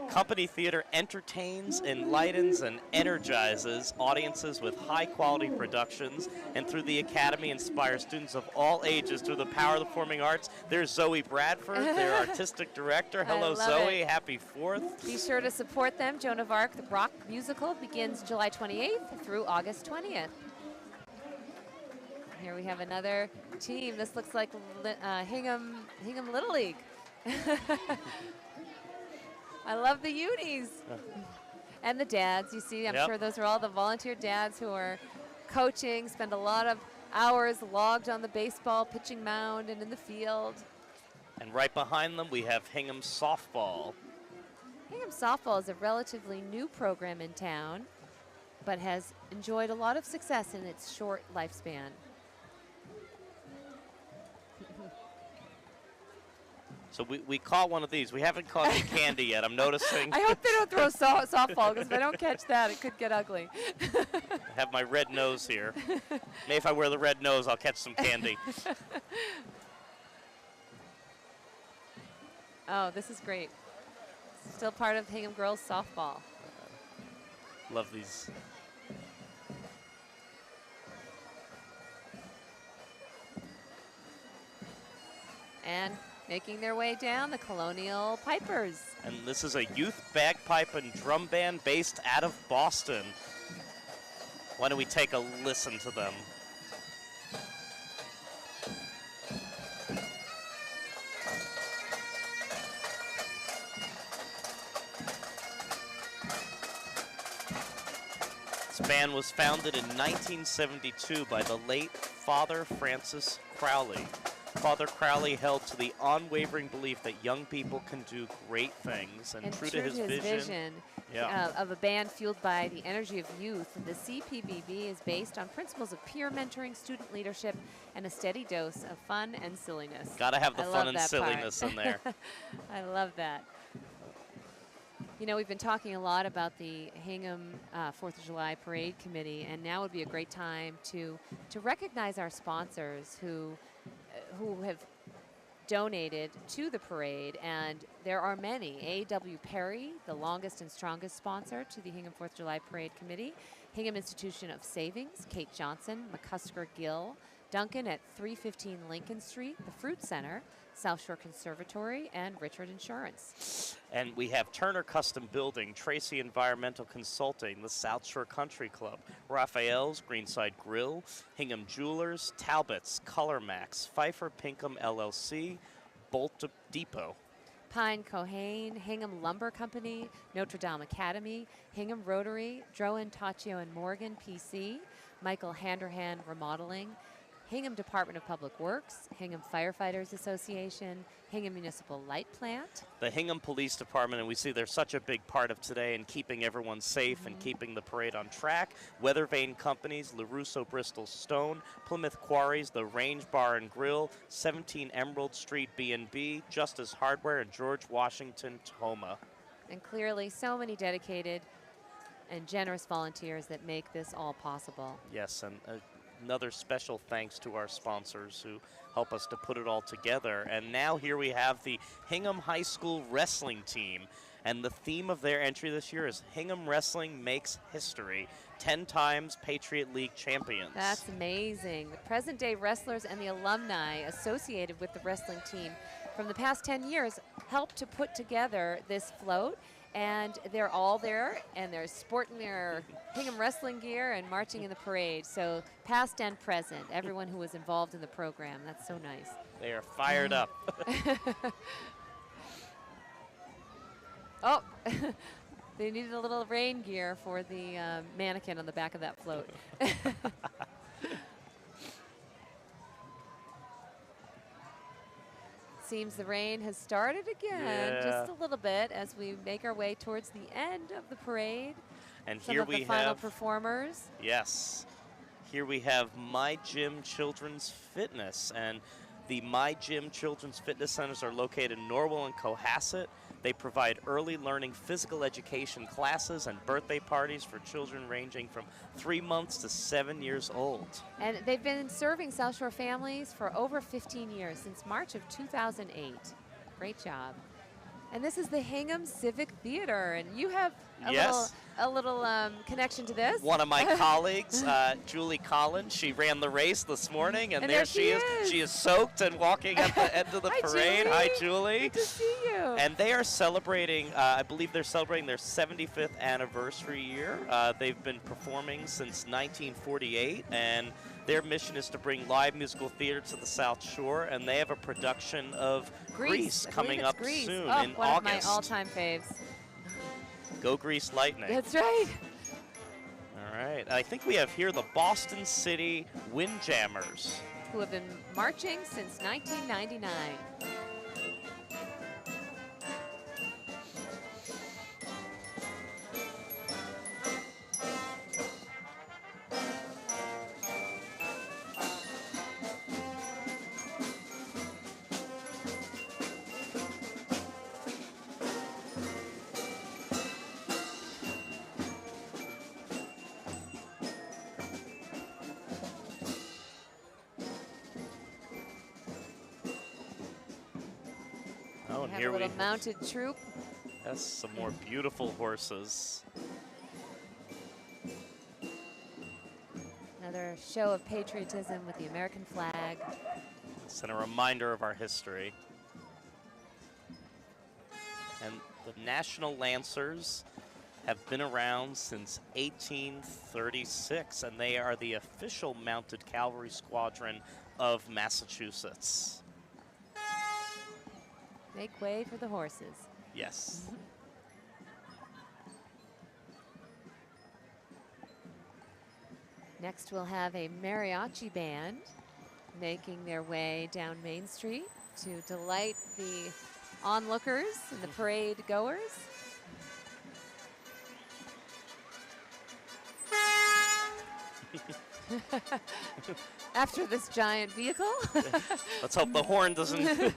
Company Theater entertains, enlightens, and energizes audiences with high-quality productions, and through the Academy inspires students of all ages through the power of the performing arts. There's Zoe Bradford, their artistic director. Hello, love Zoe. it. Happy 4th. Be sure to support them. Joan of Arc, the rock musical, begins July 28th through August 20th. Here we have another team. This looks like Hingham Little League. I love the unis. And the dads, you see, I'm Yep. sure those are all the volunteer dads who are coaching, spend a lot of hours logged on the baseball pitching mound and in the field. And right behind them, we have Hingham Softball. Hingham Softball is a relatively new program in town, but has enjoyed a lot of success in its short lifespan. So we caught one of these. We haven't caught any candy yet, I'm noticing. I hope they don't throw softball, because if I don't catch that, it could get ugly. I have my red nose here. Maybe if I wear the red nose, I'll catch some candy. Oh, this is great. Still part of Hingham Girls Softball. Love these. And Making their way down, the Colonial Pipers. And this is a youth bagpipe and drum band based out of Boston. Why don't we take a listen to them? This band was founded in 1972 by the late Father Francis Crowley. Father Crowley held to the unwavering belief that young people can do great things, and true to his vision of a band fueled by the energy of youth, the CPBB is based on principles of peer mentoring, student leadership, and a steady dose of fun and silliness. Gotta have the I fun love and that silliness part. in there. I love that. You know, we've been talking a lot about the Hingham 4th of July Parade Committee, and now would be a great time to recognize our sponsors who have donated to the parade, and there are many. A.W. Perry, the longest and strongest sponsor to the Hingham 4th of July Parade Committee, Hingham Institution of Savings, Kate Johnson, McCusker Gill, Duncan at 315 Lincoln Street, the Fruit Center, South Shore Conservatory, and Richard Insurance. And we have Turner Custom Building, Tracy Environmental Consulting, the South Shore Country Club, Raphael's Greenside Grill, Hingham Jewelers, Talbot's, Color Max, Pfeiffer Pinkham LLC, Bolt Depot. Pine Cohane, Hingham Lumber Company, Notre Dame Academy, Hingham Rotary, Drohan, Taccio and Morgan PC, Michael Handerhan Remodeling, Hingham Department of Public Works, Hingham Firefighters Association, Hingham Municipal Light Plant. The Hingham Police Department, and we see they're such a big part of today in keeping everyone safe and keeping the parade on track. Weather Vane Companies, LaRusso Bristol Stone, Plymouth Quarries, The Range Bar and Grill, 17 Emerald Street B&B, Justice Hardware, and George Washington Tacoma. And clearly so many dedicated and generous volunteers that make this all possible. Yes, and another special thanks to our sponsors who help us to put it all together. And now here we have the Hingham High School wrestling team. And the theme of their entry this year is Hingham Wrestling Makes History, 10 times Patriot League champions. That's amazing. The present-day wrestlers and the alumni associated with the wrestling team from the past 10 years helped to put together this float. And they're all there, and they're sporting their Hingham wrestling gear and marching in the parade. So past and present, everyone who was involved in the program. That's so nice. They are fired up. Oh, they needed a little rain gear for the mannequin on the back of that float. Seems the rain has started again, just a little bit, as we make our way towards the end of the parade. And Some here of we the final have performers. Yes, here we have My Gym Children's Fitness, and the My Gym Children's Fitness Centers are located in Norwell and Cohasset. They provide early learning physical education classes and birthday parties for children ranging from 3 months to 7 years old. And they've been serving South Shore families for over 15 years, since March of 2008. Great job. And this is the Hingham Civic Theater, and you have a little connection to this. One of my colleagues, Julie Collins, she ran the race this morning, and there she is. She is soaked and walking at the end of the parade. Julie. Hi, Julie. Good to see you. And they are celebrating, I believe they're celebrating their 75th anniversary year. They've been performing since 1948, and their mission is to bring live musical theater to the South Shore, and they have a production of Grease coming up soon in August. One of my all-time faves. Go Grease Lightning. That's right. All right. I think we have here the Boston City Windjammers, who have been marching since 1999. Here a little mounted troop. Yes, some more beautiful horses. Another show of patriotism with the American flag. It's a reminder of our history. And the National Lancers have been around since 1836, and they are the official mounted cavalry squadron of Massachusetts. Make way for the horses. Yes. Next, we'll have a mariachi band making their way down Main Street to delight the onlookers and the parade goers. After this giant vehicle. Let's hope the horn doesn't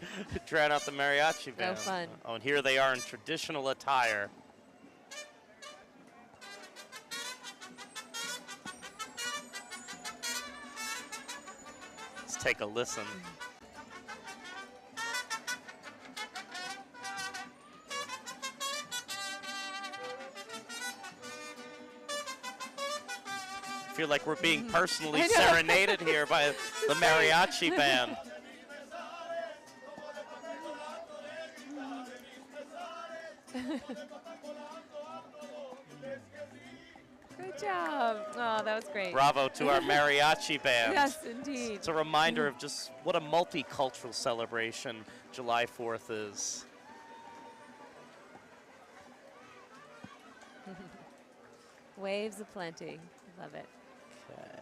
drown out the mariachi band. No fun. Oh, and here they are in traditional attire. Let's take a listen. I feel like we're being personally serenaded here by the mariachi band. Good job. Oh, that was great. Bravo to our mariachi band. Yes, indeed. It's a reminder of just what a multicultural celebration July 4th is. Waves aplenty. Love it. Okay.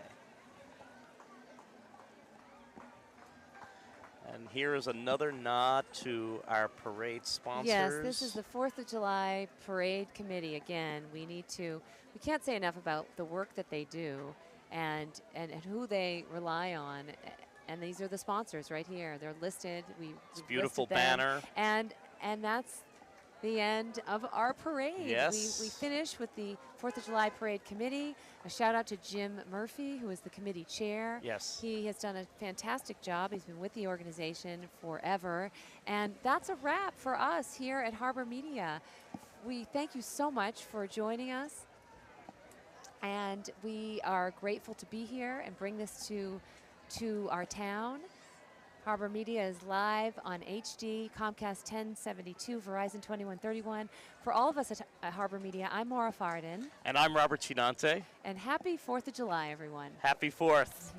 And here is another nod to our parade sponsors. Yes, this is the 4th of July Parade Committee. Again, we can't say enough about the work that they do and who they rely on. And these are the sponsors right here. They're listed. It's a beautiful listed them. banner. And that's the end of our parade. Yes. We finish with the 4th of July Parade Committee. A shout out to Jim Murphy, who is the committee chair. Yes. He has done a fantastic job. He's been with the organization forever. And that's a wrap for us here at Harbor Media. We thank you so much for joining us. And we are grateful to be here and bring this to our town. Harbor Media is live on HD, Comcast 1072, Verizon 2131. For all of us at Harbor Media, I'm Maura Fardin. And I'm Robert Chinante. And happy 4th of July, everyone. Happy 4th.